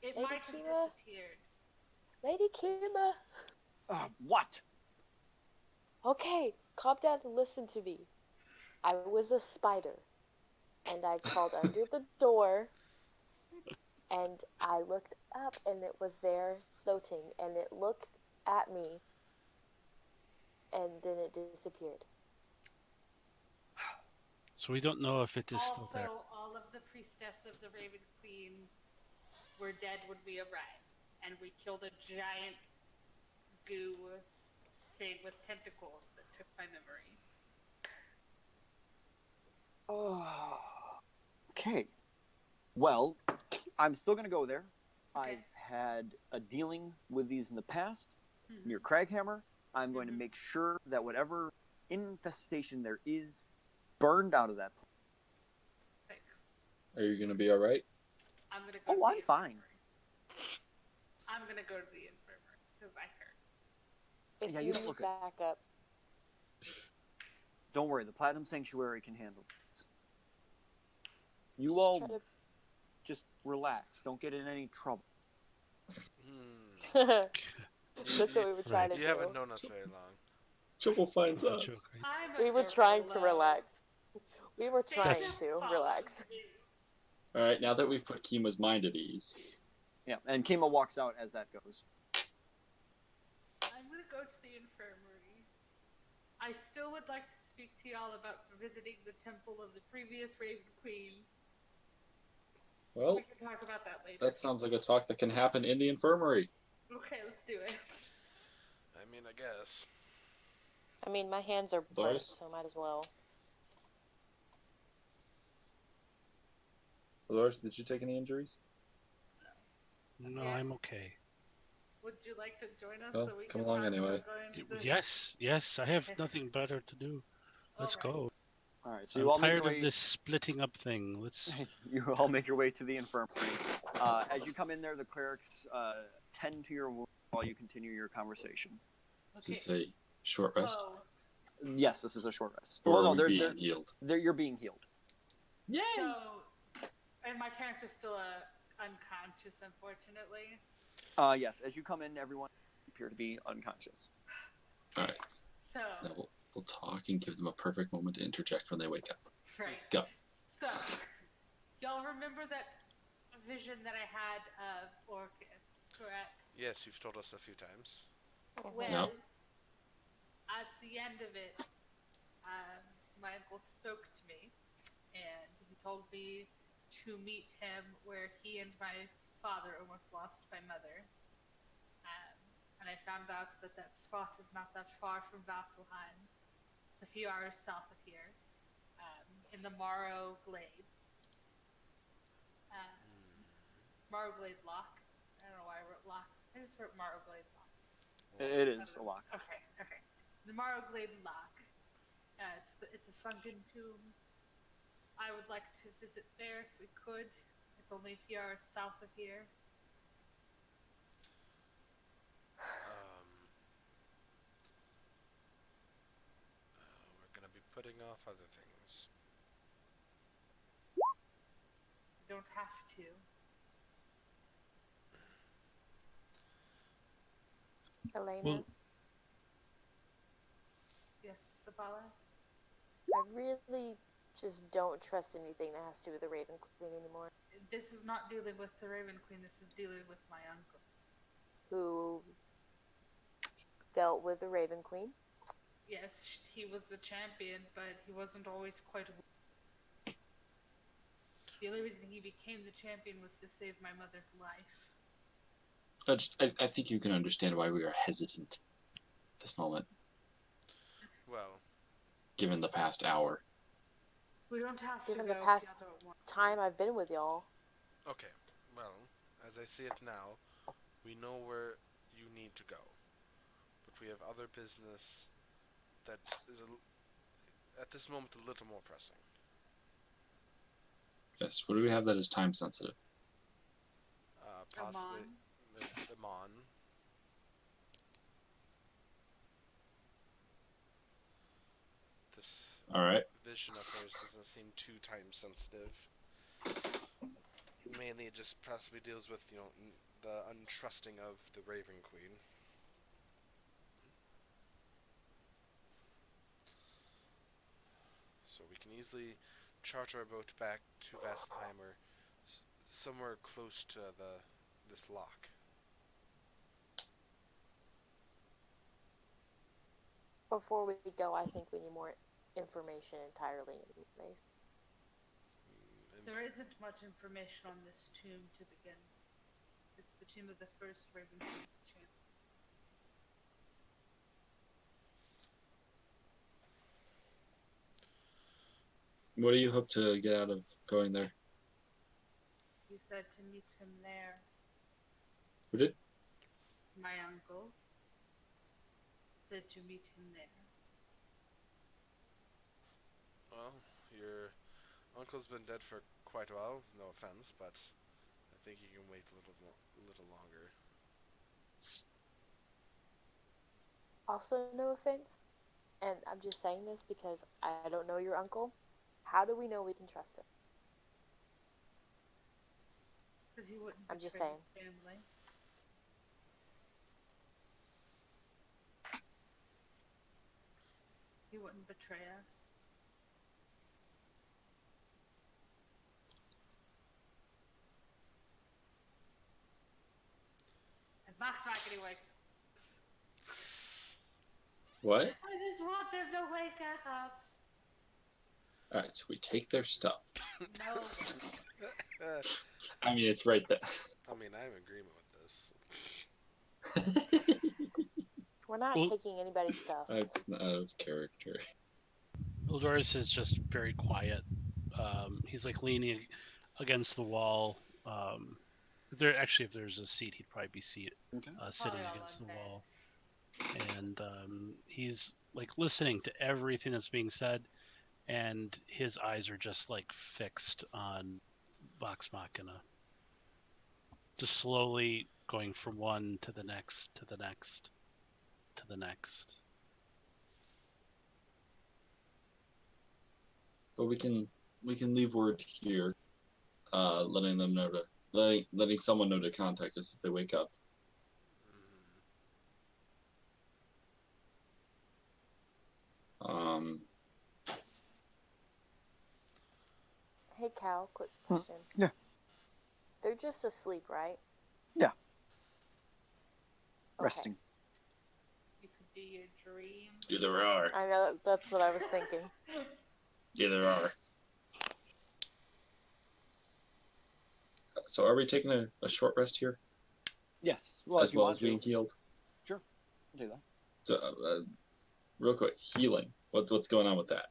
It Lady might have Kima? disappeared. Lady Kima? What? Okay, calm down and listen to me. I was a spider, and I crawled under the door, and I looked up, and it was there floating, and it looked at me, and then it disappeared. So we don't know if it is still Also, there. all of the priestess of the Raven Queen were dead when we arrived, and we killed a giant goo thing with tentacles that took my memory. Okay. Well, I'm still gonna go there. Okay. I've had a dealing with these in the past Mhm. near Craghammer. I'm going to Mhm. make sure that whatever infestation there is burned out of that place. Thanks. Are you gonna be alright? I'm gonna go. Oh, to the I'm fine. infirmary. I'm gonna go to the infirmary because I hurt. If Yeah, you you don't need look at- backup, Don't worry, the Platinum Sanctuary can handle it. You just all try to... just relax. Don't get in any trouble. That's what we were trying to You do. haven't known us very long. Trouble finds That's a us. joke, right? I'm We were adorable, trying to though. relax. We were They trying That's- to follow relax. me. Alright, now that we've put Kima's mind at ease. Yeah, and Kima walks out as that goes. I'm gonna go to the infirmary. I still would like to speak to y'all about visiting the temple of the previous Raven Queen. Well, We can talk about that later. that sounds like a talk that can happen in the infirmary. Okay, let's do it. I mean, I guess. I mean, my hands are burnt, Doris? so might as well. Dolores, did you take any injuries? No, Yeah. I'm okay. Would you like to join us Well, so we come can along talk anyway. about going to the... Yes, I have Okay. nothing better to do. Let's Alright. go. All right, so you I'm all make tired your of way. this splitting up thing. Let's. You all make your way to the infirmary. As you come in there, the clerics tend to your wound while you continue your conversation. Is this a short rest? Oh, Yes, this is a short rest. Or Well, are no, we they're, being they're, healed? you're being healed. so... And my parents are still unconscious, unfortunately. Yes, as you come in, everyone appear to be unconscious. Alright, So... now we'll talk. talking, give them a perfect moment to interject when they wake up. Right. Go. So, y'all remember that vision that I had of Orcus, correct? Yes, you've told us a few times. Well, Yep. at the end of it, my uncle spoke to me, and he told me to meet him where he and my father almost lost my mother. And I found out that that spot is not that far from Vasselheim. It's a few hours south of here, in the Morrow Glade. Morrow Glade Lock. I don't know why I wrote Lock. I just wrote Morrow Glade Lock. It is a lock. Okay. The Morrow Glade Lock. It's a sunken tomb. I would like to visit there if we could. It's only a few hours south of here. We're gonna be putting off other things. You don't have to. Elena, Well, Yes, Sabala? I really just don't trust anything that has to do with the Raven Queen anymore. This is not dealing with the Raven Queen. This is dealing with my uncle. Who dealt with the Raven Queen? Yes, he was the champion, but he wasn't always quite. The only reason he became the champion was to save my mother's life. I think you can understand why we are hesitant at this moment, Well, given the past hour. We don't have Given to the go past if y'all don't want to. Time I've been with y'all. okay. Well, as I see it now, we know where you need to go. But we have other business that is, at this moment, a little more pressing. Yes, what do we have that is time sensitive? Possibly Amon. Amon. This Alright. vision of hers doesn't seem too time sensitive. Mainly it just possibly deals with, the untrusting of the Raven Queen. So we can easily charter a boat back to Vasselheim or somewhere close to this lock. Before we go, I think we need more information entirely. Anyways. There isn't much information on this tomb to begin. It's the tomb of the first Raven Queen's champion. What do you hope to get out of going there? He said to meet him there. Who did? My uncle said to meet him there. Well, your uncle's been dead for quite a while, no offense, but I think you can wait a little longer. Also, no offense, and I'm just saying this because I don't know your uncle. How do we know we can trust him? Because he wouldn't I'm just betray saying. his family. He wouldn't betray us. And Max Mackety wakes up. What? I just want them to wake up. Alright, so we take their stuff. No. I mean, it's right there. I mean, I'm in agreement with this. We're not Well- taking anybody's stuff. That's not out of character. Eldorus is just very quiet. He's like leaning against the wall. If there's a seat, he'd probably be sitting Probably all against the on wall. beds. And he's like listening to everything that's being said, and his eyes are just like fixed on Vox Machina, just slowly going from one to the next to the next to the next. But we can leave word here, letting them know to letting someone know to contact us if they wake up. Mm-hmm. Hey, Cal, quick Hmm, question. yeah. They're just asleep, right? Yeah. Okay. Resting. You could do your dreams. Yeah, there are. I know, that's what I was thinking. Yeah, there are. So are we taking a short rest here, Yes. Well, as if you well want as being to. healed? Sure. I'll do that. So, real quick, healing. What's going on with that?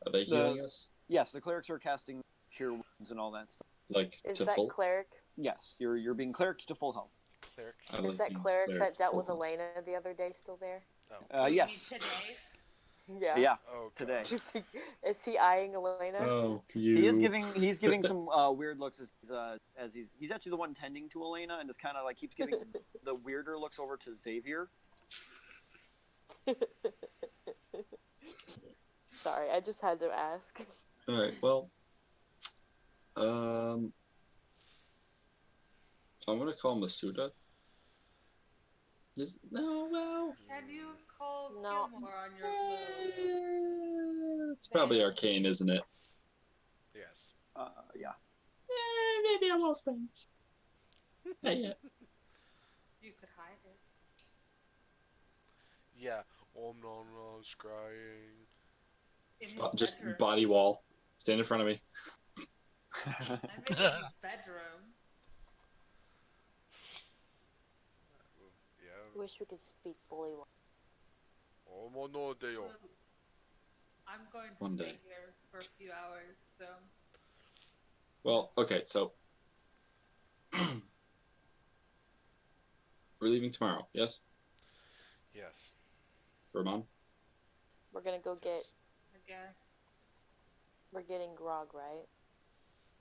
Are they healing us? Yes, the clerics are casting cure wounds and all that stuff. Like Is to that full? cleric? Yes, you're being clericked to full health. Cleric. I Is like that being cleric that dealt full with health. Elena the other day still there? Oh. You mean Yes. today? Yeah. Yeah. Oh, Today. God. Is he eyeing Elena? Oh, you. He is giving some weird looks as he's actually the one tending to Elena and just kind of like keeps giving the weirder looks over to Xavier. Sorry, I just had to ask. All right. Well, I'm gonna call Masuda. No, well, Can you call No. Gilmore on your blue? it's probably arcane, isn't it? Yes. Yeah. Maybe I won't think. Yeah. You could hide it. Yeah. Om nom nom scrying. In his Just bedroom. body wall. Stand in front of me. I'm in his bedroom. Yeah. Wish we could speak bully. Om no deo. Well, I'm going to One stay day. here for a few hours, so Well, okay, so we're leaving tomorrow. Yes, Yes. Vermont. We're gonna go get. Yes. I guess. We're getting grog, right?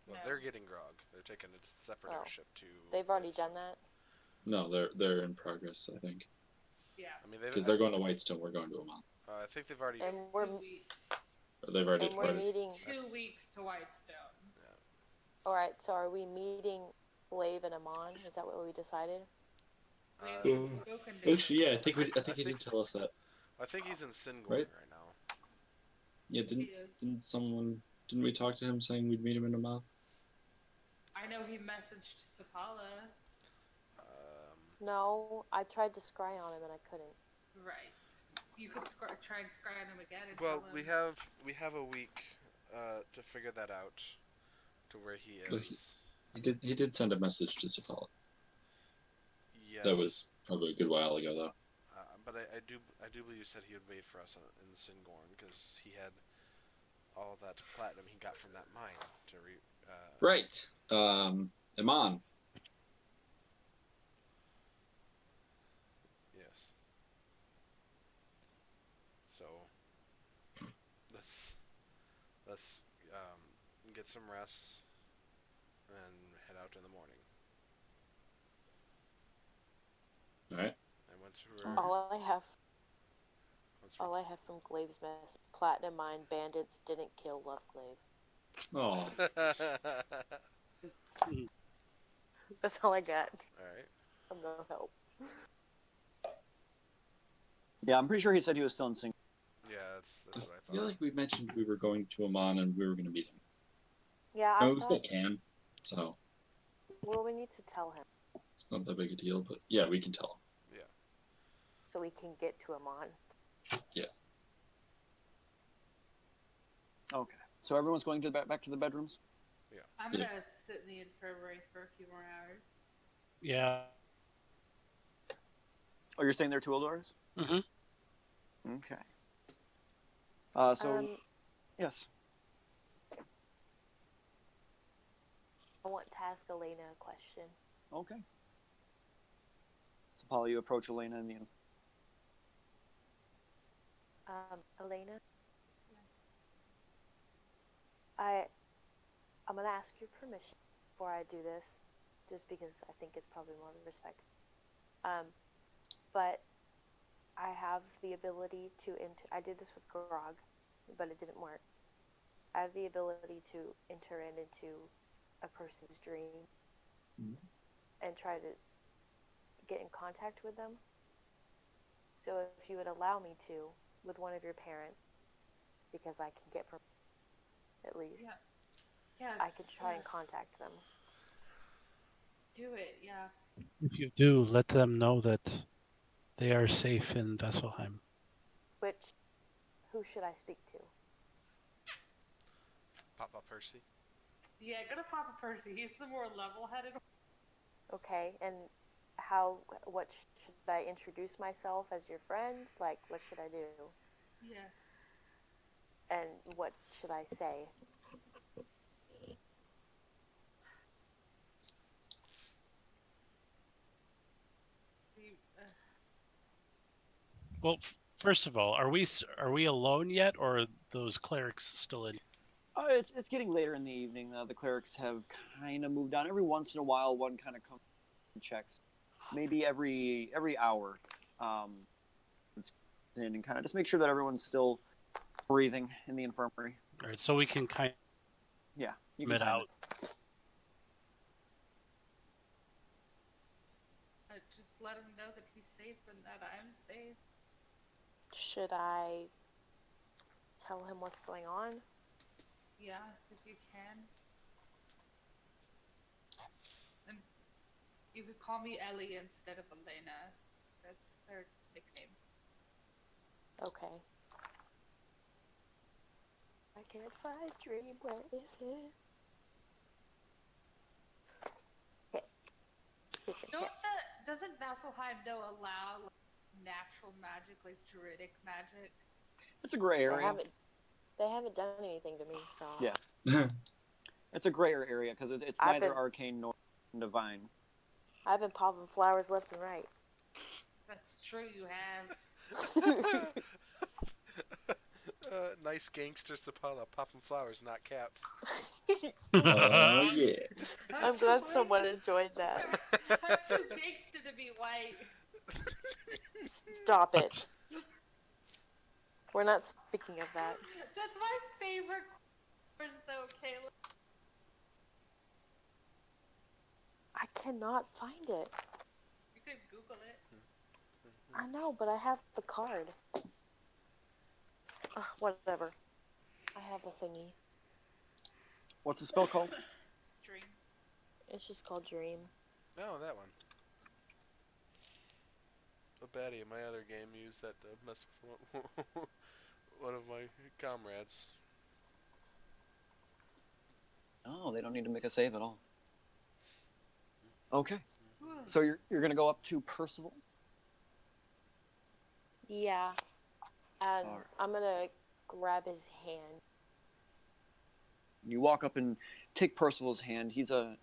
Well, No. they're getting grog. They're taking a separate Oh. airship to. They've already Whitestone. done that. No, they're in progress. I think Yeah. I mean, because they're going to Whitestone. We're going to Amman. I think they've already. And It's we're 2 weeks. Or they've already. And we're already- meeting. 2 weeks to Whitestone. All right. So are we meeting Blave and Amon? Is that what we decided? We Uh, haven't spoken to Actually, yeah, I think I he did think- tell us that. I think he's in Singorn Right? right now. Yeah, He is. didn't we talk to him saying we'd meet him in Amman? I know he messaged Sapala. No, I tried to scry on him and I couldn't. Right. You could try and scry on him again and Well, tell we him. have a week to figure that out, to where he Well, is. He did send a message to Sapala. Yes. That was probably a good while ago, though. But I do believe you said he would wait for us in Singorn because he had all that platinum he got from that mine to Right. Amman. Yes. So let's get some rest and head out in the morning. All right. And once we're All I have. once All I have from Glave's mess. Platinum mine bandits didn't kill Love Glaive. Oh, That's all I got. all right. I'm no help. Yeah, I'm pretty sure he said he was still in sync. Yeah, that's what I I thought. feel like we mentioned we were going to Amman and we were going to meet him. Yeah, I I mean, we still thought. can, so Well, we need to tell him it's not that big a deal. But yeah, we can tell him. so we can get to Amon. Okay. So everyone's going to back to the bedrooms. I'm Yeah. gonna sit in the infirmary for a few more hours. Yeah. Oh, you're staying there too, Eldorus? Mhm. Okay. So yes. I want to ask Elena a question. Okay. So, Paula, you approach Elena in the Elena, Yes. I'm gonna ask your permission before I do this, just because I think it's probably more respect. But I have the ability to I did this with Grog, but it didn't work. I have the ability to enter into a person's dream and try to get in contact with them. So if you would allow me to, with one of your parents, because I can get from, at least. Yeah. Yeah. I can try and yeah, contact them. do it. Yeah. If you do, let them know that they are safe in Vesselheim. Who should I speak to? Papa Percy. Yeah, go to Papa Percy. He's the more level-headed. Okay, and should I introduce myself as your friend? Like, what should I do? Yes. And what should I say? You, Well, first of all, are we alone yet, or are those clerics still in? It's getting later in the evening. The clerics have kind of moved on. Every once in a while, one kind of comes and checks, maybe every hour. It's in and kind of just make sure that everyone's still breathing in the infirmary. All right, so we can kind Yeah, you of can it time out. just let him know that he's safe and that I'm safe. Should I tell him what's going on? Yeah, if you can. And you could call me Ellie instead of Elena. That's her nickname. Okay. I can't find Dream. Where is it? Doesn't Vasselheim though allow like, natural magic, like druidic magic? It's a gray area. They haven't done anything to me, so. Yeah. It's a grayer area because it's I've neither been- arcane nor divine. I've been popping flowers left and right. That's true, you have. Nice gangster Sapala, popping flowers, not caps. Oh yeah. I'm glad someone enjoyed that. I'm too gangster to be white. Stop it. We're not speaking of that. That's my favorite course, though, Caleb. I cannot find it. You could Google it. I know, but I have the card. Whatever. I have the thingy. What's the spell called? Dream. It's just called Dream. Oh, that one. A baddie in my other game used that to mess with one of my comrades. Oh, they don't need to make a save at all. Okay, so you're gonna go up to Percival. Yeah. And Alright. I'm gonna grab his hand. You walk up and take Percival's hand. He's a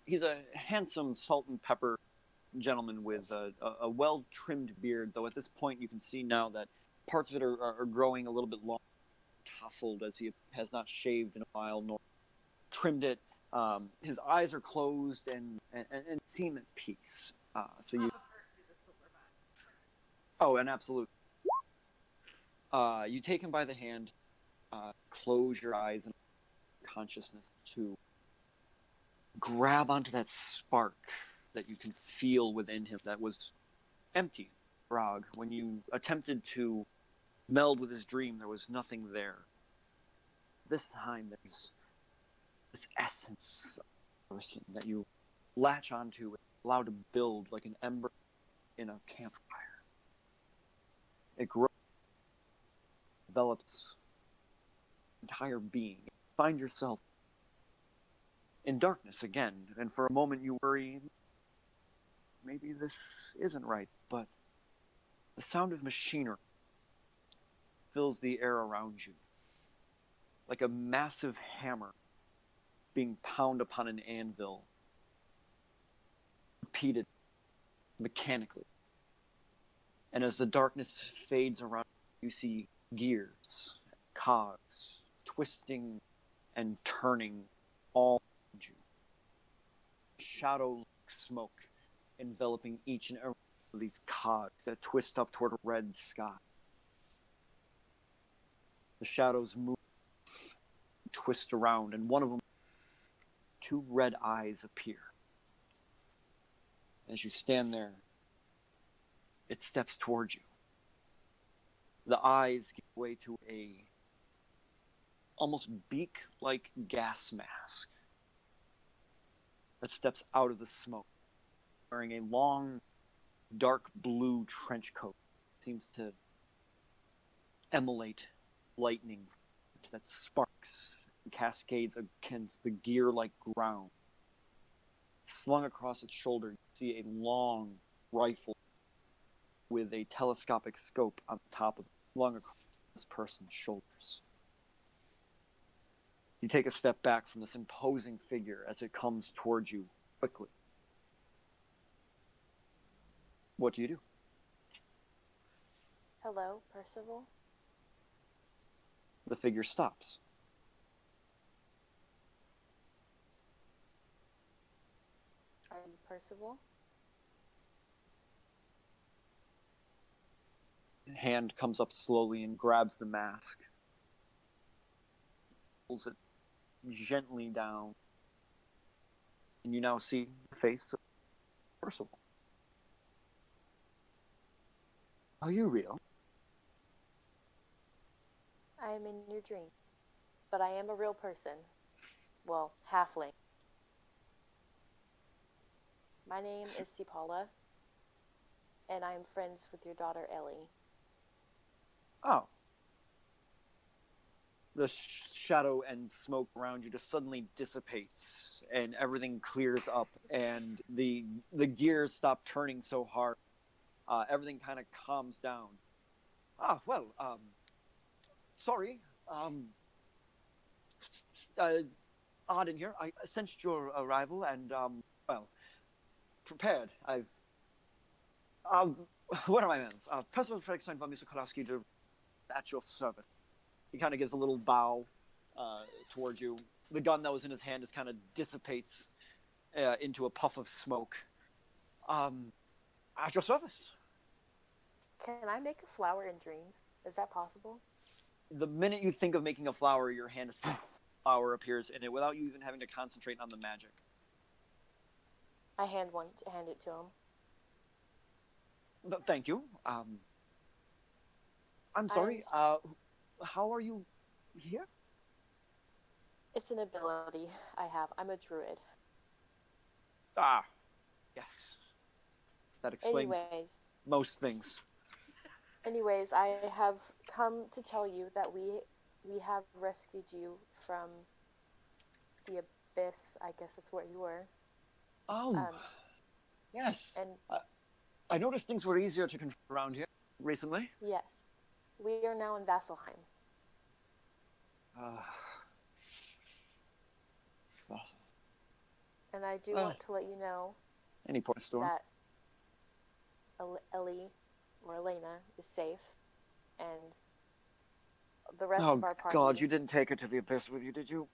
handsome salt and pepper gentleman with a well trimmed beard. Though at this point you can see now that parts of it are growing a little bit long, tousled, as he has not shaved in a while nor trimmed it. His eyes are closed and seem at peace. So you. Papa Percy's a silver man. Oh, and absolute. You take him by the hand, close your eyes and consciousness to grab onto that spark that you can feel within him that was empty. Brog, when you attempted to meld with his dream, there was nothing there. This time, there's this essence of a person that you latch onto and allow to build like an ember in a campfire. It grows, develops entire being. You find yourself in darkness again, and for a moment you worry, maybe this isn't right, but the sound of machinery fills the air around you, like a massive hammer being pounded upon an anvil, repeated mechanically. And as the darkness fades around, you see gears, cogs, twisting and turning all around you. Shadow like smoke enveloping each and every one of these cogs that twist up toward a red sky. The shadows move, twist around, and one of them, two red eyes appear. As you stand there, it steps towards you. The eyes give way to a almost beak-like gas mask that steps out of the smoke, wearing a long, dark blue trench coat. Seems to emulate lightning that sparks and cascades against the gear-like ground. Slung across its shoulder, you see a long rifle with a telescopic scope on the top of it, slung across this person's shoulders. You take a step back from this imposing figure as it comes towards you quickly. What do you do? Hello, Percival? The figure stops. Are you Percival? Hand comes up slowly and grabs the mask. Pulls it gently down. And you now see the face of Percival. Are you real? I am in your dream. But I am a real person. Well, halfling. My name is Sipala, and I am friends with your daughter Ellie. Oh. The shadow and smoke around you just suddenly dissipates, and everything clears up, and the gears stop turning so hard. Everything kind of calms down. Sorry. Odd in here. I sensed your arrival, and prepared. What are my names? Percival Fredrickstein von Misukowski at your service. He kind of gives a little bow towards you. The gun that was in his hand just kind of dissipates into a puff of smoke. At your service. Can I make a flower in dreams? Is that possible? The minute you think of making a flower, your hand is flower appears in it without you even having to concentrate on the magic. I hand it to him. But thank you. I'm sorry. How are you here? It's an ability I have. I'm a druid. Ah, yes. That explains most things. Anyways, I have come to tell you that we have rescued you from the abyss. I guess that's where you were. Oh, yes. And I noticed things were easier to control around here recently. yes, we are now in Vasselheim. Awesome. And I do want to let you know Any point of storm? that Ellie or Elena is safe, and the rest of our party. Oh God, you didn't take her to the abyss with you, did you?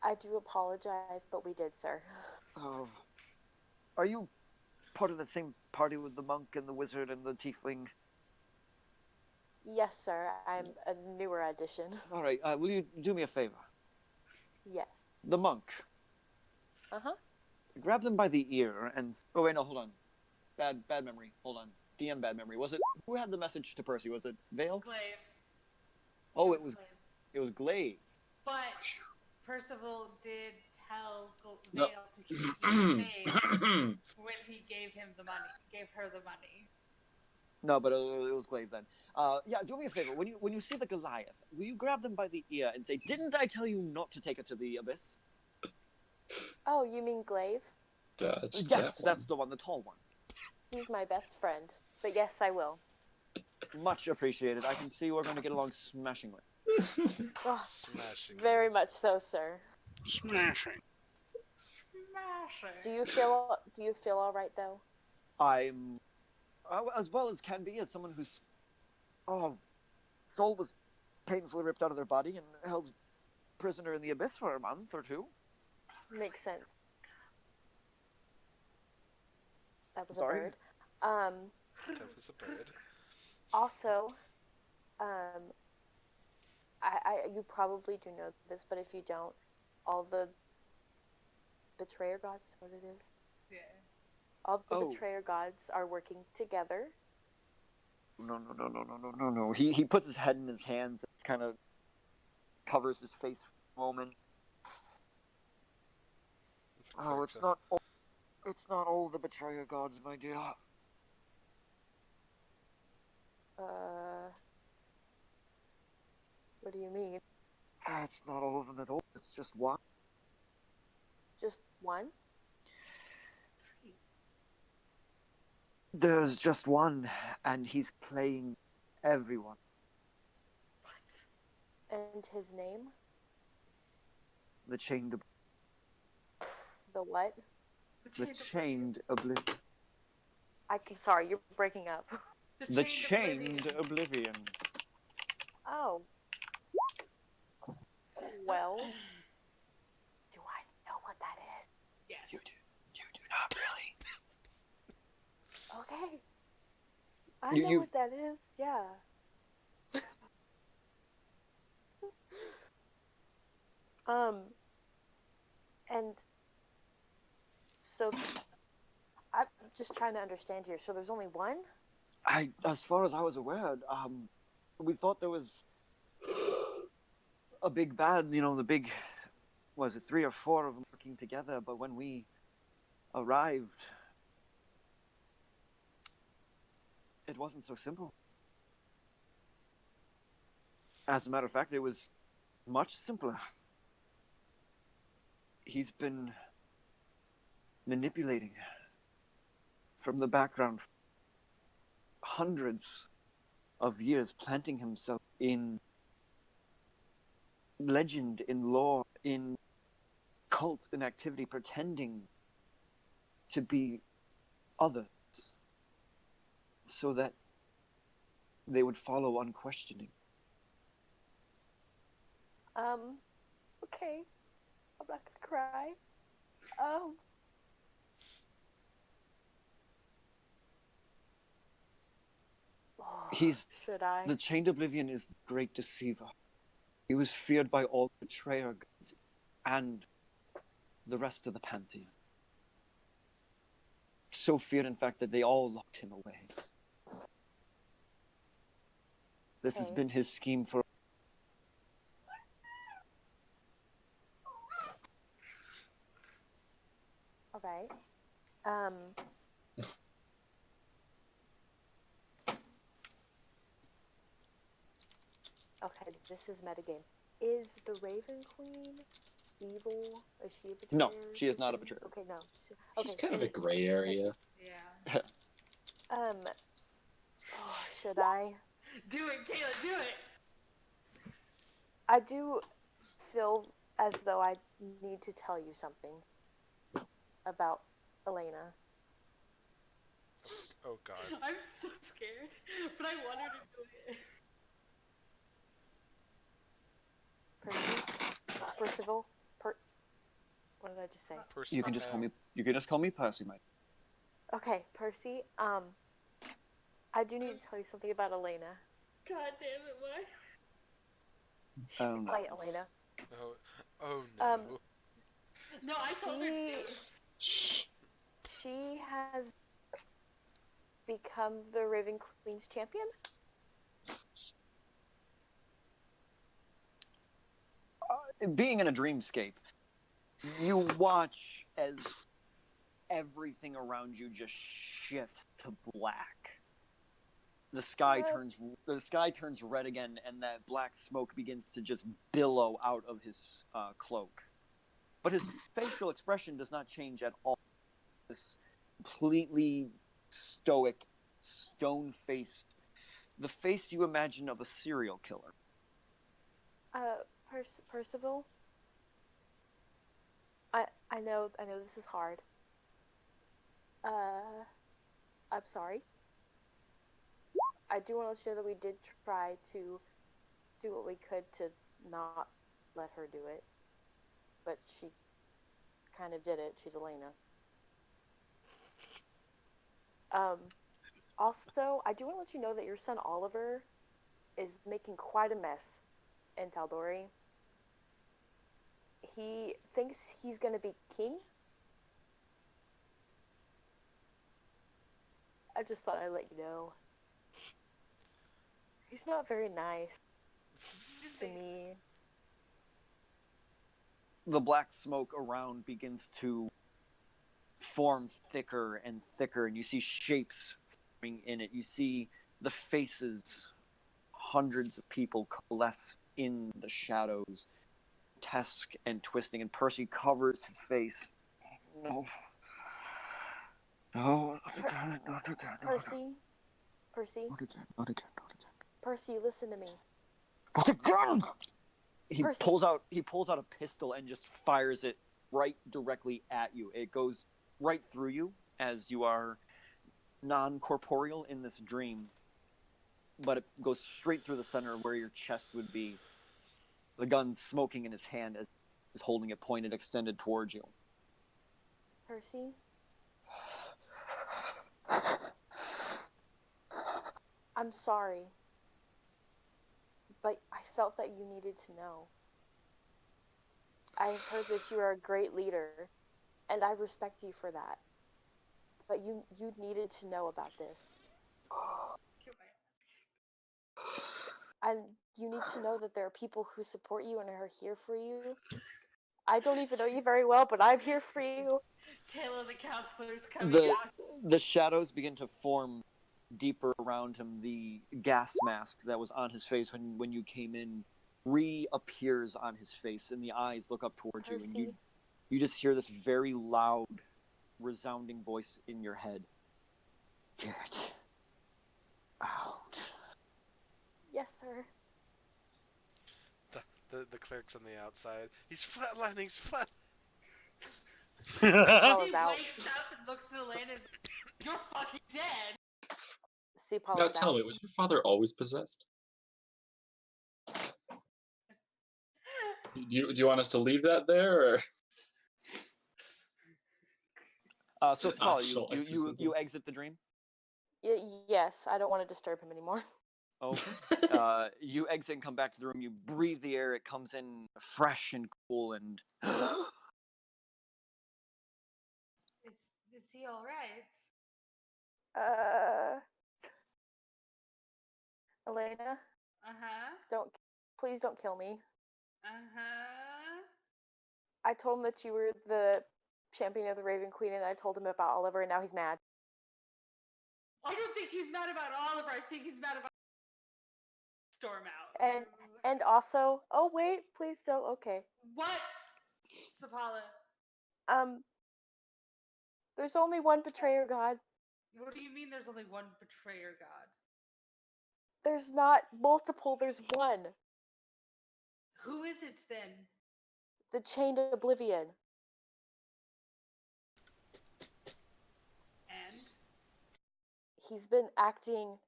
I do apologize, but we did, sir. Oh, are you part of the same party with the monk and the wizard and the tiefling? Yes, sir. I'm a newer addition. All right, will you do me a favor? Yes. The monk. Uh-huh. Grab them by the ear and... Oh, wait, no, hold on. Bad memory. Hold on. DM bad memory. Was it... Who had the message to Percy? Was it Vale? Glaive. Oh, it was Glaive. Glaive. But Percival did tell No. Vale to keep you safe when he gave her the money. No, but it was Glaive then. Yeah, do me a favor. When you see the Goliath, will you grab them by the ear and say, "Didn't I tell you not to take her to the abyss?" Oh, you mean Glaive? Yes, that's the one, the tall one. He's my best friend. But yes, I will. Much appreciated. I can see we're going to get along smashingly. Oh, Smashing. very much so, sir. Smashing. Do you feel all right though? I'm as well as can be, as someone whose soul was painfully ripped out of their body and held prisoner in the abyss for a month or two. Makes sense. That was Sorry? a bird. That was a bird. Also, you probably do know this, but if you don't, all the betrayer gods is what it is. Yeah. All the Oh. betrayer gods are working together. No. He puts his head in his hands. It's kind of covers his face for a moment. Oh, It's it's not all the betrayer gods, my dear. What do you mean? It's not all of them at all. It's just one. Just one? There's just one, and he's playing everyone. And his name? The chained, The what? the chained oblivion. I'm sorry, you're breaking up. The chained oblivion. Oh. Well, do I know what that is? Yes. You do not really. Okay. I You- know you've- what that is, yeah. And so I'm just trying to understand here. So there's only one? As far as I was aware, we thought there was a big bad, the big, was it 3 or 4 of them working together, but when we arrived, it wasn't so simple. As a matter of fact, it was much simpler. He's been manipulating from the background hundreds of years, planting himself in legend, in lore, in cults, in activity, pretending to be others so that they would follow unquestioning. Okay. I'm not gonna cry. He's Should I? The Chained Oblivion is the great deceiver. He was feared by all betrayer gods and the rest of the pantheon. So feared, in fact, that they all locked him away. This has Okay. been his scheme for. Alright. Okay, this is metagame. Is the Raven Queen evil? Is she a betrayer? No, she is not a person? betrayer. Okay, no. She's kind of a gray okay. area. Yeah. Should I? Do it, Kayla, do it! I do feel as though I need to tell you something about Elena. Oh god. I'm so scared, but I want her to do it. Percival? What did I just say? Person You can just call me Percy, Mike. Okay, Percy, I do need to tell you something about Elena. God damn it, what? Shh, Oh, no. quiet, Elena. Oh no. No, I told her to do it. Shh. She has become the Raven Queen's champion? Being in a dreamscape, you watch as everything around you just shifts to black. The sky turns red again, and that black smoke begins to just billow out of his cloak. But his facial expression does not change at all. This completely stoic, stone-faced, the face you imagine of a serial killer. Percival? I know this is hard. I'm sorry. I do want to let you know that we did try to do what we could to not let her do it. But she kind of did it. She's Elena. Also, I do want to let you know that your son Oliver is making quite a mess in Taldori. He thinks he's going to be king. I just thought I'd let you know. He's not very nice to me. the black smoke around begins to form thicker and thicker, and you see shapes forming in it. You see the faces, hundreds of people coalesce in the shadows, grotesque and twisting, and Percy covers his face. No. No, not again, not again, not again. Percy, Not again, not again, not again. Percy, listen to me. Not again! He Percy. pulls out a pistol and just fires it right directly at you. It goes right through you as you are non-corporeal in this dream, but it goes straight through the center of where your chest would be. The gun smoking in his hand as he's holding it pointed, extended towards you. Percy? I'm sorry, but I felt that you needed to know. I've heard that you are a great leader, and I respect you for that. But you needed to know about this. And you need to know that there are people who support you and are here for you. I don't even know you very well, but I'm here for you. Kayla, the counselor's coming down. The shadows begin to form deeper around him. The gas mask that was on his face when you came in reappears on his face, and the eyes look up towards you, and you just hear this very loud, resounding voice in your head. Get out. Yes, sir. The cleric's on the outside. He's flatlining. He's flat. Paula's He out. wakes up and looks at Elena and says, "You're fucking dead." See, Now Paula's tell out. me, was your father always possessed? Do you want us to leave that there, or? So Spala, Optional you exit the dream? Yes, I don't want to disturb him anymore. Okay. You exit and come back to the room. You breathe the air. It comes in fresh and cool, and Is he all right? Elena, please don't kill me. I told him that you were the champion of the Raven Queen, and I told him about Oliver, and now he's mad. I don't think he's mad about Oliver. I think he's mad about Storm out. And also, oh wait, please don't. Okay. What? Sapala. There's only one betrayer god. What do you mean there's only one betrayer god? There's not multiple, there's one. Who is it then? The Chained Oblivion. And? He's been acting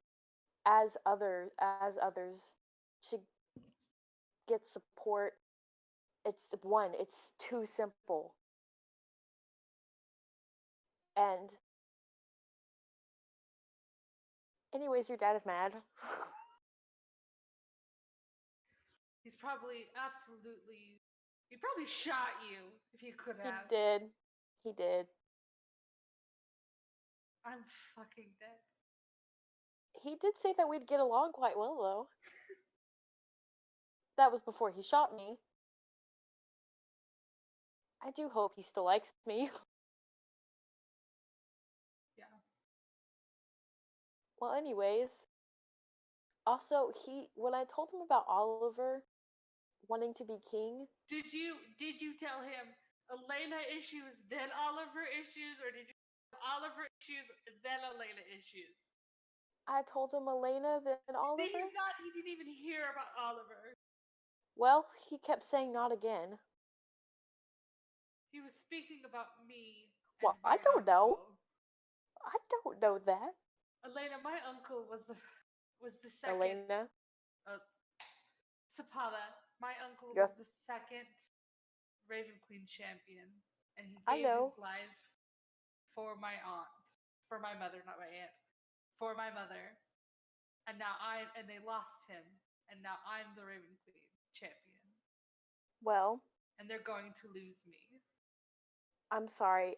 as others to get support. It's too simple. And anyways, your dad is mad. He probably shot you if he could have. He did. I'm fucking dead. He did say that we'd get along quite well, though. That was before he shot me. I do hope he still likes me. Yeah. Well, anyways. Also, when I told him about Oliver wanting to be king. Did you tell him Elena issues, then Oliver issues, or did you Oliver issues, then Elena issues? I told him Elena, then Oliver. He didn't even hear about Oliver. Well, he kept saying not again. He was speaking about me. Well, I don't know. I don't know that. Elena, my uncle was the second. Elena. Sapala, my uncle was the second Raven Queen champion, and he gave his life for my mother, not my aunt, for my mother, and they lost him, and now I'm the Raven Queen champion. Well, and they're going to lose me. I'm sorry.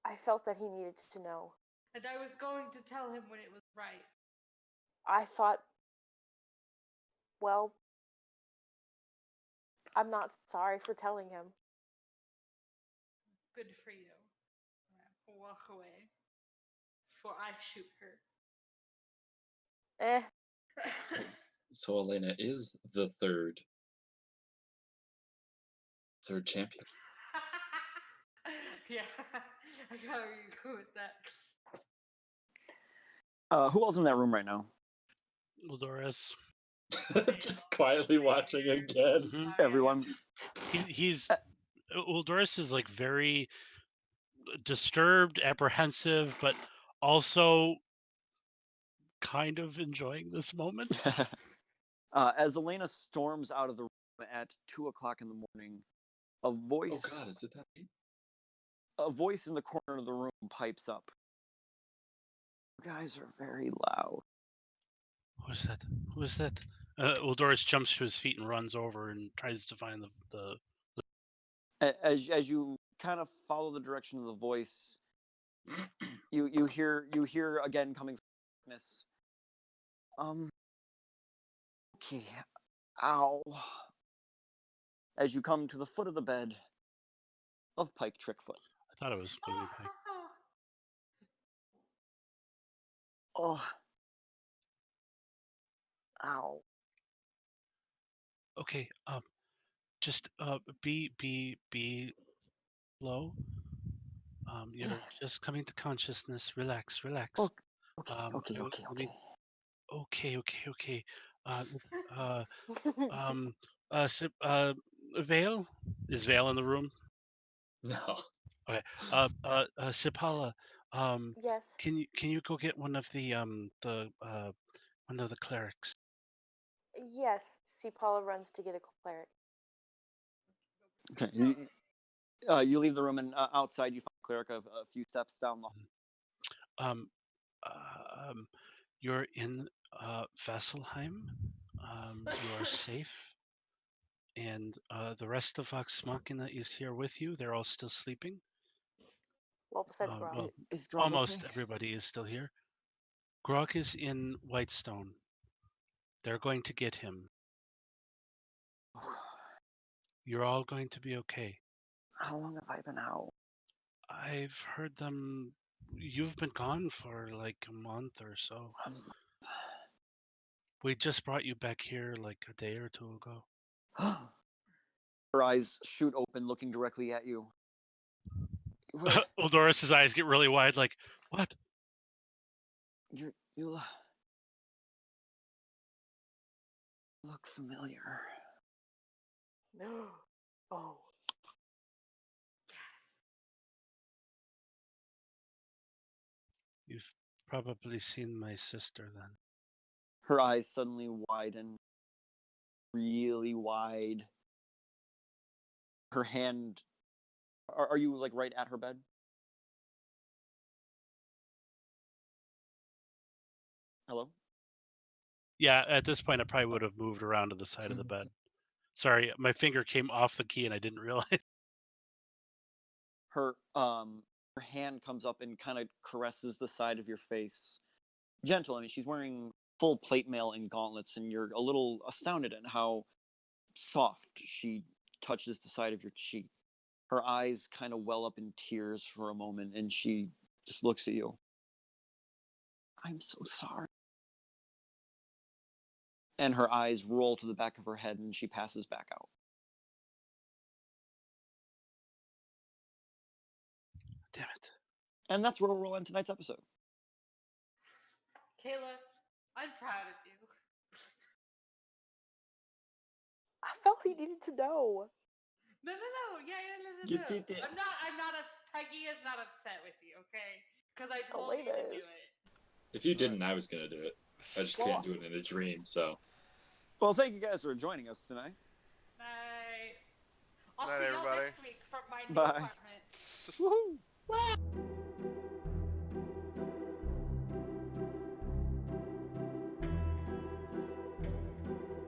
I felt that he needed to know. And I was going to tell him when it was right. I thought, well, I'm not sorry for telling him. Good for you. I'll walk away before I shoot her. Eh. So Elena is the third champion. Yeah, I gotta agree with that. Who else in that room right now? Uldoris. Just quietly watching again. Mhm. Everyone. He's Uldoris is like very disturbed, apprehensive, but also kind of enjoying this moment. As Elena storms out of the room at 2:00 in the morning, a Oh voice, God, is it that late? a voice in the corner of the room pipes up. You guys are very loud. Who's that? Who's that? Uldoris jumps to his feet and runs over and tries to find the As you kind of follow the direction of the voice, you hear again coming from darkness. Okay. Ow. As you come to the foot of the bed of Pike Trickfoot. I thought it was going to be Pike. Oh. Ow. Okay, just be low. You're just coming to consciousness. Relax. Okay. Let me- Okay. Vale? Is Vale in the room? No. Sipala, Yes. can you go get one of the clerics? Yes. See, Paula runs to get a cleric. Okay. You leave the room and outside you find Cleric a few steps down the hall. You're in Vasselheim. You are safe. And the rest of Vox Machina is here with you. They're all still sleeping. Well, besides Grog. Well, Is Grog almost okay? everybody is still here. Grog is in Whitestone. They're going to get him. You're all going to be okay. How long have I been out? I've heard them. You've been gone for like a month or so. We just brought you back here like a day or two ago. Her eyes shoot open, looking directly at you. What? Uldoris's eyes get really wide, like, what? You look familiar. Oh. You've probably seen my sister then. Her eyes suddenly widen, really wide. Her hand. Are you like right at her bed? Hello? Yeah, at this point, I probably would have moved around to the side of the bed. Sorry, my finger came off the key and I didn't realize. Her hand comes up and kind of caresses the side of your face. Gentle. I mean, she's wearing full plate mail and gauntlets, and you're a little astounded at how soft she touches the side of your cheek. Her eyes kind of well up in tears for a moment, and she just looks at you. I'm so sorry. And her eyes roll to the back of her head, and she passes back out. Damn it. And that's where we'll end tonight's episode. Kayla, I'm proud of you. I felt he needed to know. No. Yeah, You no. did it. I'm not Peggy is not upset with you, okay? Because I told you to Elena do is. it. If you didn't, I was gonna do it. I just can't do it in a dream, so. Well, thank you guys for joining us tonight. Night. I'll Night, see y'all everybody. next week from my new Bye. apartment. Woohoo!